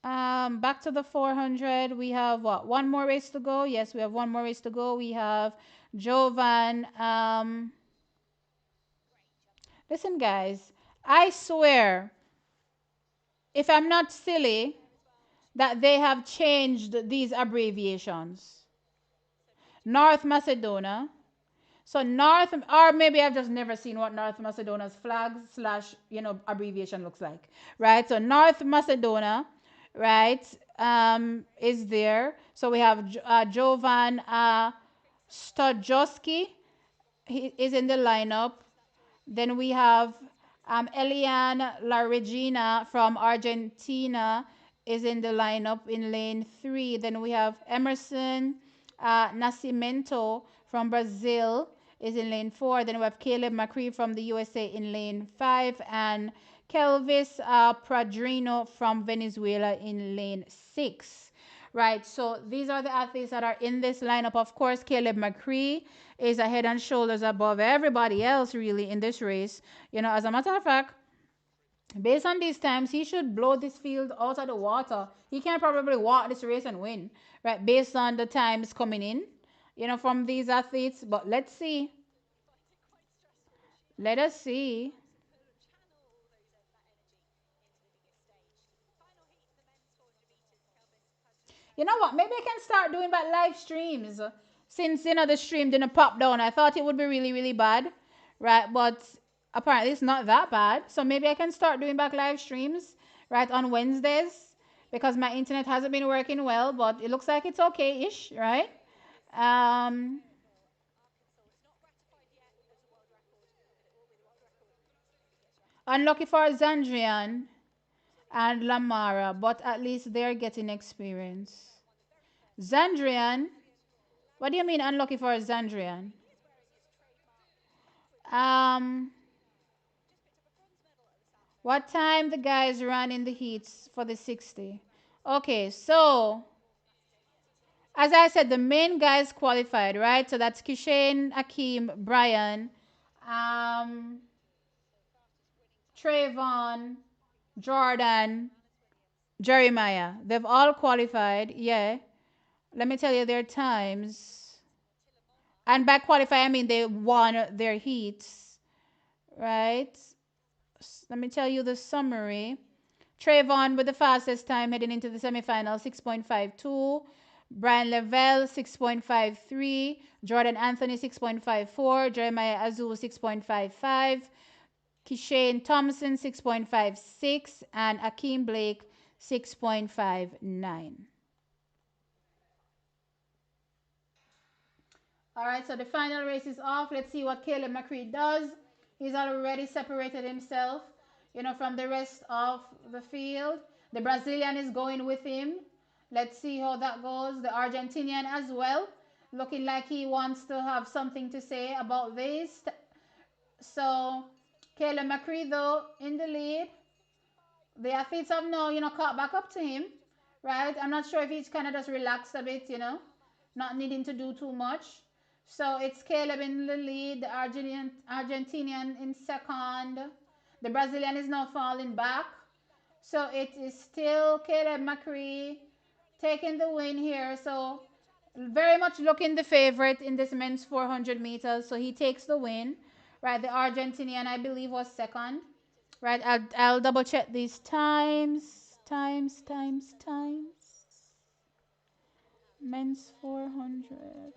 Back to the 400, we have what? One more race to go. Yes, we have one more race to go. We have Jovan. Listen, guys, I swear, if I'm not silly, that they have changed these abbreviations. North Macedonia. So North, or maybe I've just never seen what North Macedonia's flag slash abbreviation looks like, right? So North Macedonia, right, is there. So we have Jovan Stojowski. He is in the lineup. Then we have Eliane La Regina from Argentina is in the lineup in lane 3. Then we have Emerson Nascimento from Brazil is in lane 4. Then we have Caleb McCree from the USA in lane 5. And Kelvis Pradrino from Venezuela in lane 6. Right, so these are the athletes that are in this lineup. Of course, Caleb McCree is a head and shoulders above everybody else, really, in this race. As a matter of fact, based on these times, he should blow this field out of the water. He can probably walk this race and win, right, based on the times coming in, from these athletes. But let's see. Let us see. You know what? Maybe I can start doing back live streams since the stream didn't pop down. I thought it would be really really bad, right? But apparently it's not that bad. So maybe I can start doing back live streams right on Wednesdays because my internet hasn't been working well, but it looks like it's okay-ish, right? Um, Unlucky for Zandrian and Lamara, but at least they're getting experience. Zandrian, what do you mean unlucky for Zandrian? Um, what time the guys ran in the heats for the 60? Okay, so as I said, the main guys qualified, right? So that's Kishane, Akeem, Brian, um, Trayvon, Jordan, Jeremiah. They've all qualified, yeah. Let me tell you their times. And by qualify, I mean they won their heats, right? Let me tell you the summary. Trayvon with the fastest time heading into the semifinal, 6.52. Brian Lavelle 6.53, Jordan Anthony 6.54, Jeremiah Azul 6.55, Kishane Thompson 6.56, and Akeem Blake 6.59. All right, so the final race is off. Let's see what Caleb McCree does. He's already separated himself, from the rest of the field. The Brazilian is going with him. Let's see how that goes. The Argentinian as well, looking like he wants to have something to say about this. So, Caleb McCree, though, in the lead. The athletes have now, caught back up to him, right? I'm not sure if he's kind of just relaxed a bit, not needing to do too much. So it's Caleb in the lead, the Argentinian in second. The Brazilian is now falling back. So it is still Caleb McCree taking the win here. So very much looking the favorite in this men's 400 meters. So he takes the win, right? The Argentinian, I believe, was second. Right, I'll double check these times. Men's 400.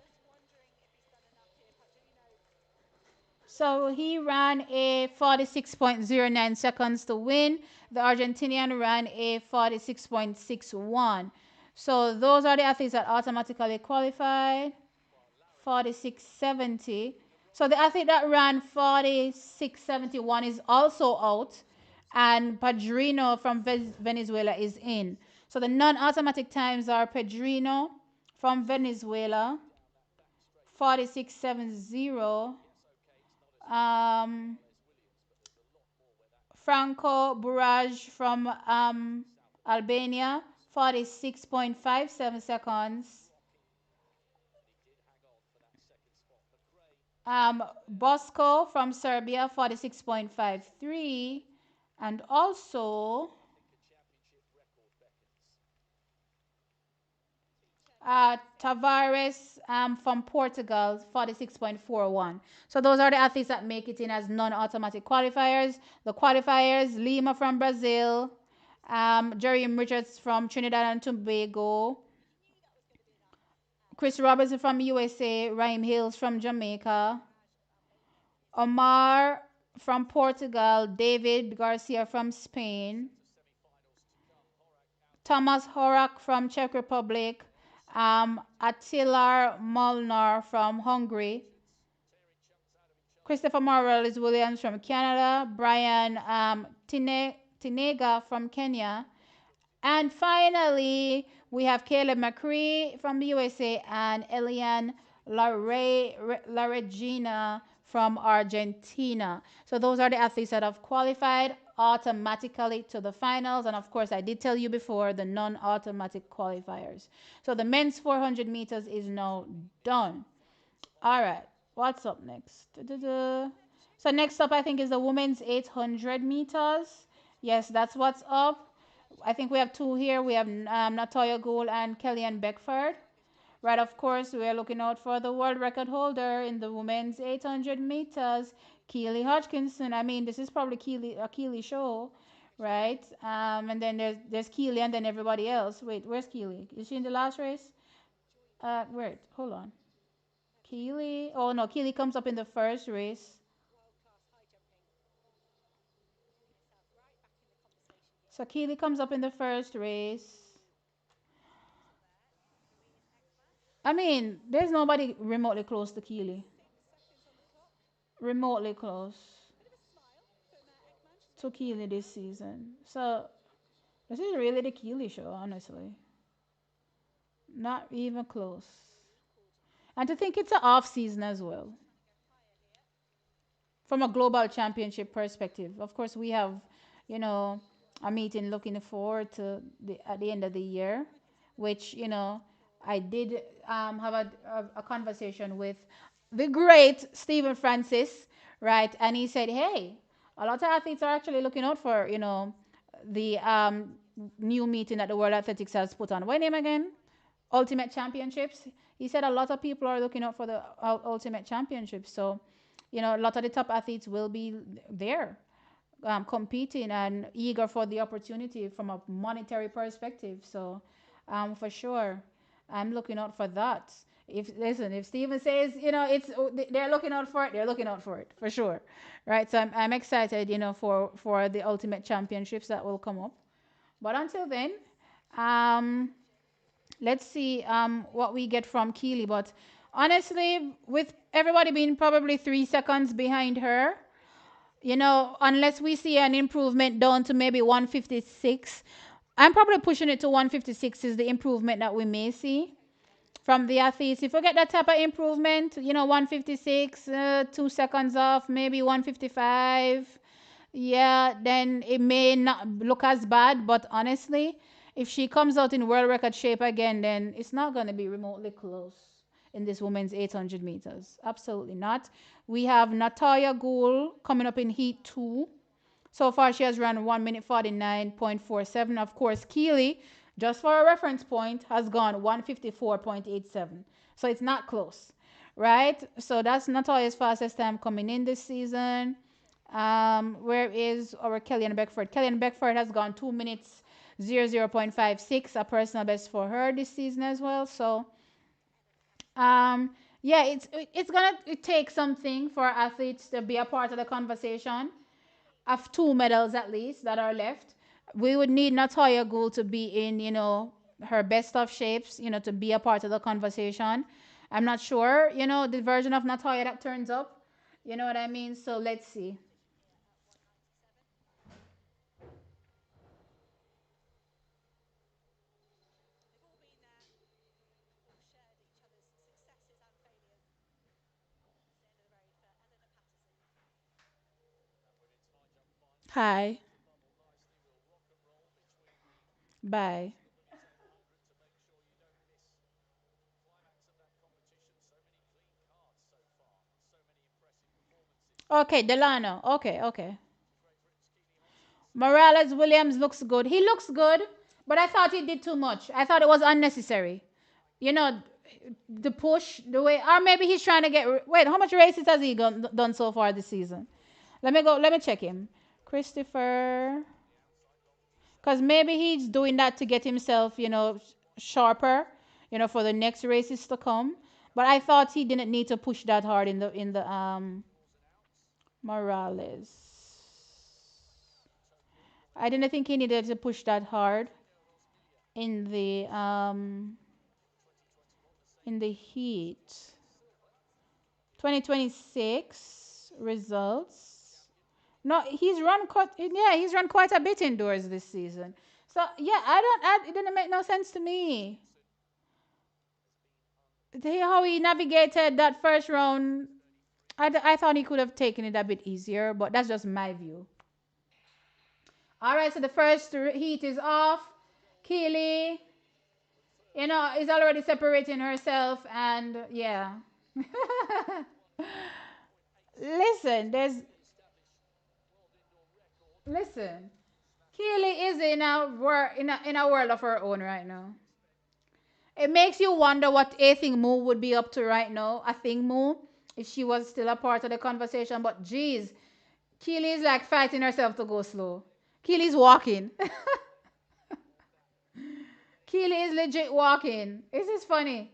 So he ran a 46.09 seconds to win. The Argentinian ran a 46.61. So those are the athletes that automatically qualified. 46.70. So the athlete that ran 46.71 is also out, and Padrino from Venezuela is in. So the non-automatic times are Pedrino from Venezuela, 46.70. Um, Franco Buraj from Albania, 46.57 seconds. Bosco from Serbia, 46.53. And also Tavares from Portugal, 46.41. So those are the athletes that make it in as non-automatic qualifiers. The qualifiers, Lima from Brazil, Jerry Richards from Trinidad and Tobago, Chris Robertson from USA, Raheem Hills from Jamaica, Omar from Portugal, David Garcia from Spain, Thomas Horak from Czech Republic, Attila Molnar from Hungary, Christopher Morales Williams from Canada, Brian Tinega from Kenya, and finally we have Caleb McCree from the USA and Elian Laregina from Argentina. So those are the athletes that have qualified automatically to the finals. And of course, I did tell you before the non-automatic qualifiers. So the men's 400 meters is now done. All right, what's up next? So next up, I think, is the women's 800 meters. Yes, that's what's up. I think we have two here. We have Natoya Gould and Kellyanne Beckford. Right, of course, we are looking out for the world record holder in the women's 800 meters, Keely Hodgkinson. I mean, this is probably a Keely show, right? And then there's Keely and then everybody else. Wait, where's Keely? Is she in the last race? Wait, hold on. Keely. Oh no, Keely comes up in the first race. So Keely comes up in the first race. I mean, there's nobody remotely close to Keely. Remotely close to Keely this season. So this is really the Keely show, honestly. Not even close. And to think it's an off season as well. From a global championship perspective. Of course, we have, you know, a meeting looking forward to at the end of the year, which, I did have a conversation with the great Stephen Francis, right? And he said, hey, a lot of athletes are actually looking out for, the new meeting that the World Athletics has put on. What name again? Ultimate Championships. He said a lot of people are looking out for the Ultimate Championships. So, a lot of the top athletes will be there competing and eager for the opportunity from a monetary perspective. So, for sure. I'm looking out for that. If listen, if Steven says, it's they're looking out for it, they're looking out for it for sure, right? So I'm excited, for the Ultimate Championships that will come up. But until then, um, let's see what we get from Keely. But honestly, with everybody being probably 3 seconds behind her, unless we see an improvement down to maybe 156, I'm probably pushing it to 156 is the improvement that we may see from the athletes. If we get that type of improvement, 156, 2 seconds off, maybe 155, yeah, then it may not look as bad. But honestly, if she comes out in world record shape again, then it's not going to be remotely close in this women's 800 meters. Absolutely not. We have Natalia Gould coming up in heat two. So far, she has run 1 minute 49.47. Of course, Keely, just for a reference point, has gone 154.87. So it's not close, right? So that's Natalia's fastest time coming in this season. Where is our Kellyanne Beckford? Kellyanne Beckford has gone 2 minutes 00.56, a personal best for her this season as well. So, yeah, it's gonna take something for athletes to be a part of the conversation of two medals at least that are left. We would need Natalia Gould to be in, her best of shapes, to be a part of the conversation. I'm not sure, the version of Natalia that turns up. You know what I mean? So let's see. Hi. Bye. Okay, Delano. Okay, okay. Morales Williams looks good. He looks good, but I thought he did too much. I thought it was unnecessary. You know, the push, the way, or maybe he's trying to get. Wait, how much races has he done so far this season? Let me go. Let me check him. Christopher, because maybe he's doing that to get himself, sharper, for the next races to come. But I thought he didn't need to push that hard in the Morales. I didn't think he needed to push that hard in the heat. 2026 results. No, he's run quite a bit indoors this season. So yeah, it didn't make no sense to me. How he navigated that first round, I thought he could have taken it a bit easier, but that's just my view. All right, so the first heat is off. Keely, is already separating herself, and yeah. Listen, listen. Keely is in a world of her own right now. It makes you wonder what a thing Moo would be up to right now. A thing Moo, if she was still a part of the conversation. But geez, Keely is like fighting herself to go slow. Keely's walking. Keely is legit walking. This is funny.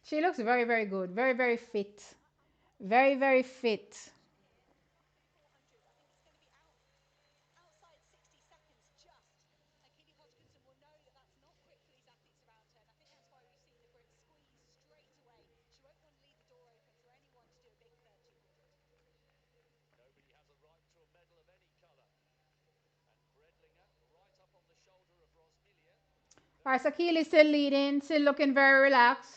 She looks very, very good. Very, very fit. Very, very fit. All right, so Keely's still leading, still looking very relaxed.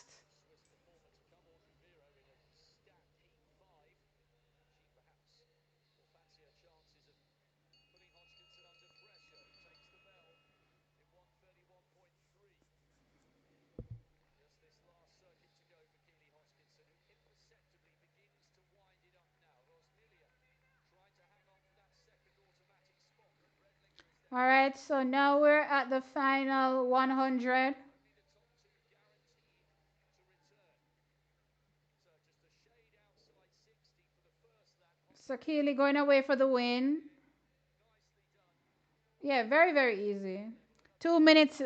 All right, so now we're at the final 100. So Keely going away for the win. Yeah, very, very easy. 2 minutes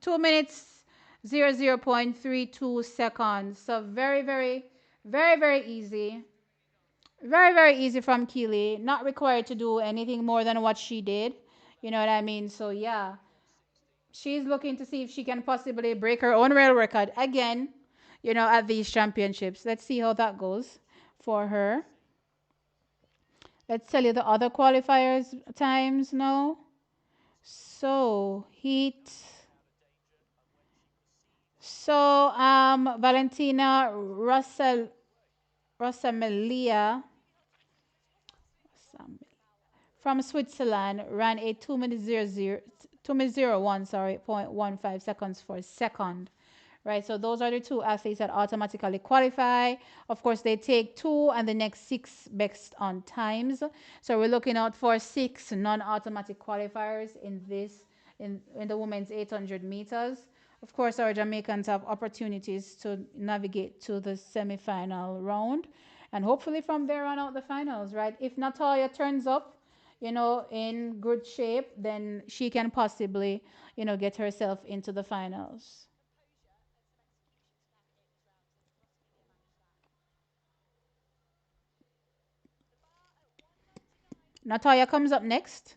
2 minutes 00.32 seconds. So very, very, very, very easy. Very, very easy from Keely. Not required to do anything more than what she did. You know what I mean? So yeah, she's looking to see if she can possibly break her own rail record again, at these championships. Let's see how that goes for her. Let's tell you the other qualifiers times now. So heat. So Valentina Rosamelia from Switzerland ran a 2 minutes 2 minutes 01, sorry, 0.15 seconds for second. Right, so those are the two athletes that automatically qualify. Of course, they take two and the next six based on times. So we're looking out for six non-automatic qualifiers in the women's 800 meters. Of course, our Jamaicans have opportunities to navigate to the semi-final round, and hopefully from there on out the finals. Right, if Natalia turns up, in good shape, then she can possibly, get herself into the finals. Natalia comes up next.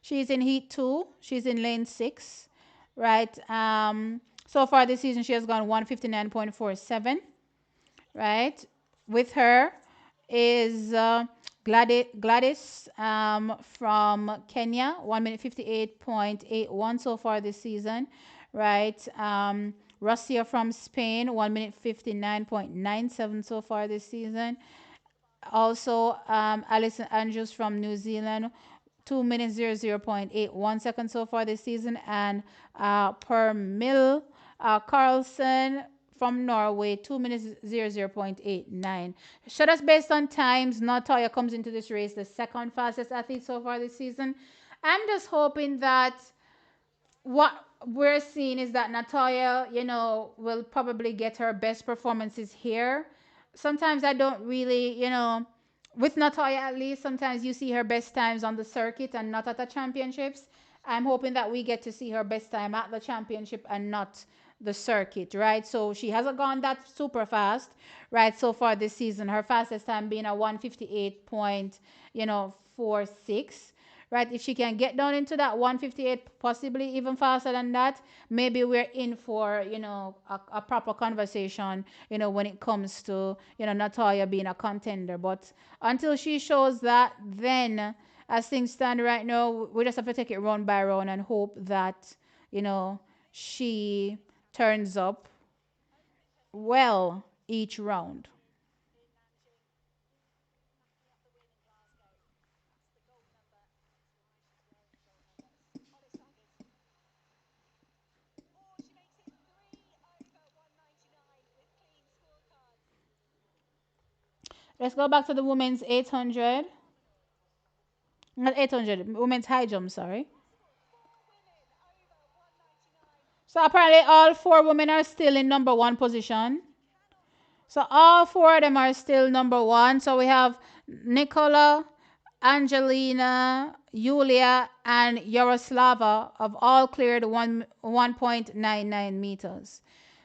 She's in heat two. She's in lane six, right? So far this season, she has gone 159.47, right? With her is Gladys from Kenya, 1 minute 58.81 so far this season, right? Russia from Spain, 1 minute 59.97 so far this season. Also, Alison Andrews from New Zealand, 2 minutes 00.81 seconds so far this season, and per mil Carlson from Norway, 2 minutes 00.89. So that's based on times. Natalia comes into this race the second fastest athlete so far this season. I'm just hoping that what we're seeing is that Natalia, will probably get her best performances here. Sometimes I don't really, with Natalia at least, sometimes you see her best times on the circuit and not at the championships. I'm hoping that we get to see her best time at the championship and not the circuit, right? So she hasn't gone that super fast, right? So far this season, her fastest time being a 158 point, 46, right? If she can get down into that 158, possibly even faster than that, maybe we're in for, a proper conversation, when it comes to, Natalia being a contender. But until she shows that, then as things stand right now, we just have to take it round by round and hope that, she turns up well each round. Let's go back to the women's 800. Not 800, women's high jump, sorry. So apparently all four women are still in number one position. So all four of them are still number one. So we have Nicola, Angelina, Yulia, and Yaroslava have all cleared 1.99 meters.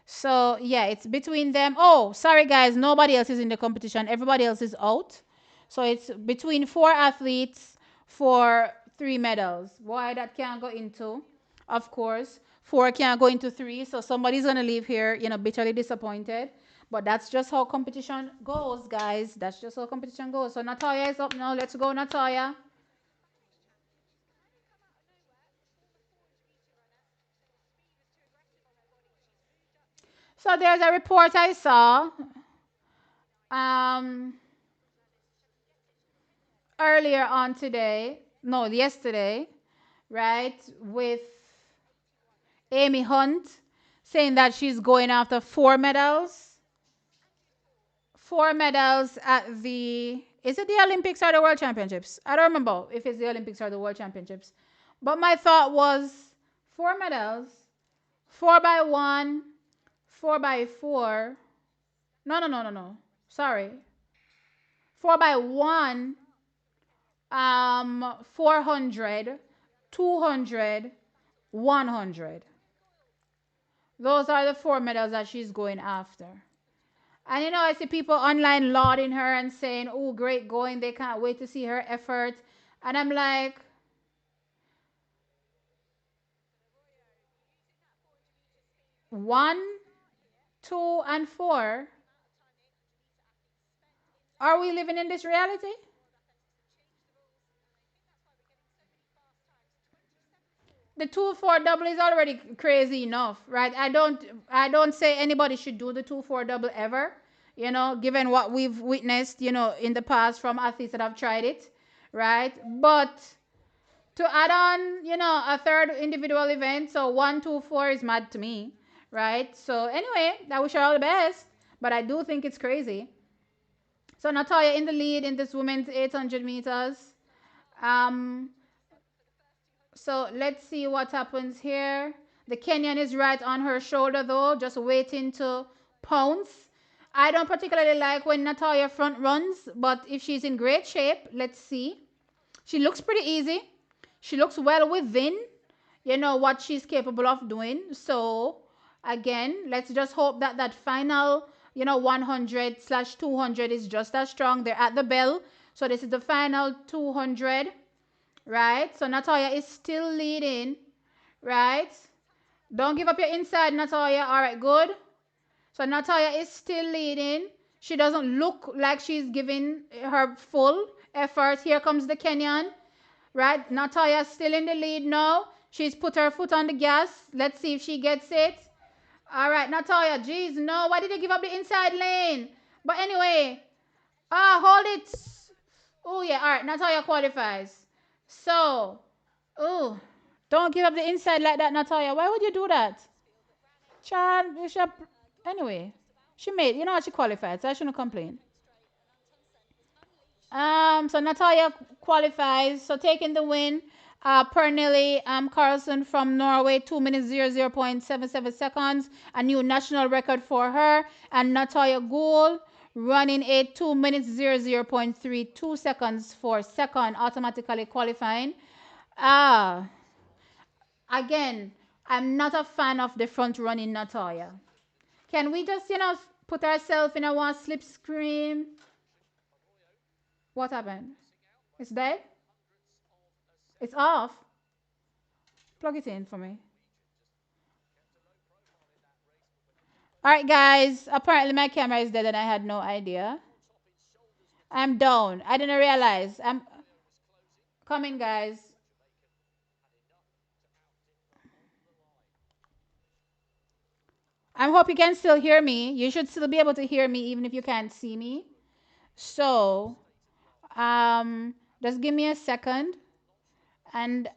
So yeah, it's between them. Oh, sorry guys, nobody else is in the competition. Everybody else is out. So it's between four athletes for three medals. Why that can't go into, of course. Four can't go into three. So somebody's gonna leave here, bitterly disappointed. But that's just how competition goes, guys. That's just how competition goes. So Natalia is up now. Let's go, Natalia. So there's a report I saw um, earlier on today, no, yesterday, right, with Amy Hunt saying that she's going after four medals. Four medals at is it the Olympics or the World Championships? I don't remember if it's the Olympics or the World Championships. But my thought was four medals, 4x1, 4x4. No, no, no, no, no. Sorry. 4 by 1, 400, 200, 100. Those are the four medals that she's going after. And you know, I see people online lauding her and saying, oh, great going. They can't wait to see her effort. And I'm like, 1, 2, and 4. Are we living in this reality? The 2-4 double is already crazy enough, right? I don't say anybody should do the 2-4 double ever, given what we've witnessed, in the past from athletes that have tried it, right? But to add on, a third individual event, so 1-2-4 is mad to me, right? So anyway, I wish her all the best, but I do think it's crazy. So Natalia in the lead in this women's 800 meters. Um, So let's see what happens here. The Kenyan is right on her shoulder though, just waiting to pounce. I don't particularly like when Natalia front runs, but if she's in great shape, let's see. She looks pretty easy. She looks well within, what she's capable of doing. So again, let's just hope that that final, 100 slash 200 is just as strong. They're at the bell. So this is the final 200. Right? So Natalia is still leading. Right? Don't give up your inside, Natalia. All right, good. So Natalia is still leading. She doesn't look like she's giving her full effort. Here comes the Kenyan. Right? Natalia still in the lead now. She's put her foot on the gas. Let's see if she gets it. All right, Natalia. Jeez, no. Why did you give up the inside lane? But anyway, hold it. Oh, yeah. All right. Natalia qualifies. So, oh, don't give up the inside like that, Natalia. Why would you do that? Child, you should. Anyway, she made, she qualified, so I shouldn't complain. So Natalia qualifies. So taking the win, Pernille Carlson from Norway, 2 minutes 00.77 seconds, a new national record for her, and Natalia Gould running a 2 minutes 00.32 seconds for second, automatically qualifying. Ah, again, I'm not a fan of the front running Natalia. Can we just, put ourselves in a one slip screen? What happened? It's dead? It's off. Plug it in for me. All right, guys. Apparently my camera is dead and I had no idea. I'm down. I didn't realize. I'm coming, guys. I hope you can still hear me. You should still be able to hear me even if you can't see me. So, just give me a second and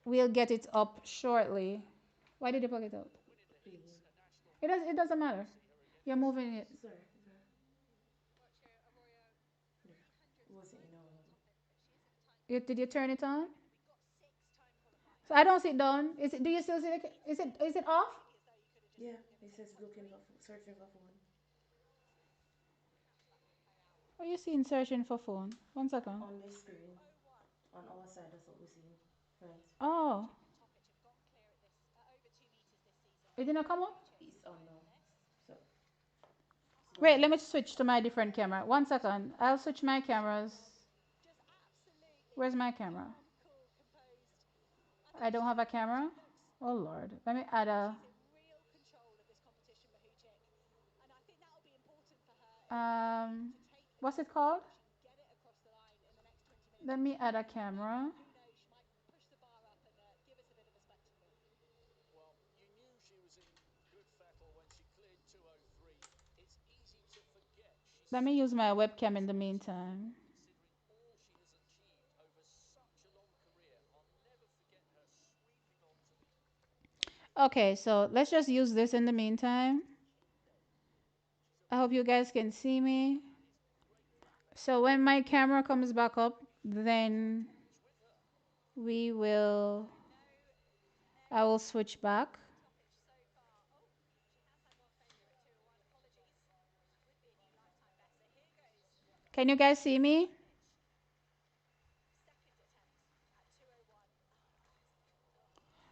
we'll get it up shortly. Why did you plug it out? It doesn't matter. You're moving it. Did you turn it on? So I don't see it down. Do you still see it? Is it off? What are you seeing searching for phone? One second. Oh, it didn't come up? Wait, let me switch to my different camera. One second. I'll switch my cameras. Where's my camera? I don't have a camera. Oh Lord. Let me add a um what's it called? Let me add a camera. Let me use my webcam in the meantime. Okay, so let's just use this in the meantime. I hope you guys can see me. So when my camera comes back up, then we will I will switch back. Can you guys see me?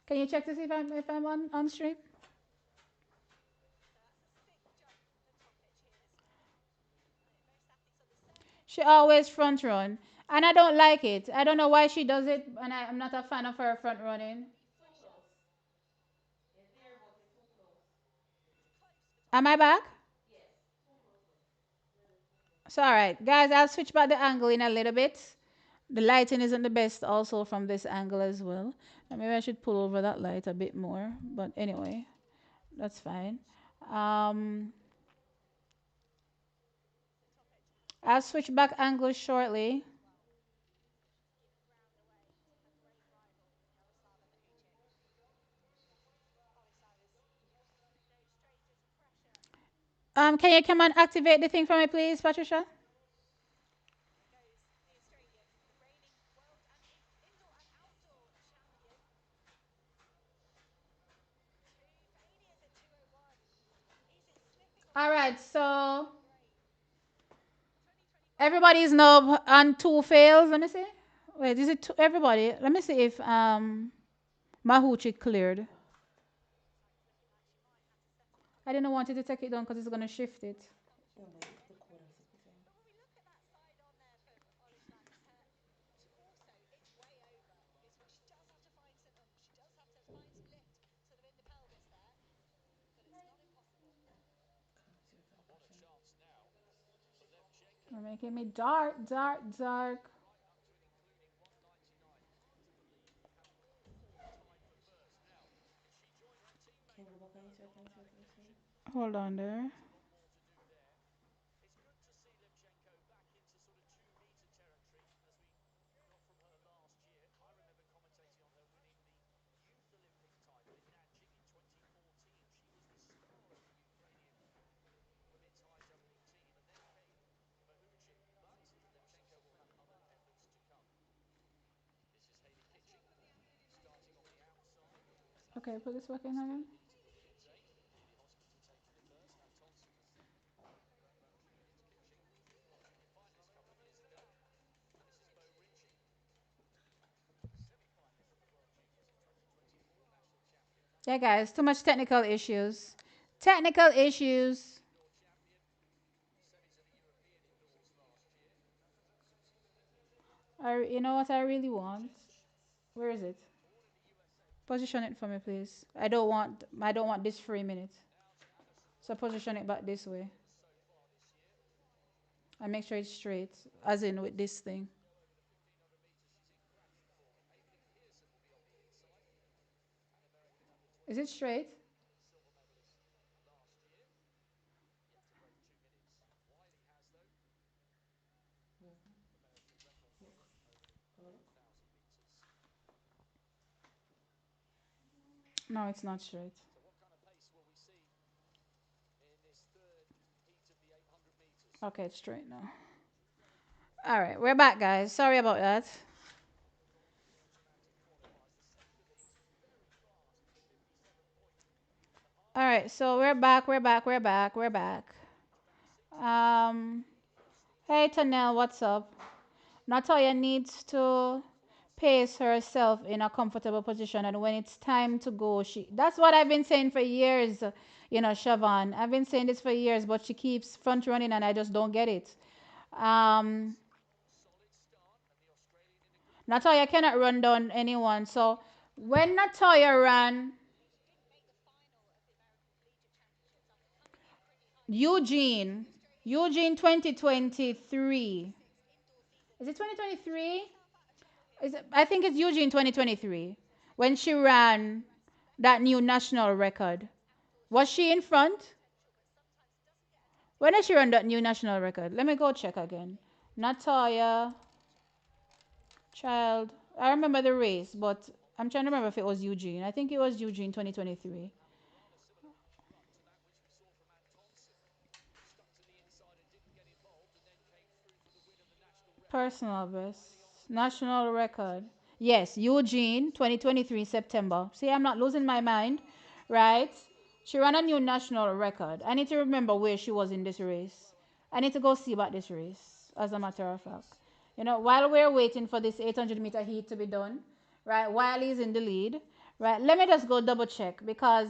Can you check to see if I'm on stream? She always front run, and I don't like it. I don't know why she does it, and I'm not a fan of her front running. Am I back? So all right, guys, I'll switch back the angle in a little bit. The lighting isn't the best also from this angle as well. Maybe I should pull over that light a bit more, but anyway, that's fine. Um, I'll switch back angles shortly. Can you come and activate the thing for me, please, Patricia? All right, so everybody's now on two fails. Let me see. Wait, is it everybody? Let me see if Mahuchi cleared. I didn't want it to take it down because it's gonna shift it. You're making me dark, dark, dark. Hold on there. Okay, put this back in again. Yeah, guys, too much technical issues. Technical issues. You know what I really want? Where is it? Position it for me, please. I don't want this 3 minutes. So position it back this way. And make sure it's straight. As in with this thing. Is it straight? No, it's not straight. Okay, it's straight now. All right, we're back, guys. Sorry about that. All right, so we're back. We're back. We're back. We're back. Um, hey Tanel, what's up? Natalia needs to pace herself in a comfortable position, and when it's time to go, that's what I've been saying for years. Siobhan, I've been saying this for years, but she keeps front running, and I just don't get it. Um, Natalia cannot run down anyone, so when Natalia ran Eugene, Eugene 2023. Is it 2023? I think it's Eugene 2023 when she ran that new national record. Was she in front? When did she run that new national record? Let me go check again. Natalia, child. I remember the race, but I'm trying to remember if it was Eugene. I think it was Eugene 2023. Personal best. National record. Yes, Eugene 2023 September. See, I'm not losing my mind, right? She ran a new national record. I need to remember where she was in this race. I need to go see about this race. as a matter of fact. While we're waiting for this 800-meter heat to be done, right, while he's in the lead, right, let me just go double check because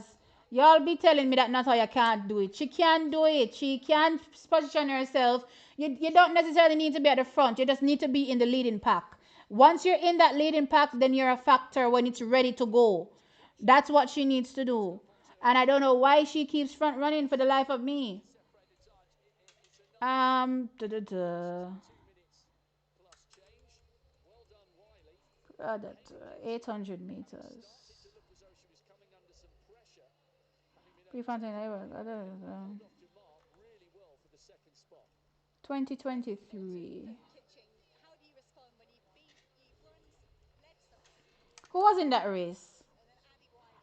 y'all be telling me that Natalia can't do it. She can do it. She can position herself. You don't necessarily need to be at the front. You just need to be in the leading pack. Once you're in that leading pack, then you're a factor when it's ready to go. That's what she needs to do. And I don't know why she keeps front running for the life of me. Duh, duh, duh. That 800 meters. Prefontaine, 2023. Who was in that race?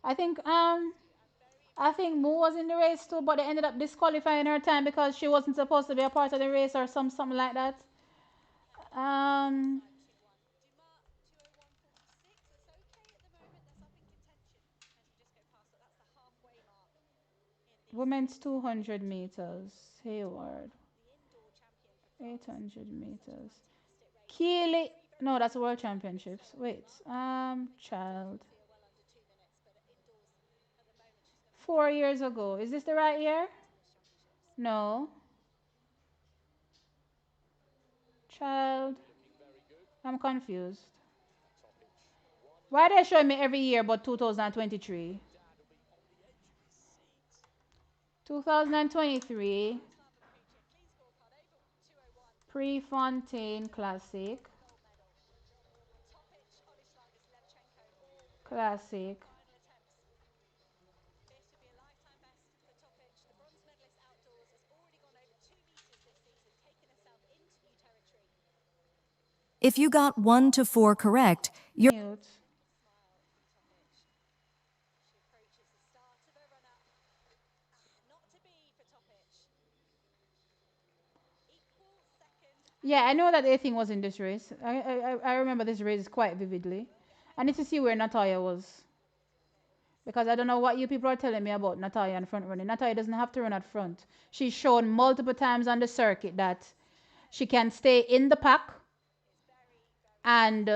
I think I think Mo was in the race too, but they ended up disqualifying her time because she wasn't supposed to be a part of the race or something like that. Um, Women's 200 meters. Hayward. 800 meters. Keely. No, that's World Championships. Wait. Child. 4 years ago. Is this the right year? No. Child. I'm confused. Why are they showing me every year but 2023? 2023. Prefontaine Classic. Classic. If you got 1 to 4 correct, you're Mute. Yeah, I know that Athing was in this race. I remember this race quite vividly. I need to see where Natalia was. Because I don't know what you people are telling me about Natalia and front running. Natalia doesn't have to run at front. She's shown multiple times on the circuit that she can stay in the pack and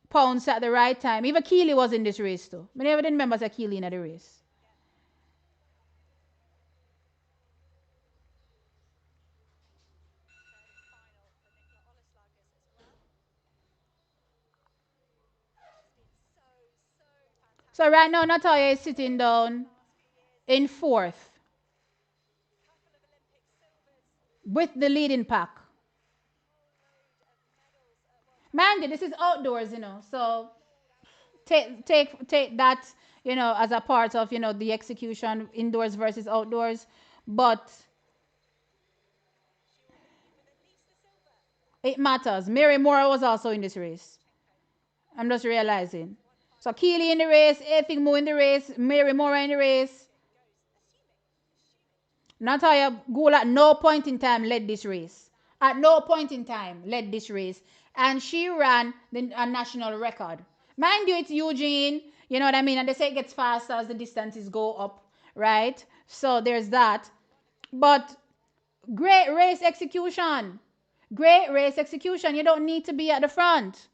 pounce at the right time. Even Keely was in this race too. I never didn't remember that Keely in the race. So right now Natalia is sitting down in fourth with the leading pack. Mind you, this is outdoors, so take that, as a part of, the execution indoors versus outdoors. But it matters. Mary Moore was also in this race. I'm just realizing. So Keely in the race, Athing Mo in the race, Mary Moore in the race. Natalia Gould at no point in time led this race. At no point in time led this race. And she ran a national record. Mind you, it's Eugene, you know what I mean? And they say it gets faster as the distances go up, right? So there's that. But great race execution. Great race execution. You don't need to be at the front.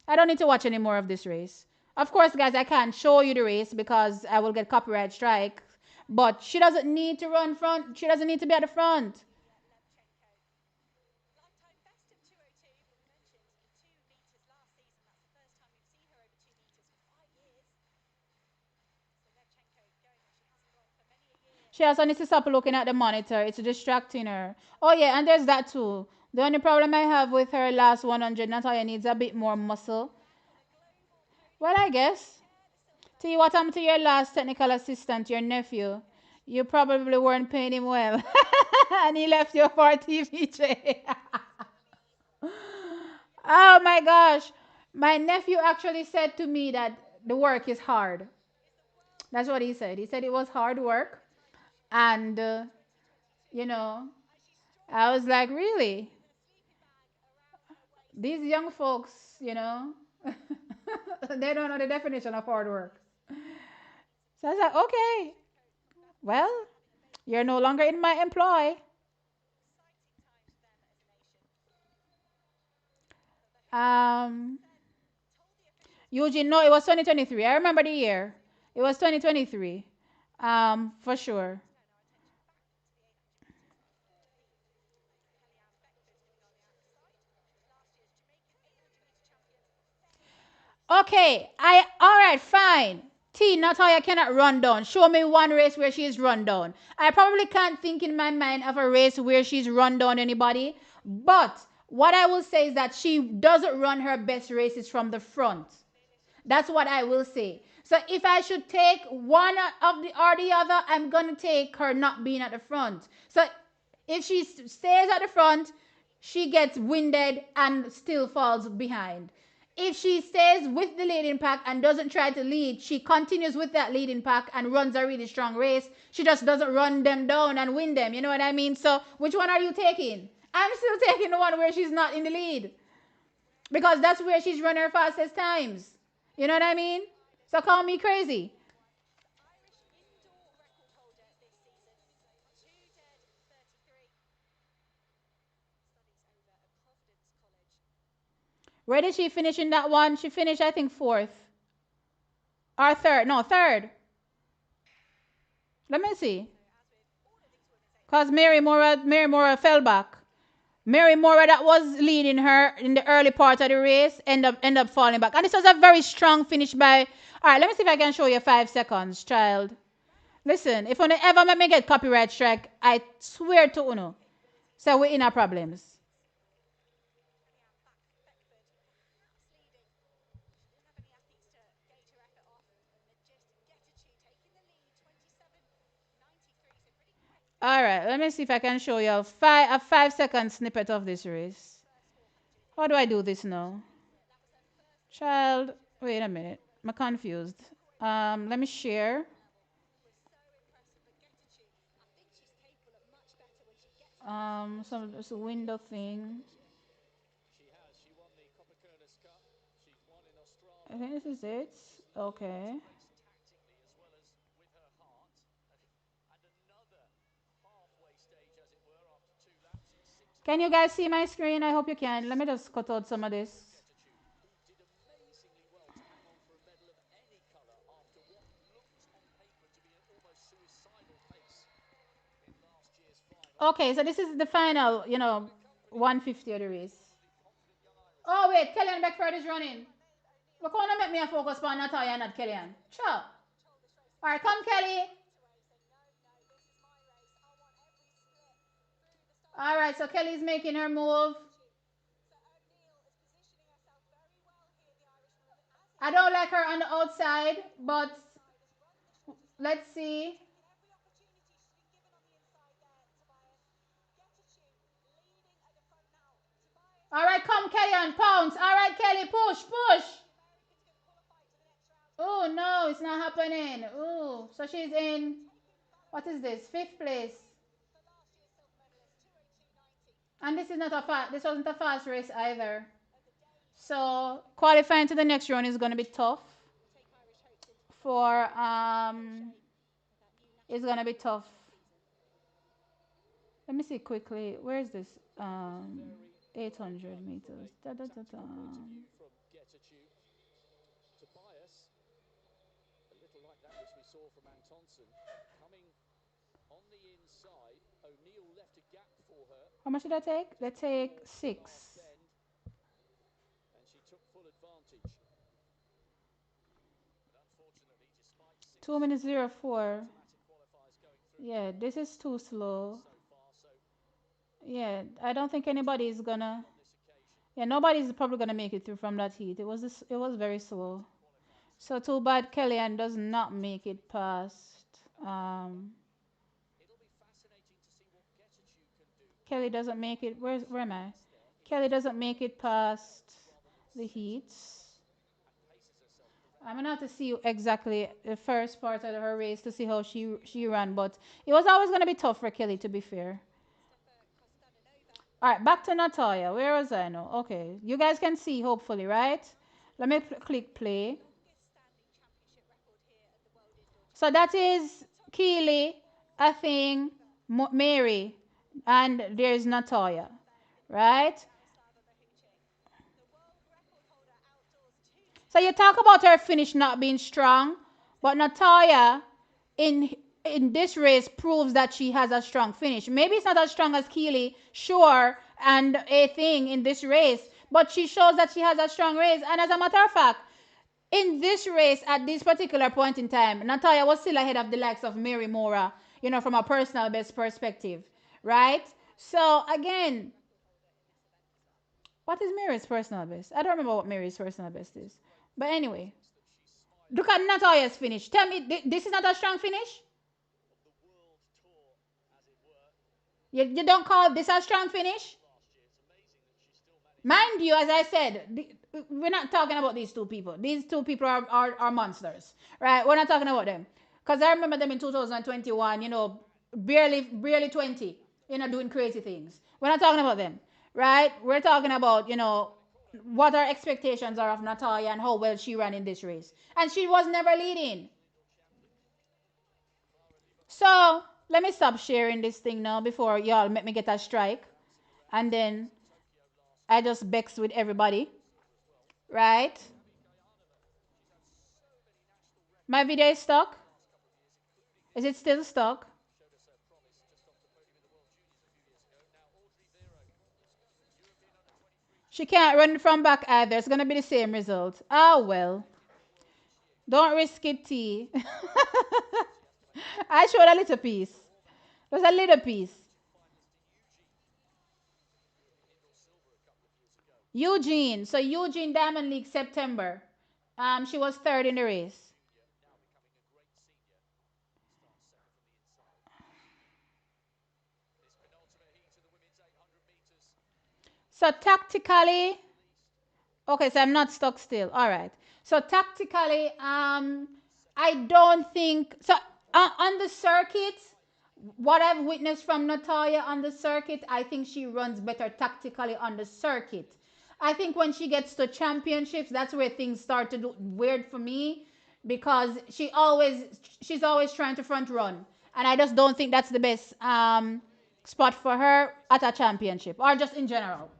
I don't need to watch any more of this race. Of course, guys, I can't show you the race because I will get copyright strike. But she doesn't need to run front. She doesn't need to be at the front. She also needs to stop looking at the monitor. It's distracting her. Oh, yeah, and there's that too. The only problem I have with her last 100, Natalia needs a bit more muscle. Well, I guess. See what happened to your last technical assistant, your nephew. You probably weren't paying him well. And he left you for TVJ. Oh my gosh. My nephew actually said to me that the work is hard. That's what he said. He said it was hard work. And, you know, I was like, really? These young folks, they don't know the definition of hard work. So I was like, okay. Well, you're no longer in my employ. Um, Eugene, no, it was 2023. I remember the year. It was 2023. For sure. Okay, all right, fine. T, Natalia cannot run down. Show me one race where she's run down. I probably can't think in my mind of a race where she's run down anybody. But what I will say is that she doesn't run her best races from the front. That's what I will say. So if I should take one of the or the other, I'm gonna take her not being at the front. So if she stays at the front, she gets winded and still falls behind. If she stays with the leading pack and doesn't try to lead, she continues with that leading pack and runs a really strong race. She just doesn't run them down and win them. You know what I mean? So which one are you taking? I'm still taking the one where she's not in the lead because that's where she's running her fastest times. You know what I mean? So call me crazy. Where did she finish in that one? She finished, I think, fourth or third. No, third. Let me see. Cause Mary Mora fell back. Mary Mora that was leading her in the early part of the race end up falling back. And this was a very strong finish by. All right, let me see if I can show you 5 seconds, child. Listen, if you ever make me get copyright strike, I swear to Uno. So we're in our problems. All right, let me see if I can show you a 5 second snippet of this race. How do I do this now? Child, wait a minute. I'm confused. Let me share. Some this window thing. I think this is it. Okay. Can you guys see my screen? I hope you can. Let me just cut out some of this. Okay, so this is the final, 150 of the race. Oh, wait, Kellyanne Beckford is running. We're going to make me a focus on Natalia, not Kellyanne. Sure. All right, come, Kelly. All right, so Kelly's making her move. I don't like her on the outside, but let's see. All right, come, Kelly, on pounce. All right, Kelly, push, push. Oh, no, it's not happening. Oh, so she's in, what is this? Fifth place. And this is not a fast, this wasn't a fast race either. So qualifying to the next round is going to be tough for, it's going to be tough. Let me see quickly. Where is this? 800 meters. Da, da, da, da. How much did I take? Let's take 6. 2 minutes 04. Yeah, this is too slow. Yeah, I don't think anybody is gonna. Yeah, nobody's probably gonna make it through from that heat. It was very slow. So too bad Kellyanne does not make it past. Um, Kelly doesn't make it. Where am I? Kelly doesn't make it past the heats. I'm gonna have to see exactly the first part of her race to see how she ran, but it was always gonna be tough for Kelly, to be fair. All right, back to Natalia. Where was I now? Okay, you guys can see hopefully, right? Let me click play. So that is Keely. I think Mary, and there's Natalia, right? So you talk about her finish not being strong, but Natalia in in this race proves that she has a strong finish. Maybe it's not as strong as Keely, sure, and a thing in this race, but she shows that she has a strong race. And as a matter of fact, in this race at this particular point in time, Natalia was still ahead of the likes of Mary Mora, from a personal best perspective, right? So again, what is Mary's personal best? I don't remember what Mary's personal best is. But anyway, look at Natalia's finish. Tell me, this is not a strong finish? You don't call this a strong finish? Mind you, as I said, we're not talking about these two people. These two people are monsters, right? We're not talking about them. Because I remember them in 2021, barely 20, doing crazy things. We're not talking about them, right? We're talking about, what our expectations are of Natalia and how well she ran in this race. And she was never leading. So let me stop sharing this thing now before y'all make me get a strike. And then I just vex with everybody, right? My video is stuck. Is it still stuck? She can't run from back either. It's going to be the same result. Ah, well. Don't risk it, T. I showed a little piece. Just a little piece. Eugene. So Eugene Diamond League September. She was third in the race. So tactically, okay, so I'm not stuck still. All right. So tactically, I don't think so. On the circuit, what I've witnessed from Natalia on the circuit, I think she runs better tactically on the circuit. I think when she gets to championships, that's where things start to do weird for me because she's always trying to front run, and I just don't think that's the best spot for her at a championship or just in general.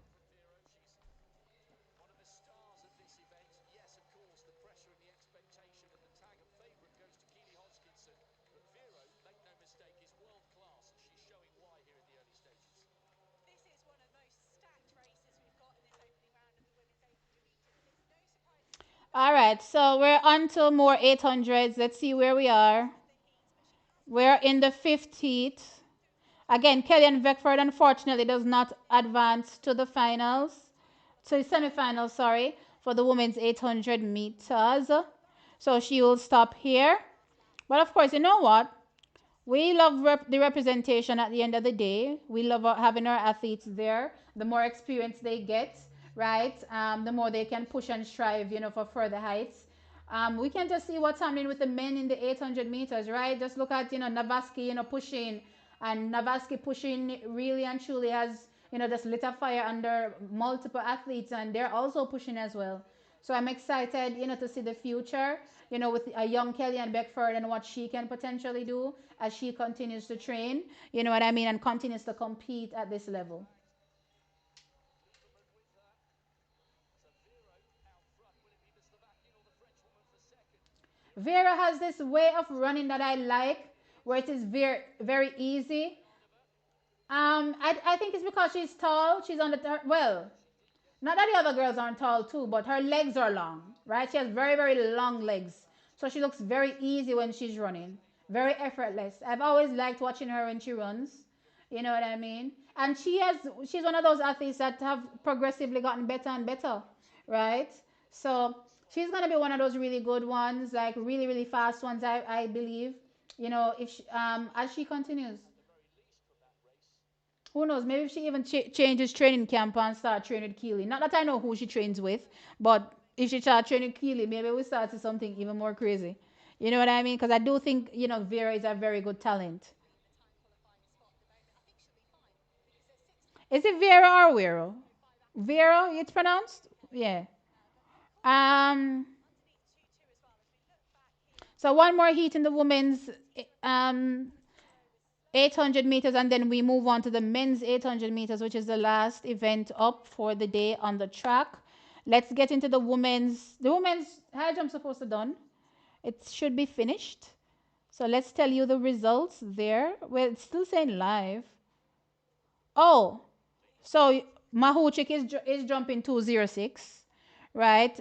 All right, so we're on to more 800s. Let's see where we are. We're in the 50th. Again, Kellyanne Beckford unfortunately does not advance to the finals, to the semifinals, sorry, for the women's 800 meters. So she will stop here. But of course, you know what? We love the representation at the end of the day. We love having our athletes there. The more experience they get, right? The more they can push and strive, for further heights. We can just see what's happening with the men in the 800 meters, right? Just look at, Navaski, pushing. And Navaski pushing really and truly has, just lit a fire under multiple athletes. And they're also pushing as well. So I'm excited, to see the future, with a young Kellyanne Beckford and what she can potentially do as she continues to train, you know what I mean, and continues to compete at this level. Vera has this way of running that I like, where it is very, very easy. I think it's because she's tall. She's on the, well, not that the other girls aren't tall too, but her legs are long, right? She has very, very long legs. So she looks very easy when she's running, very effortless. I've always liked watching her when she runs. You know what I mean? And she's one of those athletes that have progressively gotten better and better, right? So she's gonna be one of those really good ones, like really, really fast ones. I believe, if she, as she continues. Who knows? Maybe if she even changes training camp and start training with Keely. Not that I know who she trains with, but if she start training Keely, maybe we start to something even more crazy. You know what I mean? Because I do think Vera is a very good talent. Is it Vera or Vero? Vera, it's pronounced. Yeah. Um. So one more heat in the women's. Um. 800 meters, and then we move on to the men's 800 meters, which is the last event up for the day on the track. Let's get into the women's. The women's high jump supposed to done. It should be finished. So let's tell you the results there. Well, it's still saying live. Oh, so Mahuchik is jumping 206, right?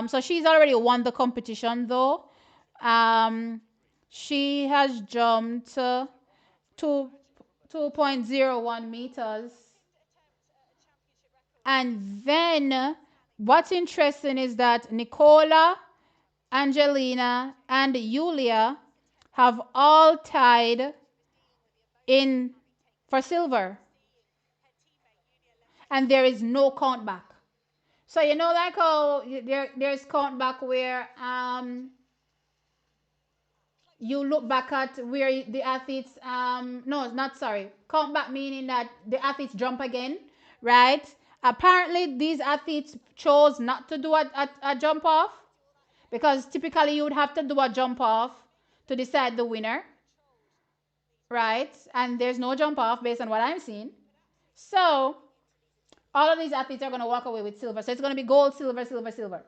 So she's already won the competition though. Um, she has jumped 2 2.01 meters. And then what's interesting is that Nicola, Angelina, and Yulia have all tied in for silver. And there is no count back. So you know like how there's count back where you look back at where the athletes no, not sorry, count back meaning that the athletes jump again, right? Apparently these athletes chose not to do a jump off, because typically you would have to do a jump off to decide the winner, right? And there's no jump off based on what I'm seeing. So all of these athletes are going to walk away with silver. So it's going to be gold, silver, silver, silver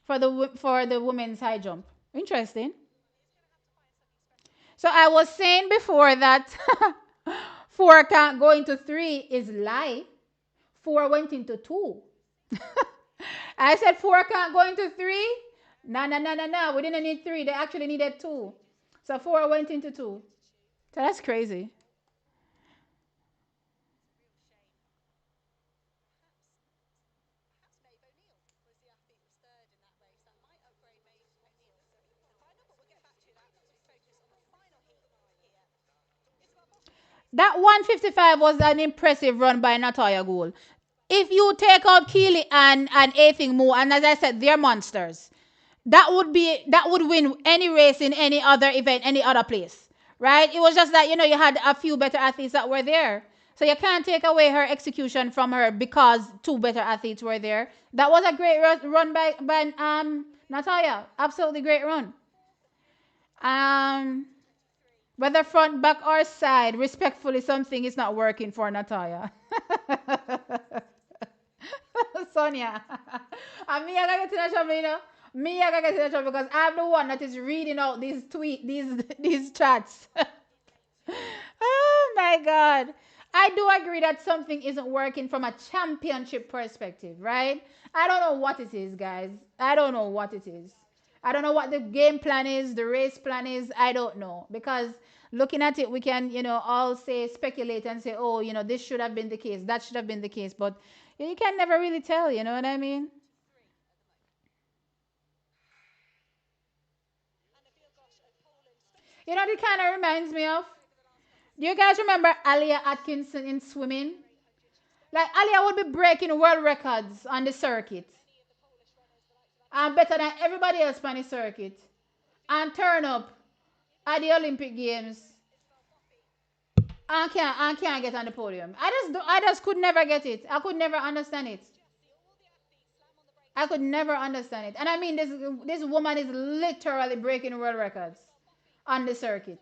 for the women's high jump. Interesting. So I was saying before that 4 can't go into 3 is lie. 4 went into 2. I said 4 can't go into 3. No, no, no, no, no. We didn't need 3. They actually needed 2. So 4 went into 2. So that's crazy. That 155 was an impressive run by Natalia Gould. If you take out Keely and Athing Mu, and as I said, they're monsters. That would win any race in any other event, any other place, right? It was just that you had a few better athletes that were there, so you can't take away her execution from her because 2 better athletes were there. That was a great run by Natalia. Absolutely great run. Whether front, back, or side, respectfully, something is not working for Natalia. Sonia. And me, I gotta get in trouble, Me, I gotta get in trouble because I'm the one that is reading out these these chats. Oh my God. I do agree that something isn't working from a championship perspective, right? I don't know what it is, guys. I don't know what it is. I don't know what the game plan is, the race plan is. I don't know. Because looking at it, we can, all say, speculate and say, oh, this should have been the case. That should have been the case. But you can never really tell, you know what I mean? It kind of reminds me of. Do you guys remember Alia Atkinson in swimming? Like, Alia would be breaking world records on the circuit. And better than everybody else on the circuit. And turn up at the Olympic Games. And can't get on the podium. I just could never get it. I could never understand it. I could never understand it. And I mean, this woman is literally breaking world records on the circuit.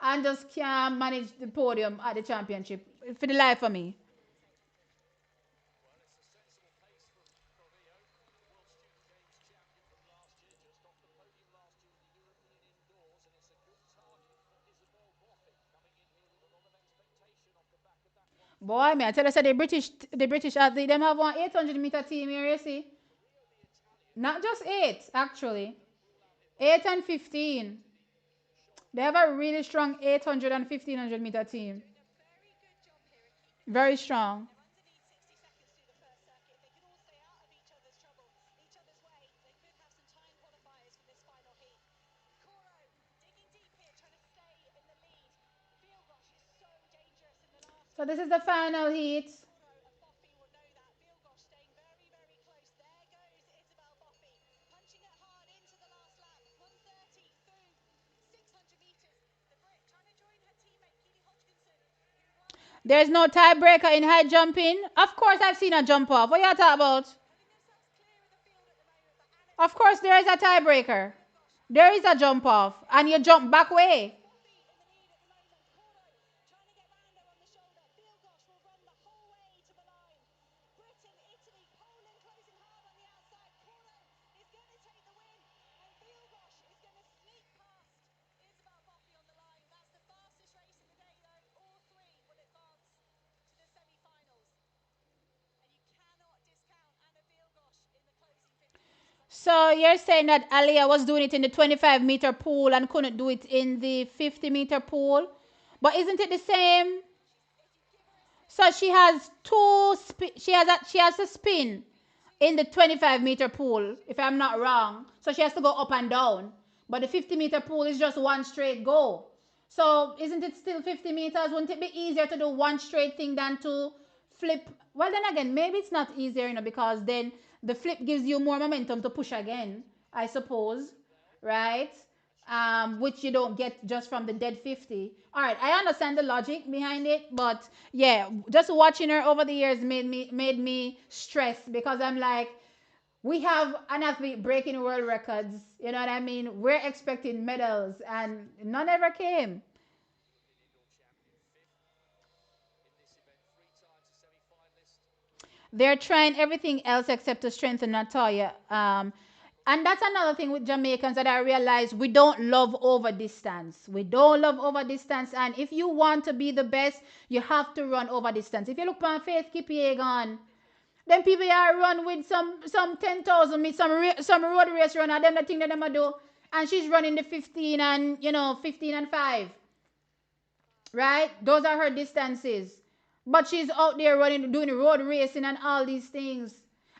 And just can't manage the podium at the championship. For the life of me. Boy, me, I tell you, say the British athlete, them have one 800-meter team here, you see. Not just 8, actually. 8 and 15. They have a really strong 800 and 1500-meter team. Very strong. So this is the final heat. There's no tiebreaker in high jumping. Of course, I've seen a jump off. What are you talking about? Of course, there is a tiebreaker. There is a jump off. And you jump back way. So you're saying that Aliyah was doing it in the 25-meter pool and couldn't do it in the 50-meter pool? But isn't it the same? So she has she has to spin in the 25-meter pool, if I'm not wrong. So she has to go up and down. But the 50-meter pool is just one straight go. So isn't it still 50 meters? Wouldn't it be easier to do one straight thing than to flip? Well, then again, maybe it's not easier, because then the flip gives you more momentum to push again, I suppose, right? Which you don't get just from the dead 50. All right, I understand the logic behind it, but yeah, just watching her over the years made me stressed, because I'm like, we have an athlete breaking world records. You know what I mean? We're expecting medals, and none ever came. They're trying everything else except to strengthen Natalia. And that's another thing with Jamaicans that I realize: we don't love over distance. We don't love over distance. And if you want to be the best, you have to run over distance. If you look on Faith Kipyegon, then people are run with some 10,000 meters, some road race runner, them the thing that them a do. And she's running the 15 and 15 and 5. Right? Those are her distances. But she's out there running, doing road racing and all these things.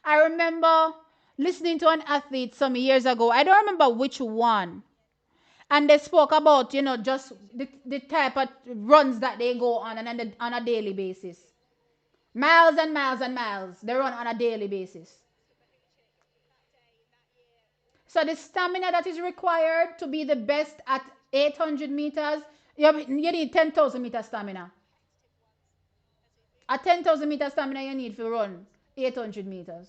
I remember listening to an athlete some years ago. I don't remember which one. And they spoke about, just the type of runs that they go on and on a daily basis. Miles and miles and miles. They run on a daily basis. So the stamina that is required to be the best at 800 meters, you need 10,000 meter stamina. A 10,000 meter stamina you need to run 800 meters.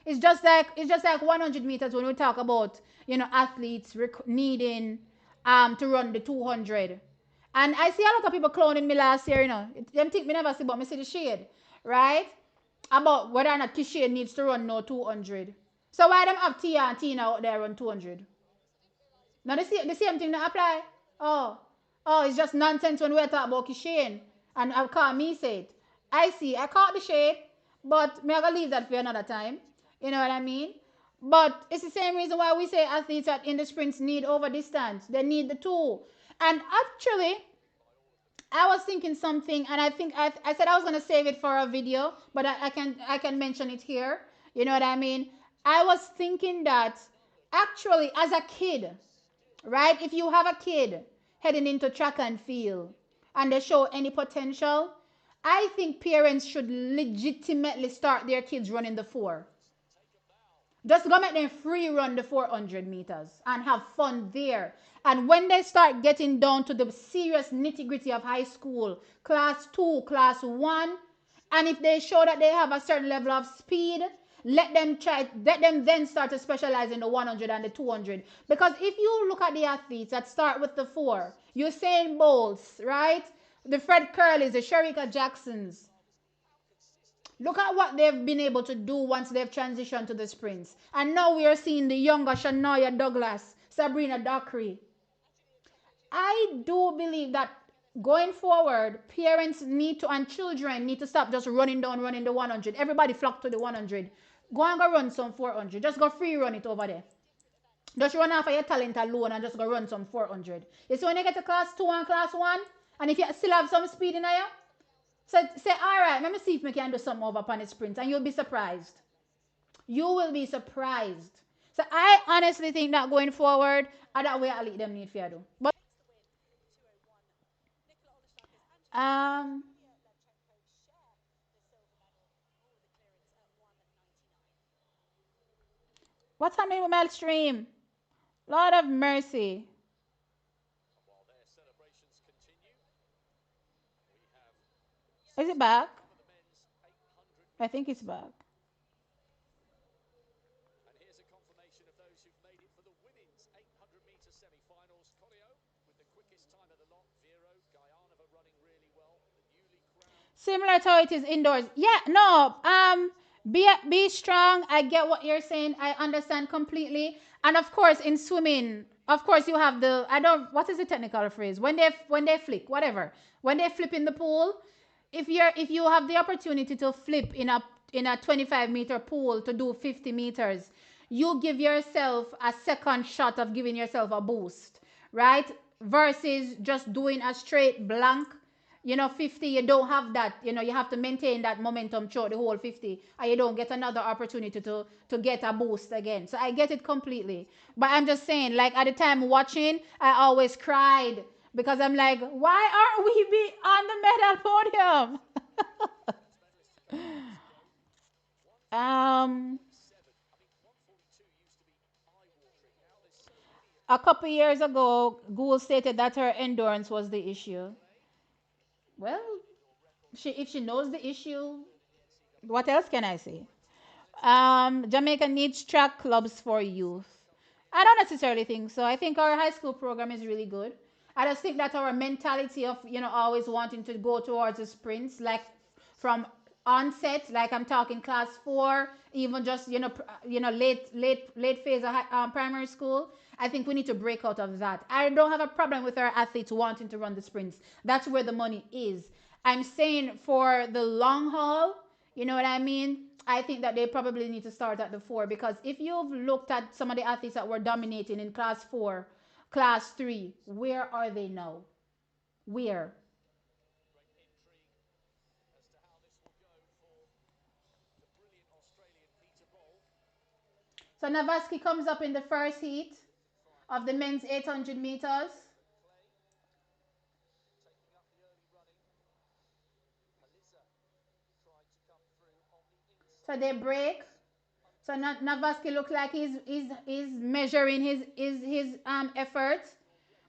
It's just like 100 meters when we talk about athletes needing to run the 200. And I see a lot of people clowning me last year. Them think me never see, but me see the shade, right? About whether or not Kishan needs to run no 200. So why them have Tia and Tina out there run 200? Now the same thing that apply. Oh, it's just nonsense when we talk about Kishan. And I can't me say it. I see, I caught the shade, but me I gonna leave that for another time. You know what I mean? But it's the same reason why we say athletes in the sprints need over distance. They need the tool. And actually, I was thinking something, and I think I said I was gonna save it for a video, but I can mention it here. You know what I mean? I was thinking that actually, as a kid, right? If you have a kid heading into track and field and they show any potential, I think parents should legitimately start their kids running the 4. Just go make them free run the 400 meters and have fun there. And when they start getting down to the serious nitty gritty of high school, class 2, class 1, and if they show that they have a certain level of speed, let them then start to specialize in the 100 and the 200. Because if you look at the athletes that start with the 4, Usain Bolts, right? The Fred Curleys, the Sherika Jacksons. Look at what they've been able to do once they've transitioned to the sprints. And now we are seeing the younger Shania Douglas, Sabrina Dockery. I do believe that going forward, parents need to, and children need to stop just running the 100. Everybody flock to the 100. Go and go run some 400. Just go free run it over there. Just run off of your talent alone and just go run some 400. You see when you get to class 2 and class 1, and if you still have some speed in you, so say, all right, let me see if we can do something over upon the sprint, and you'll be surprised. You will be surprised. So I honestly think that going forward, that way I'll let them need fear do. But um, what's happening with Maelstream? Lord of mercy. Is it back? I think it's back. Similar to how it is indoors. Yeah, no. Be strong. I get what you're saying. I understand completely. And of course, in swimming, of course, you have the what is the technical phrase? When they flick, whatever. When they flip in the pool, if you have the opportunity to flip in a 25-meter pool to do 50 meters, you give yourself a second shot of giving yourself a boost, right? Versus just doing a straight blank, 50, you don't have that. You have to maintain that momentum throughout the whole 50, and you don't get another opportunity to get a boost again. So I get it completely. But I'm just saying, like at the time watching, I always cried because I'm like, why aren't we be on the medal podium? um, a couple years ago, Gould stated that her endurance was the issue. Well, if she knows the issue, what else can I say? Jamaica needs track clubs for youth. I don't necessarily think so. I think our high school program is really good. I just think that our mentality of always wanting to go towards the sprints, like from onset, like I'm talking class 4, even just late phase of primary school. I think we need to break out of that. I don't have a problem with our athletes wanting to run the sprints. That's where the money is. I'm saying for the long haul, you know what I mean? I think that they probably need to start at the 4, because if you've looked at some of the athletes that were dominating in class 4, class 3, where are they now? Where? So Navaski comes up in the first heat of the men's 800 meters. So they break. So Navaski looks like he's measuring his effort,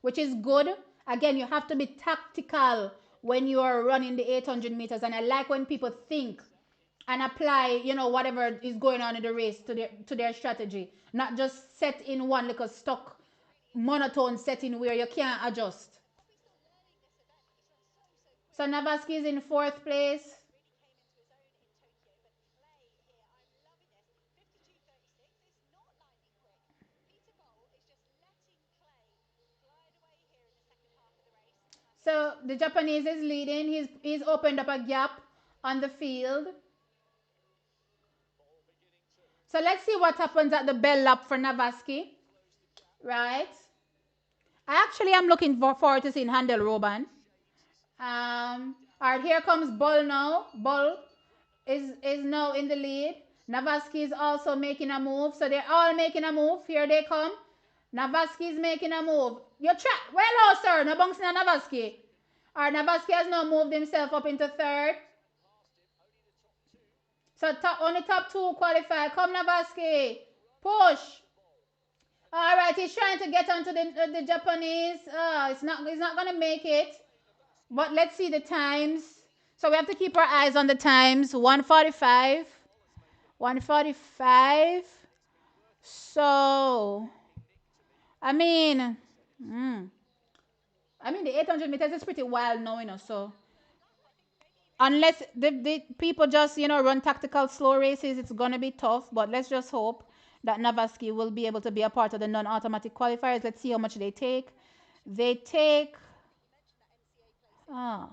which is good. Again, you have to be tactical when you are running the 800 meters, and I like when people think and apply, whatever is going on in the race to their strategy, not just set in one like a stuck monotone setting where you can't adjust. So Navaski is in fourth place. So the Japanese is leading. He's opened up a gap on the field. So let's see what happens at the bell lap for Navaski. Right. I actually am looking forward to seeing Handel Roban. All right, here comes Bull now. Bull is now in the lead. Navaski is also making a move. So they're all making a move. Here they come. Navaski is making a move. You try. Well, oh, sir. No bunks na Navaski. All right, Navaski has now moved himself up into third. So only top 2 qualify. Come, Navaski. Push. All right, he's trying to get onto the Japanese. He's not gonna make it. But let's see the times. So we have to keep our eyes on the times. 1:45. 1:45. So, I mean, the 800 meters is pretty wild now, So, unless the people just, run tactical slow races, it's going to be tough. But let's just hope that Navaski will be able to be a part of the non-automatic qualifiers. Let's see how much they take. They take, ah,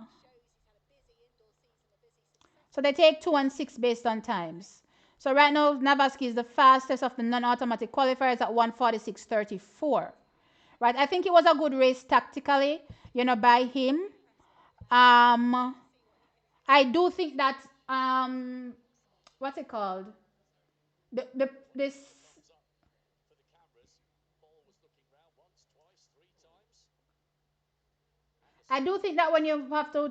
so they take 2 and 6 based on times. So right now, Navaski is the fastest of the non-automatic qualifiers at 1:46.34. Right, I think it was a good race tactically, by him. I do think that what's it called? This I do think that when you have to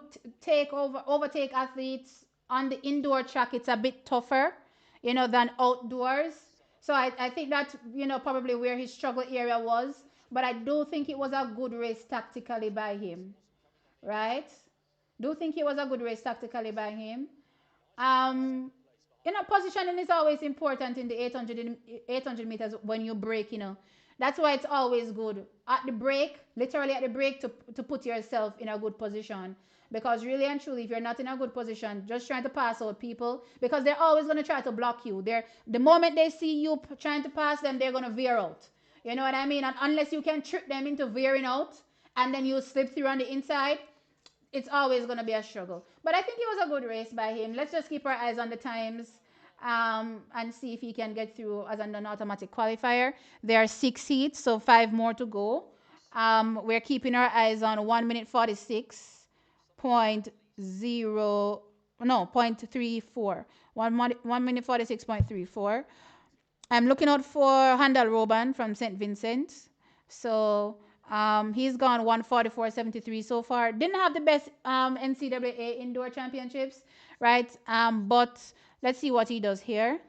overtake athletes on the indoor track, it's a bit tougher, than outdoors. So I think that's, probably where his struggle area was. But I do think it was a good race tactically by him, right? Do think it was a good race tactically by him. Um, positioning is always important in the 800 meters when you break, That's why it's always good at the break, literally at the break, to put yourself in a good position. Because really and truly, if you're not in a good position, just trying to pass out people, because they're always going to try to block you. The moment they see you trying to pass them, they're going to veer out. You know what I mean? And unless you can trick them into veering out, and then you slip through on the inside, it's always going to be a struggle. But I think it was a good race by him. Let's just keep our eyes on the times. and see if he can get through as an automatic qualifier. There are 6 heats, so 5 more to go. We're keeping our eyes on 1 minute 46.0, no, 0.34. 1 minute 46.34. I'm looking out for Handel Roban from St. Vincent. So he's gone 144.73 so far. Didn't have the best NCAA indoor championships, right? But let's see what he does here.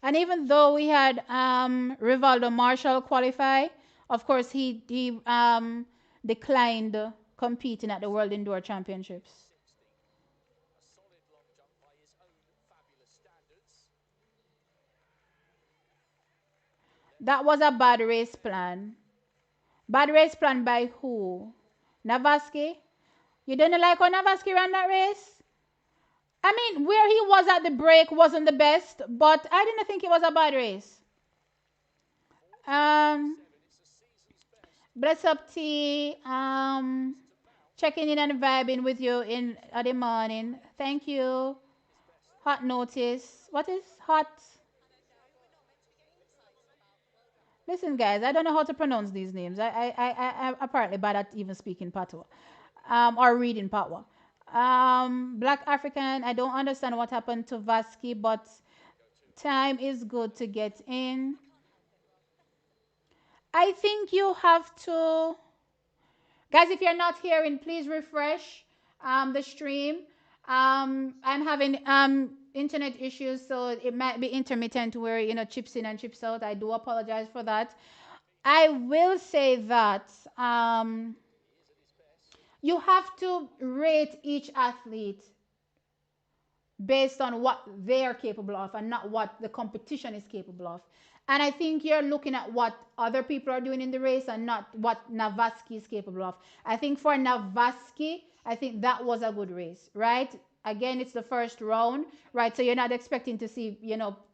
And even though we had Rivaldo Marshall qualify, of course he declined competing at the World Indoor Championships. That was a bad race plan. Bad race plan by who? Navaski? You didn't like how Navaski ran that race? I mean, where he was at the break wasn't the best, but I didn't think it was a bad race. Um, Bless up T. Checking in and vibing with you in the morning. Thank you. Hot notice. What is hot? Listen, guys, I don't know how to pronounce these names. I'm apparently bad at even speaking Patois or reading Patois. Black African, I don't understand what happened to Vasky, but time is good to get in. I think you have to, guys, if you're not hearing, please refresh the stream. I'm having internet issues, so it might be intermittent where, chips in and chips out. I do apologize for that. I will say that you have to rate each athlete based on what they are capable of and not what the competition is capable of. And I think you're looking at what other people are doing in the race and not what Navaski is capable of. I think for Navaski, I think that was a good race, right? Again, it's the first round, right? So you're not expecting to see,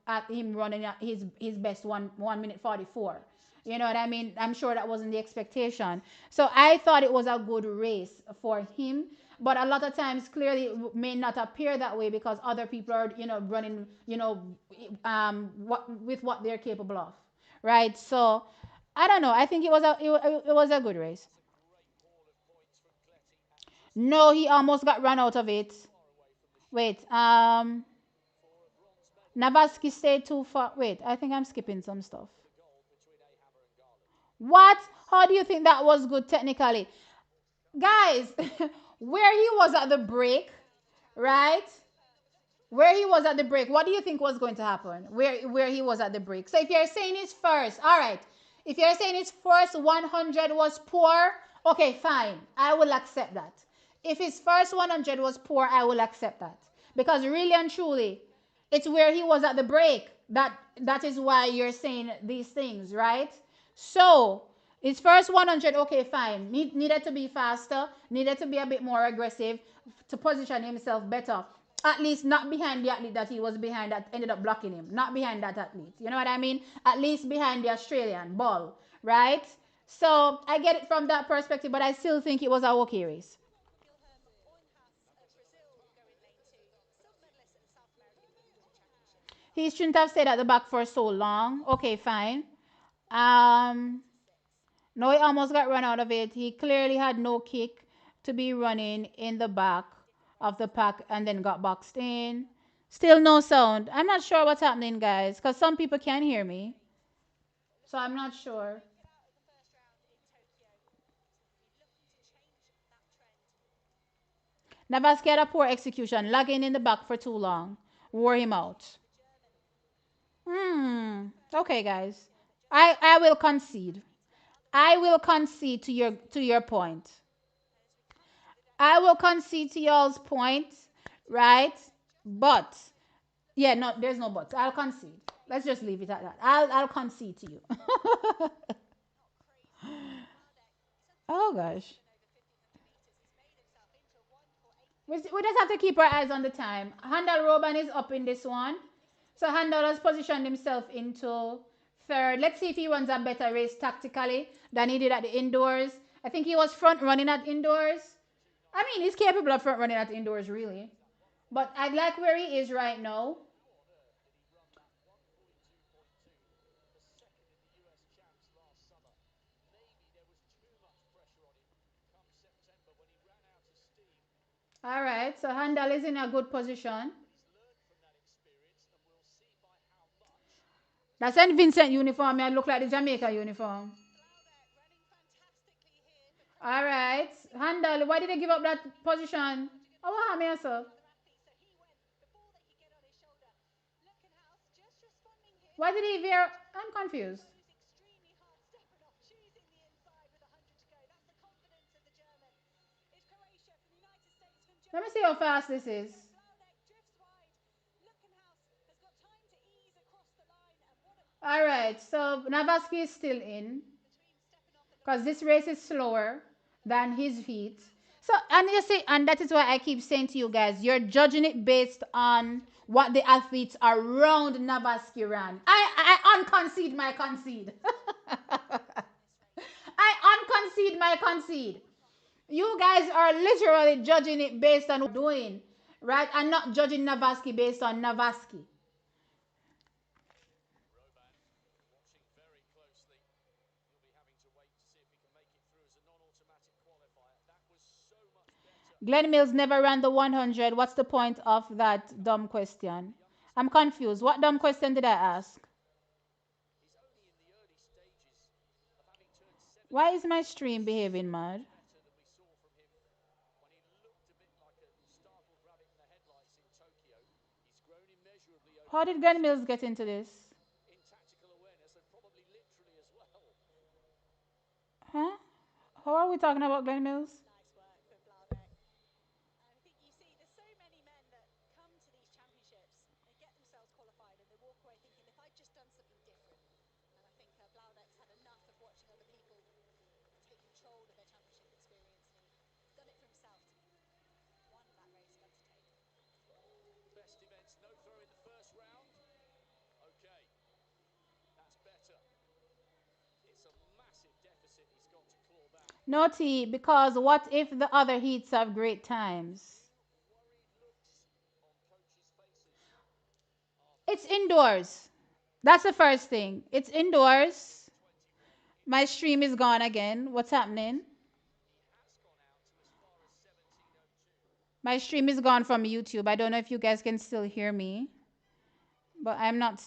at him running at his best 1 minute 44. You know what I mean? I'm sure that wasn't the expectation. So I thought it was a good race for him. But a lot of times, clearly, it may not appear that way because other people are, running, with what they're capable of, right? So I don't know. I think it was a good race. No, he almost got run out of it. Wait, Navaski stayed too far. Wait, I think I'm skipping some stuff. What? How do you think that was good technically? Guys, where he was at the break, right? Where he was at the break, what do you think was going to happen? Where he was at the break. So if you're saying his first, all right. If you're saying his first 100 was poor, okay, fine. I will accept that. If his first 100 was poor, I will accept that. Because really and truly, it's where he was at the break. That is why you're saying these things, right? So his first 100, okay, fine. Needed to be faster, needed to be a bit more aggressive to position himself better. At least not behind the athlete that he was behind that ended up blocking him. Not behind that athlete. You know what I mean? At least behind the Australian ball, right? So I get it from that perspective, but I still think it was a okay race. He shouldn't have stayed at the back for so long. Okay, fine. Um, no, he almost got run out of it. He clearly had no kick to be running in the back of the pack and then got boxed in. Still no sound. I'm not sure what's happening, guys, because some people can hear me. So I'm not sure. Navaski had a poor execution, lagging in the back for too long. Wore him out. Okay, guys. I will concede. I will concede to your point. I will concede to y'all's point, right? But yeah, no, there's no but. I'll concede. Let's just leave it at that. I'll concede to you. Oh gosh. We just have to keep our eyes on the time. Handel Roban is up in this one. So Handel has positioned himself into third. Let's see if he runs a better race tactically than he did at the indoors. I think he was front running at indoors. I mean, he's capable of front running at indoors, really. But I like where he is right now. All right, so Handel is in a good position. That St. Vincent uniform, it look like the Jamaica uniform. All right, Handel, why did they give up that position? Oh, what happened, sir? Why did he veer? I'm confused. Let me see how fast this is. All right, so Navaski is still in because this race is slower than his heat. So, and you see, and that is why I keep saying to you guys, you're judging it based on what the athletes around Navaski ran. I unconcede my concede. I unconcede my concede. You guys are literally judging it based on doing, right? And not judging Navaski based on Navaski. Glenn Mills never ran the 100. What's the point of that dumb question? I'm confused. What dumb question did I ask? Why is my stream behaving mad? How did Glenn Mills get into this? Huh? How are we talking about Glenn Mills? No T, because what if the other heats have great times? It's indoors. That's the first thing. It's indoors. My stream is gone again. What's happening? My stream is gone from YouTube. I don't know if you guys can still hear me, but I'm not.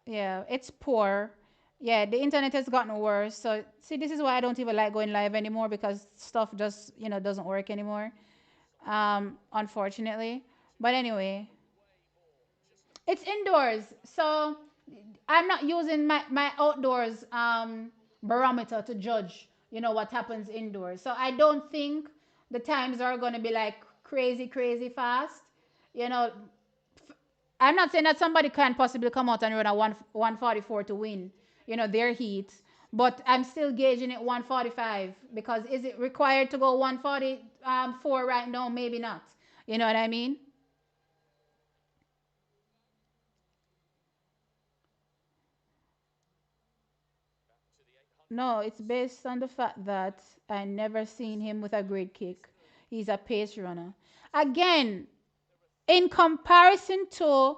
Yeah, it's poor. Yeah, the internet has gotten worse. So, see, this is why I don't even like going live anymore because stuff just, doesn't work anymore, unfortunately. But anyway, it's indoors. So, I'm not using my outdoors barometer to judge, what happens indoors. So I don't think the times are going to be like crazy, crazy fast. You know, I'm not saying that somebody can possibly come out and run a 144 to win, their heat. But I'm still gauging it 145 because is it required to go 144 right now? Maybe not. You know what I mean? No, it's based on the fact that I never seen him with a great kick. He's a pace runner. Again, in comparison to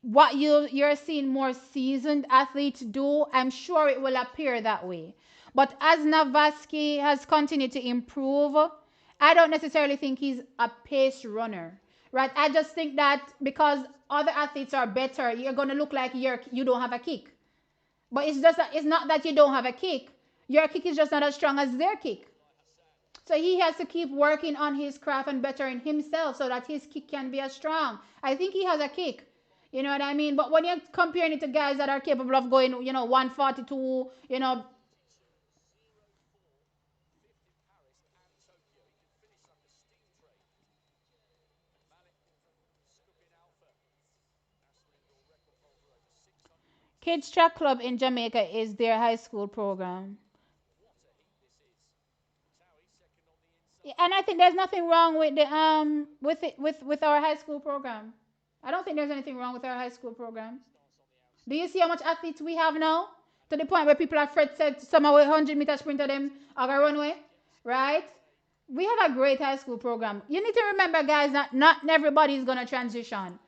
what you're seeing more seasoned athletes do, I'm sure it will appear that way. But as Navaski has continued to improve, I don't necessarily think he's a pace runner. Right? I just think that because other athletes are better, you're gonna look like you don't have a kick. But it's just that it's not that you don't have a kick. Your kick is just not as strong as their kick. So he has to keep working on his craft and bettering himself so that his kick can be as strong. I think he has a kick. You know what I mean? But when you're comparing it to guys that are capable of going, 142, Kids Track Club in Jamaica is their high school program. Yeah, and I think there's nothing wrong with the with our high school program. I don't think there's anything wrong with our high school program. Do you see how much athletes we have now? To the point where people are afraid said some away 100-meter sprinter them are going to run away, right? We have a great high school program. You need to remember, guys, that not everybody is going to transition.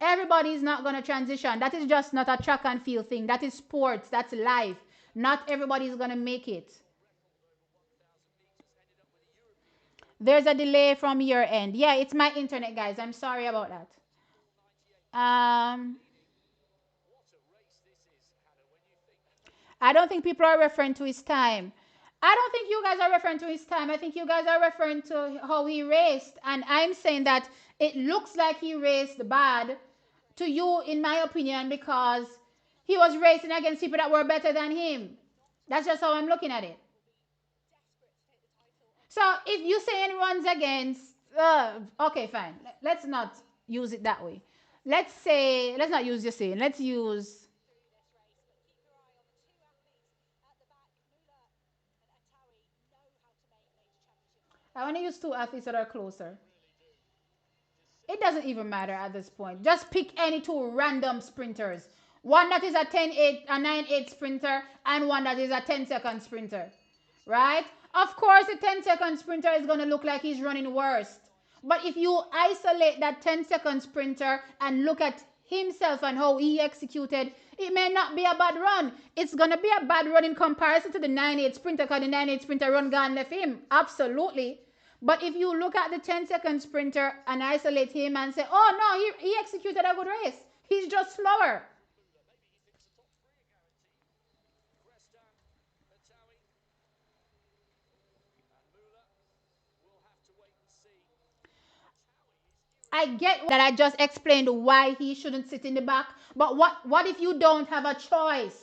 Everybody is not going to transition. That is just not a track and field thing. That is sports. That's life. Not everybody is going to make it. There's a delay from your end. Yeah, it's my internet, guys. I'm sorry about that. Um, I don't think people are referring to his time. I don't think you guys are referring to his time. I think you guys are referring to how he raced. And I'm saying that it looks like he raced bad to you, in my opinion, because he was racing against people that were better than him. That's just how I'm looking at it. So if you say any runs against, okay, fine. Let's not use it that way. Let's say, let's not use your saying. Let's use. I want to use two athletes that are closer. It doesn't even matter at this point. Just pick any two random sprinters. One that is a 10-8, a 9-8 sprinter, and one that is a 10-second sprinter. Right? Of course, the 10-second sprinter is going to look like he's running worst. But if you isolate that 10-second sprinter and look at himself and how he executed, it may not be a bad run. It's going to be a bad run in comparison to the 9-8 sprinter, because the 9-8 sprinter run gone left him. Absolutely. But if you look at the 10-second sprinter and isolate him and say, oh no, he executed a good race. He's just slower. I get that I just explained why he shouldn't sit in the back. But what if you don't have a choice?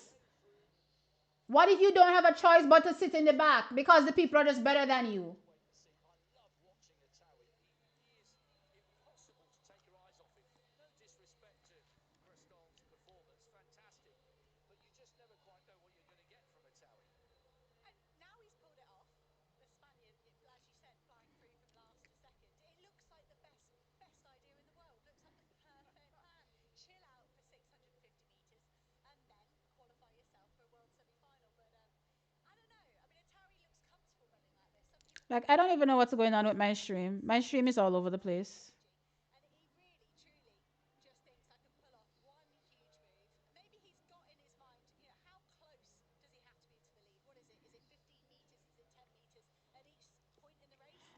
What if you don't have a choice but to sit in the back because the people are just better than you? Like, I don't even know what's going on with my stream. My stream is all over the place.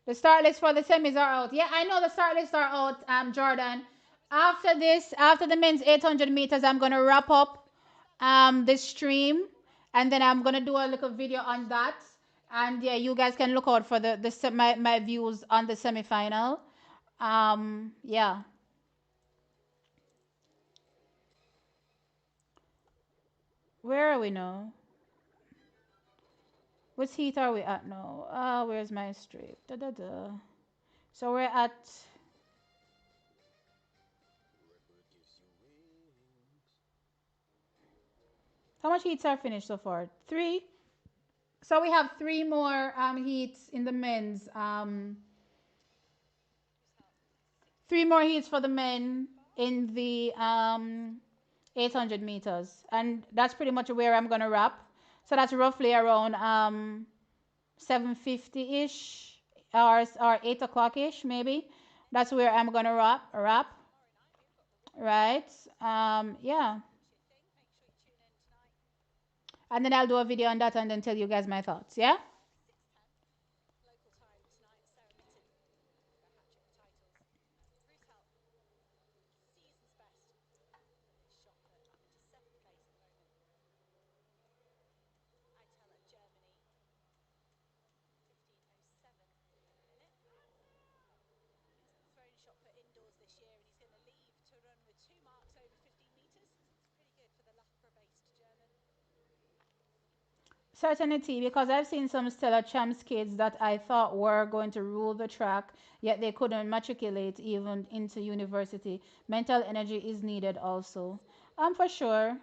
The start list for the semis are out. Yeah, I know the start lists are out, Jordan. After this, after the men's 800 meters, I'm going to wrap up this stream. And then I'm going to do a little video on that. And yeah, you guys can look out for my views on the semifinal. Yeah. Where are we now? What heat are we at now? Where's my strip? Da da da. So we're at. How much heats are finished so far? Three. So we have three more heats in the men's. Three more heats for the men in the 800 meters, and that's pretty much where I'm gonna wrap. So that's roughly around 7:50 ish, or 8 o'clock ish maybe. That's where I'm gonna wrap. Right. Yeah. And then I'll do a video on that and then tell you guys my thoughts. Yeah. Certainty, because I've seen some stellar champs kids that I thought were going to rule the track, yet they couldn't matriculate even into university. Mental energy is needed also. For sure,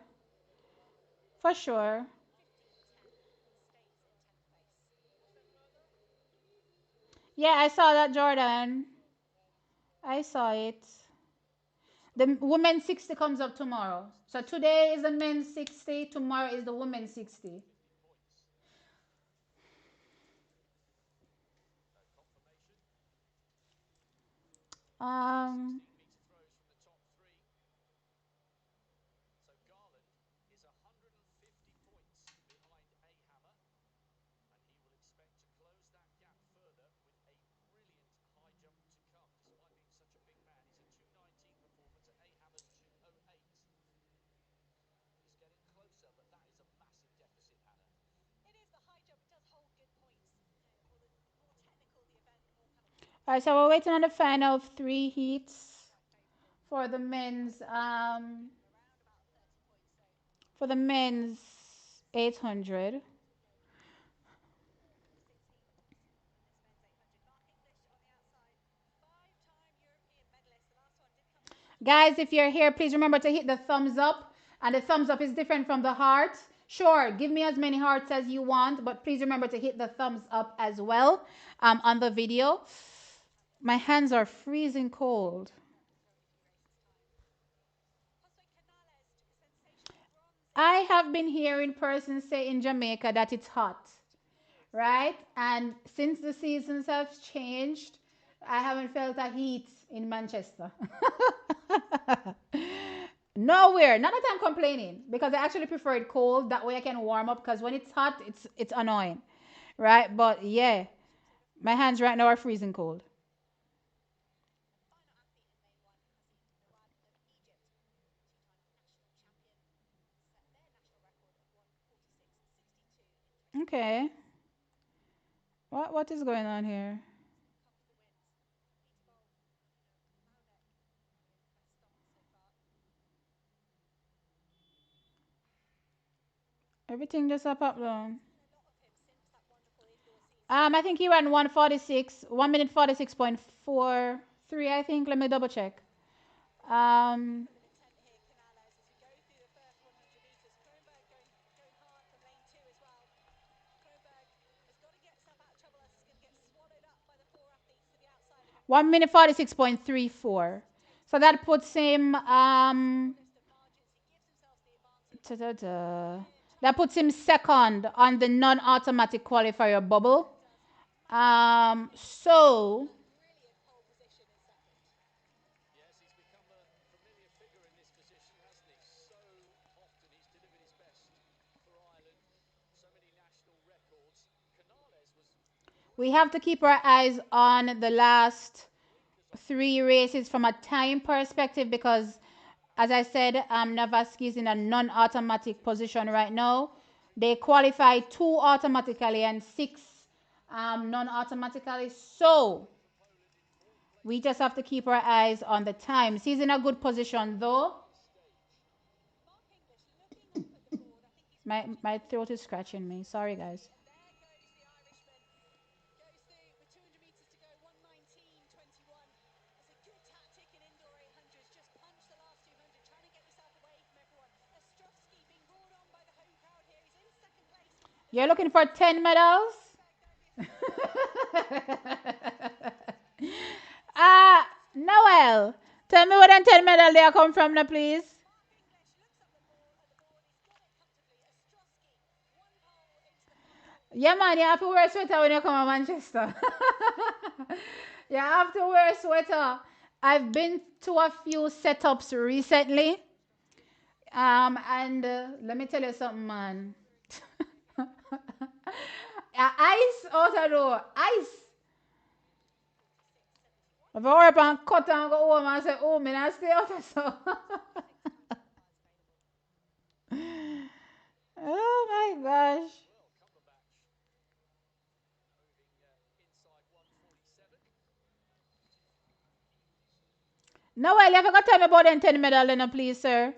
for sure. Yeah, I saw that, Jordan. I saw it. The women's 60 comes up tomorrow. So today is the men's 60, tomorrow is the women's 60. Um, all right, so we're waiting on the final three heats for the men's for the men's 800. Guys, if you're here, please remember to hit the thumbs up. And the thumbs up is different from the heart. Sure, give me as many hearts as you want, but please remember to hit the thumbs up as well on the video. My hands are freezing cold. I have been hearing persons say in Jamaica that it's hot, right? And since the seasons have changed, I haven't felt a heat in Manchester. Nowhere. Not that I'm complaining because I actually prefer it cold. That way I can warm up because when it's hot, it's annoying, right? But yeah, my hands right now are freezing cold. Okay. What is going on here? Everything just up down. I think he ran 146, 1 minute 46.43. I think. Let me double check. Um, One minute 46.34. So that puts him ta-da-da. That puts him second on the non-automatic qualifier bubble. So we have to keep our eyes on the last three races from a time perspective because, as I said, Navaski is in a non-automatic position right now. They qualify two automatically and six non-automatically. So we just have to keep our eyes on the times. He's in a good position though. My throat is scratching me. Sorry, guys. You're looking for 10 medals? uh, Noel, tell me where them 10 medal they come from now, please. Yeah, man, you have to wear a sweater when you come to Manchester. You have to wear a sweater. I've been to a few setups recently. And let me tell you something, man. Ice out the door. Ice. If I work and cut and go home and say, oh, me not stay out of so. Oh my gosh. Noel, you have to tell me about them 10 medal then, please, sir.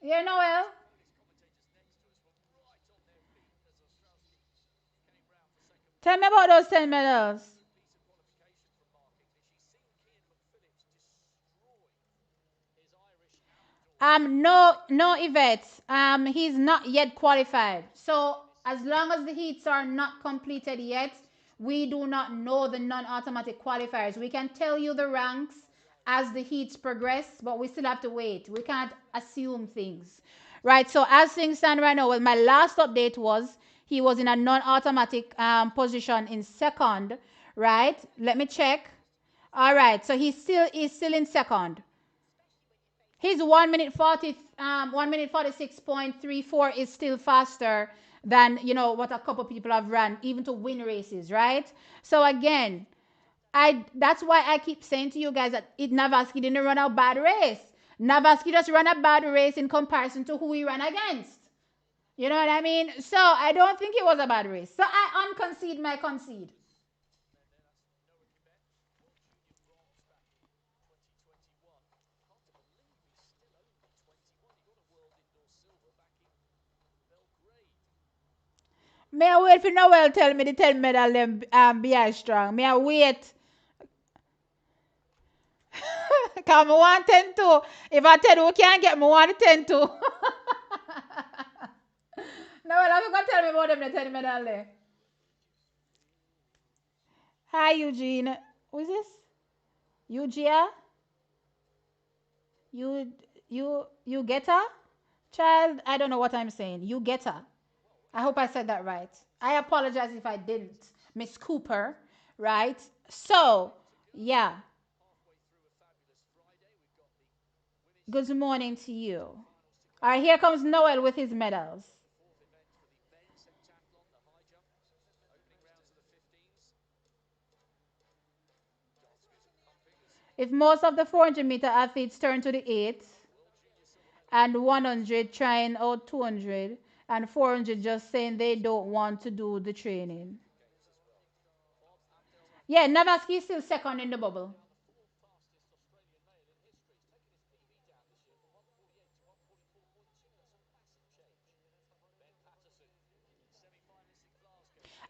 Yeah, Noel. Tell me about those 10 medals. No, Yvette. He's not yet qualified. So as long as the heats are not completed yet, we do not know the non-automatic qualifiers. We can tell you the ranks as the heats progress, but we still have to wait. We can't assume things, right? So as things stand right now, well, my last update was he was in a non-automatic position in second, right? Let me check. All right, so he's still in second. His 1 minute 46.34 is still faster than what a couple people have run, even to win races, right? So again, that's why I keep saying to you guys that Navaski didn't run a bad race. Navaski just ran a bad race in comparison to who he ran against. You know what I mean? So I don't think it was a bad race. So I unconcede my concede. May I wait for Noel tell me the 10 medal them be strong. May I wait? Cause me want 10 too. If I tell you we can't get me want 10 too. Noel, I'm gonna tell me about them the 10 medal there. Hi Eugene. Who is this? Eugia? You you get her? Child, I don't know what I'm saying. You get her. I hope I said that right. I apologize if I didn't. Miss Cooper, right? So, yeah. Good morning to you. All right, here comes Noel with his medals. If most of the 400-meter athletes turn to the 8 and 100 trying out 200 and 400 just saying they don't want to do the training. Yeah, Navaski is still second in the bubble.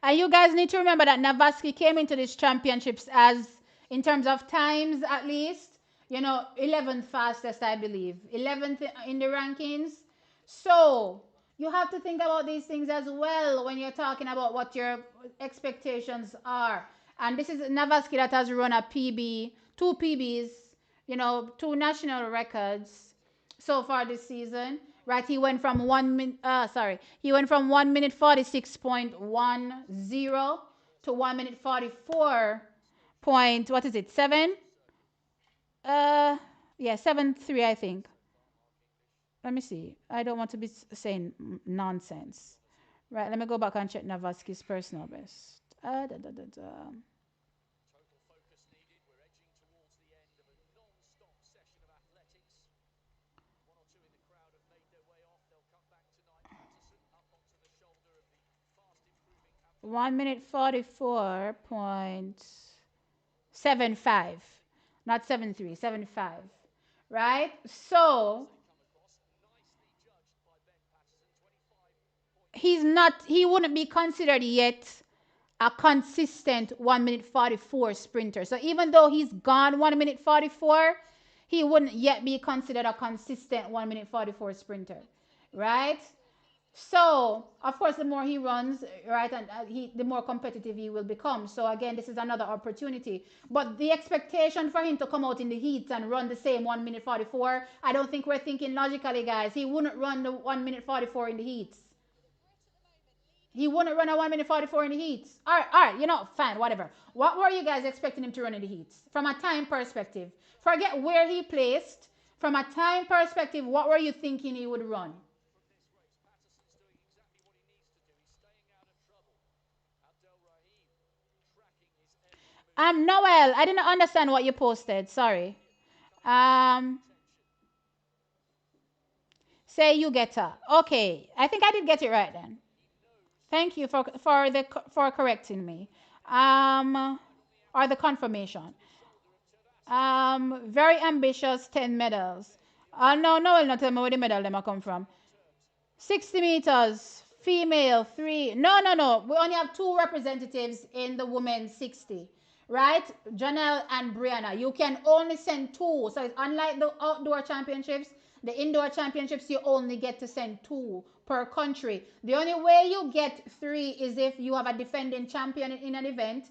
And you guys need to remember that Navaski came into these championships as, in terms of times at least, 11th fastest, I believe. 11th in the rankings. So you have to think about these things as well when you're talking about what your expectations are. And this is Navaski that has run a PB, two PBs, two national records so far this season. Right, he went from 1 minute 46.10 to 1 minute 44 point, what is it, 7? Uh, yeah, 7.3, I think. Let me see. I don't want to be saying nonsense. Right, let me go back and check Navaski's personal best. Da, da, da, da. One minute 44.75, not 7.3, 7.5, right? So he wouldn't be considered yet a consistent 1 minute 44 sprinter. So even though he's gone 1 minute 44, he wouldn't yet be considered a consistent 1 minute 44 sprinter, right? So, of course, the more he runs, right, and the more competitive he will become. So, again, this is another opportunity. But the expectation for him to come out in the heats and run the same 1 minute 44, I don't think we're thinking logically, guys. He wouldn't run the 1 minute 44 in the heats. He wouldn't run a 1 minute 44 in the heats. All right, fine, whatever. What were you guys expecting him to run in the heats? From a time perspective. Forget where he placed. From a time perspective, what were you thinking he would run? Noel, I didn't understand what you posted. Sorry. Um, say you get her. Okay, I think I did get it right then. Thank you for correcting me. Or the confirmation. Very ambitious 10 medals. No, Noel, not tell me where the medal them a come from. 60 meters, female, 3. No, no, no. We only have 2 representatives in the women's 60. Right? Janelle and Brianna. You can only send 2. So it's unlike the outdoor championships, the indoor championships, you only get to send 2 per country. The only way you get 3 is if you have a defending champion in an event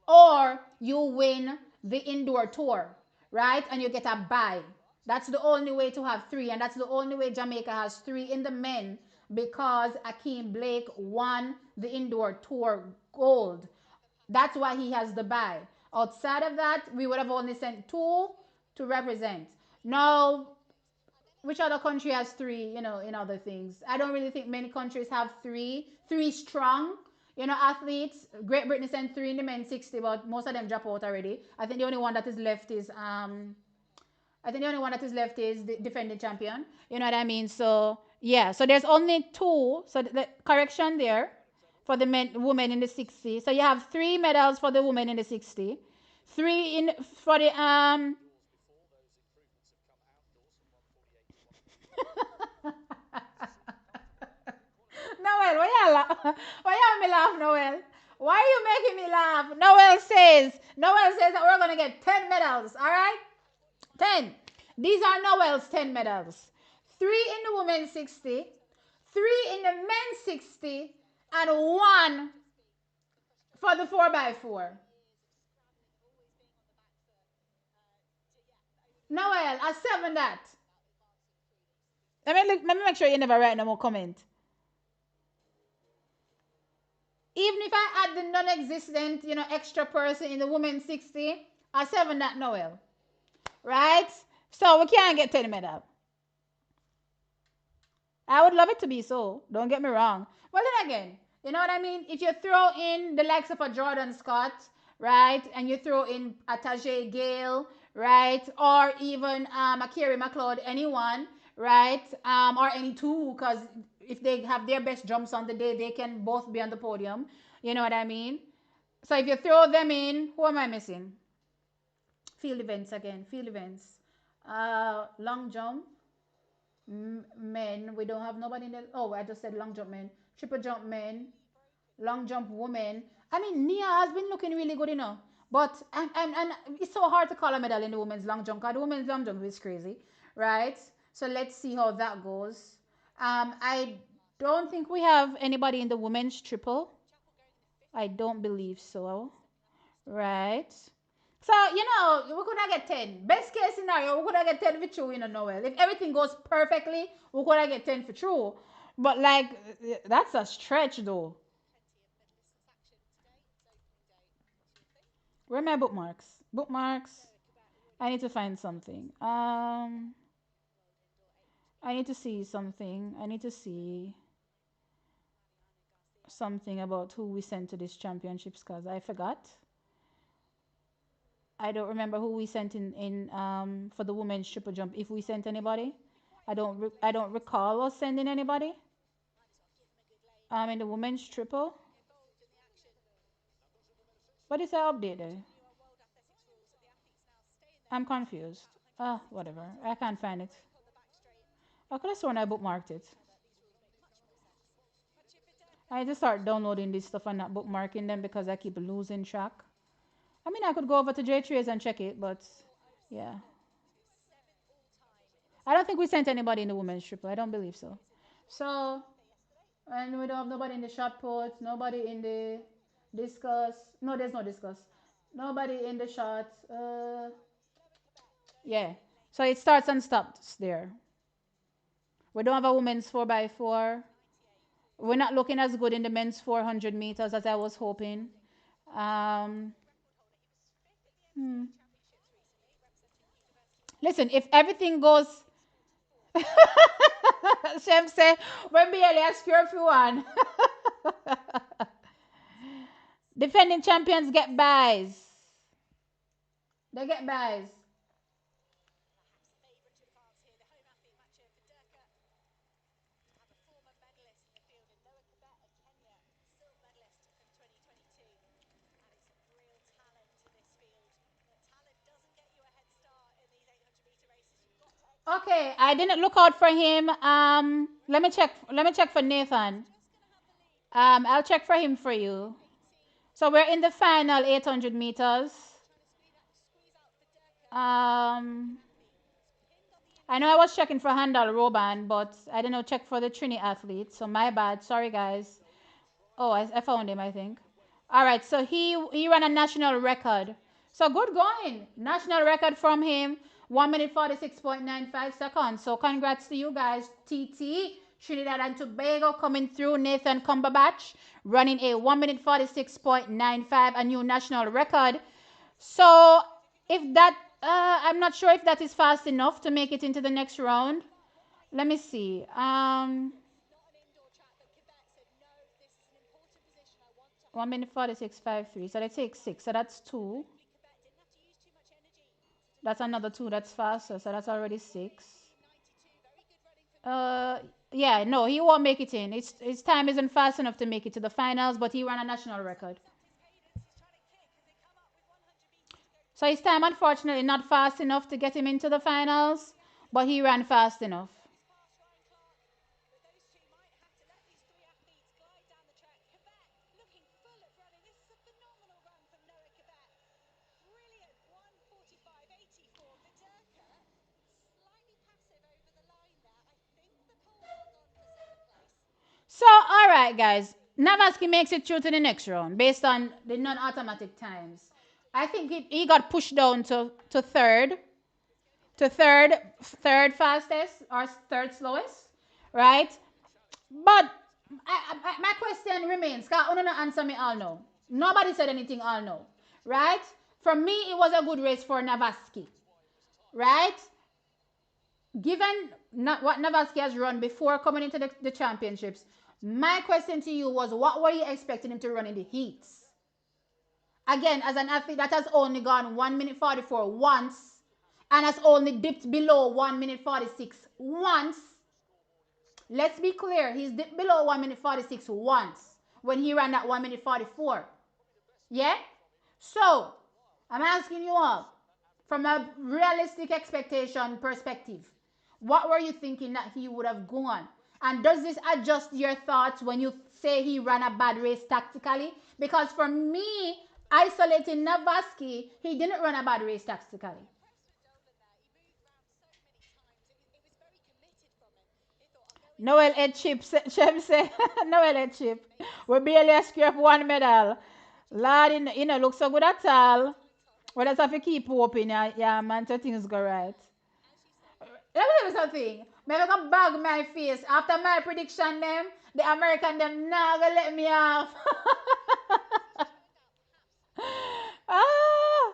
or you win the indoor tour. right? And you get a bye. That's the only way to have three, and that's the only way Jamaica has three in the men because Akeem Blake won the indoor tour gold. That's why he has the bye. Outside of that, we would have only sent two to represent. Now, which other country has three, in other things? I don't really think many countries have three strong, athletes. Great Britain sent three in the men's 60, but most of them drop out already. I think the only one that is left is the defending champion. You know what I mean? So yeah, so there's only two. So the correction there for the women in the 60. So you have three medals for the women in the 60, three in for the Noel, why you me laugh, Noel? Why are you making me laugh? Noel says that we're gonna get 10 medals, all right? 10. These are Noel's 10 medals. Three in the women's 60, three in the men's 60, and one for the 4x4. Noel, I 7 that. Let me make sure you never write no more comment. Even if I add the non-existent, extra person in the women's 60, I 7 that Noel. Right? So we can't get 10 medal. I would love it to be so. Don't get me wrong. Well, then again, you know what I mean? If you throw in the likes of a Jordan Scott, right? And you throw in a Tajay Gale, right? Or even a Kerry McLeod, anyone, right? Or any two, because if they have their best jumps on the day, they can both be on the podium. You know what I mean? So if you throw them in, who am I missing? Field events again. Field events. Long jump. Men. We don't have nobody in the. Oh, I just said long jump men. Triple jump men. Long jump women. I mean, Nia has been looking really good, But and it's so hard to call a medal in the women's long jump because the women's long jump is crazy, right? So let's see how that goes. I don't think we have anybody in the women's triple. I don't believe so. Right. So, we could have get 10. Best case scenario, we could have get 10 for true, Noel. If everything goes perfectly, we could have get 10 for true. But, that's a stretch, though. Where are my bookmarks? Bookmarks. I need to find something. I need to see something. I need to see something about who we sent to these championships because I forgot. I don't remember who we sent in for the women's triple jump. If we sent anybody, I don't recall us sending anybody. In the women's triple. What is that update there? I'm confused. Whatever. I can't find it. I could have sworn I bookmarked it. I just start downloading this stuff and not bookmarking them because I keep losing track. I mean, I could go over to J-Trace and check it, but yeah. I don't think we sent anybody in the women's triple. I don't believe so. So, and we don't have nobody in the shot put, nobody in the discus. No, there's no discus. Nobody in the shot. Yeah. So it starts and stops there. We don't have a women's 4x4. We're not looking as good in the men's 400 meters as I was hoping. Listen, if everything goes, Shem say, when barely a score for one. Defending champions get buys. They get buys. Okay, I didn't look out for him. Let me check. Let me check for Nathan. I'll check for him for you. So we're in the final 800 meters. I know I was checking for Handel Roban, but I didn't know check for the Trini athlete. So my bad. Sorry, guys. Oh, I found him, I think. All right. So he ran a national record So good going. National record from him, 1 minute 46.95 seconds. So congrats to you guys. TT, Trinidad and Tobago coming through. Nathan Cumberbatch running a 1 minute 46.95, a new national record. So if that, I'm not sure if that is fast enough to make it into the next round. Let me see. 1 minute 46.53. So they take 6. So that's 2. That's another 2. That's faster. So that's already 6. Uh, yeah, no, he won't make it in. His time isn't fast enough to make it to the finals, but he ran a national record. So his time, unfortunately, not fast enough to get him into the finals, but he ran fast enough. So, all right, guys. Navaski makes it through to the next round based on the non-automatic times. I think he got pushed down to third, third fastest or third slowest, right? But my question remains. Cause I don't answer me all no. Nobody said anything all no, right? For me, it was a good race for Navaski, right? Given what Navaski has run before coming into the championships, my question to you was, what were you expecting him to run in the heats? Again, as an athlete that has only gone 1 minute 44 once and has only dipped below 1 minute 46 once. Let's be clear, he's dipped below 1 minute 46 once when he ran that 1 minute 44. Yeah? So, I'm asking you all, from a realistic expectation perspective, what were you thinking that he would have gone? And does this adjust your thoughts when you say he ran a bad race tactically? Because for me, isolating Navaski, he didn't run a bad race tactically. Noel Ed Chip, Shem say, Noel Ed Chip, we barely scrape one medal. Lord, you know, look so good at all. We just have to keep hoping, yeah, man, so things go right. Let me tell you something. Maybe I can bag my face. After my prediction, them, the American, them, now gonna let me off. ah,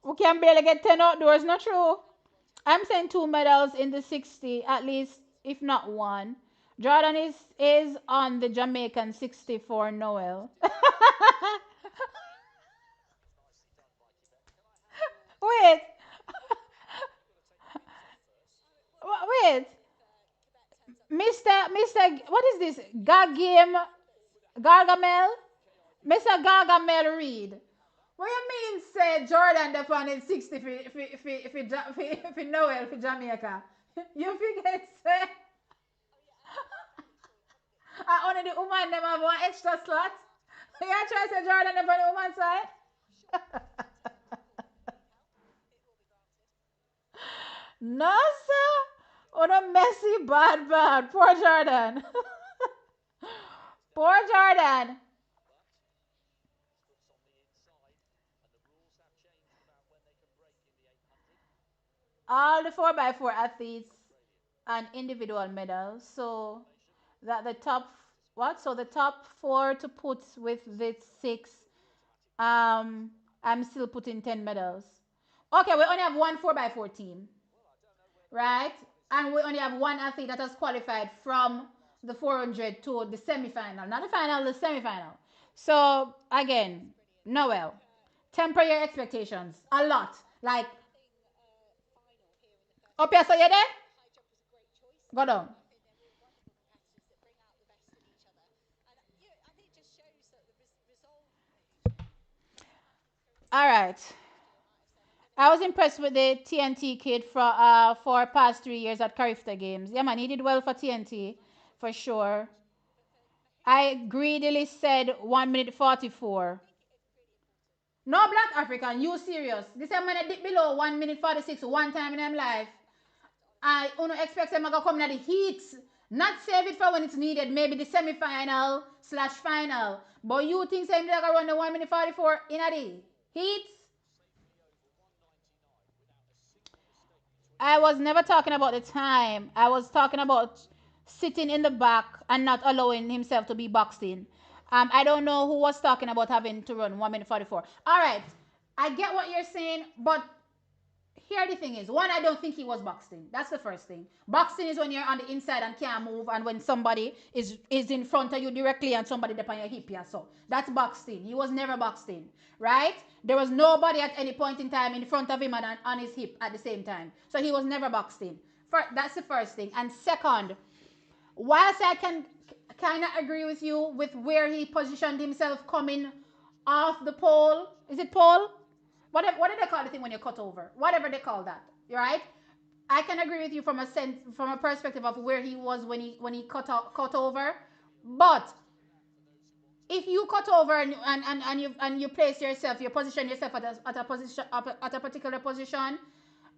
we can barely get 10 outdoors, not true. I'm saying 2 medals in the 60, at least, if not one. Jordan is on the Jamaican 60 for Noel. Wait, wait, Mr. What is this? Gargamel? Mr. Gargamel Reed. What you mean say Jordan the fan in 60 for Noel for Jamaica? You forget say I only the woman them have one extra slot. You try to say Jordan the fan the woman side? No sir. Oh no messy bad. Poor Jordan. Poor Jordan. All the 4x4 athletes and individual medals. So that the top what? So the top 4 to put with the 6. I'm still putting 10 medals. Okay, we only have one 4x4 team, right? And we only have one athlete that has qualified from the 400 to the semi-final, not the final, the semi-final. So again, Noel, temper your expectations a lot. Like, okay, so you there? Go down. All right. I was impressed with the TNT kid for past 3 years at Carifta Games. Yeah, man, he did well for TNT for sure. I greedily said 1 minute 44. No black African, you serious? This man dip below 1 minute 46 one time in them life. I don't expect them to come in the heat Not save it for when it's needed, maybe the semi-final slash final. But you think same they're gonna run the 1 minute 44 in a day? Heats? I was never talking about the time. I was talking about sitting in the back and not allowing himself to be boxed in. I don't know who was talking about having to run 1 minute 44. All right. I get what you're saying, but here the thing is, one, I don't think he was boxing. That's the first thing. Boxing is when you're on the inside and can't move, and when somebody is in front of you directly and somebody up on your hip, yeah. So that's boxing. He was never boxing, right? There was nobody at any point in time in front of him and on his hip at the same time. So he was never boxing. That's the first thing. And second, whilst I can kind of agree with you with where he positioned himself coming off the pole, is it pole? What do they call the thing when you cut over? Whatever they call that, right? I can agree with you from a sense, from a perspective of where he was when he cut over. But if you cut over and you place yourself, you position yourself at a position at a particular position,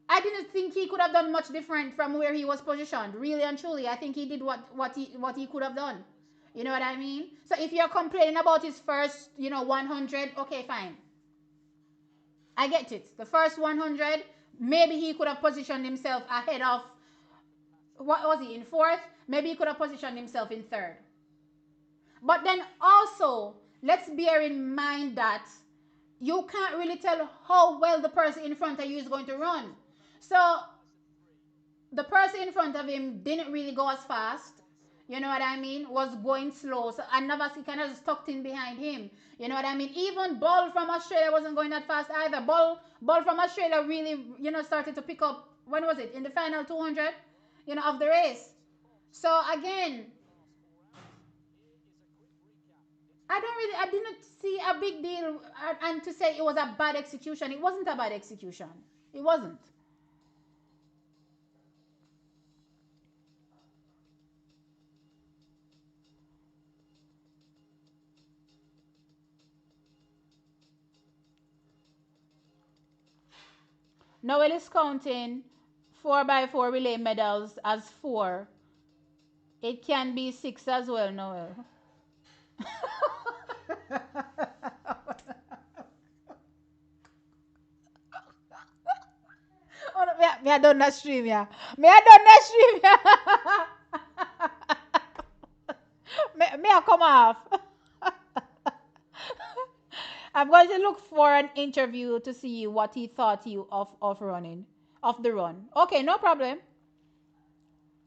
I didn't think he could have done much different from where he was positioned. Really and truly, I think he did what he could have done. You know what I mean? So if you're complaining about his first, 100, okay, fine. I get it. The first 100, maybe he could have positioned himself ahead of, what was he, in fourth? Maybe he could have positioned himself in third. But then also, let's bear in mind that you can't really tell how well the person in front of you is going to run. So the person in front of him didn't really go as fast. You know what I mean? Was going slow. So and Navasi kind of just tucked in behind him. You know what I mean? Even Ball from Australia wasn't going that fast either. Ball from Australia really, started to pick up, when was it? In the final 200, of the race. So again, I didn't see a big deal, and to say it was a bad execution, it wasn't a bad execution. It wasn't. Noel is counting 4x4 relay medals as four. It can be six as well, Noel. Oh, no, me I done that stream, yeah. Me I done that stream, yeah. Me I come off. I'm going to look for an interview to see what he thought you of running, of the run. Okay, no problem.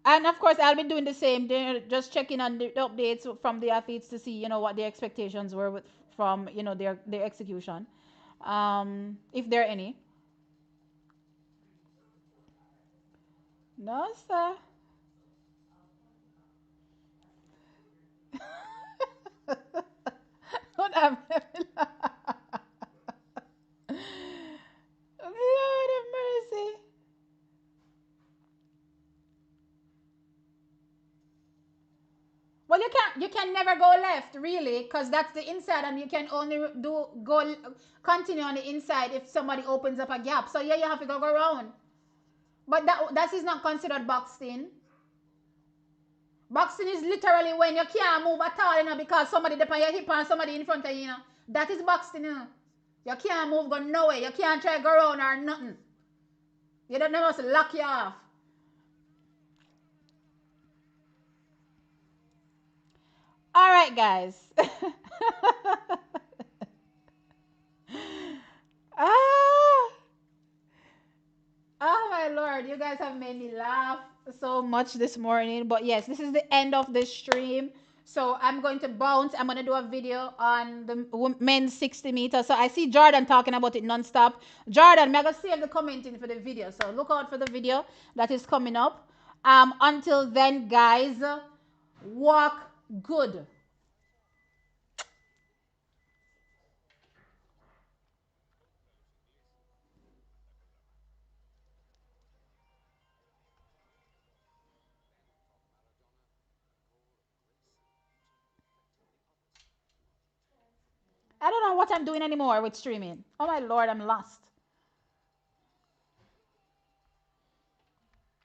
And of course, I'll be doing the same. Just checking on the updates from the athletes to see, what their expectations were from, their execution, if there are any. No, sir. Don't have Lord have mercy. Well, you can never go left really, because that's the inside, and you can only continue on the inside if somebody opens up a gap. So yeah, you have to go around. But that is not considered boxing. Boxing is literally when you can't move at all, because somebody dep on your hip and somebody in front of you, That is boxing, You can't move, go nowhere. You can't try to go around or nothing. You don't know to lock you off. All right, guys. ah, oh my lord, you guys have made me laugh so much this morning. But yes, this is the end of the stream. So I'm going to bounce. I'm going to do a video on the men's 60 meters. So I see Jordan talking about it nonstop. Jordan, I'm going to save the commenting for the video. So look out for the video that is coming up. Until then, guys, walk good. I don't know what I'm doing anymore with streaming. Oh my lord, I'm lost.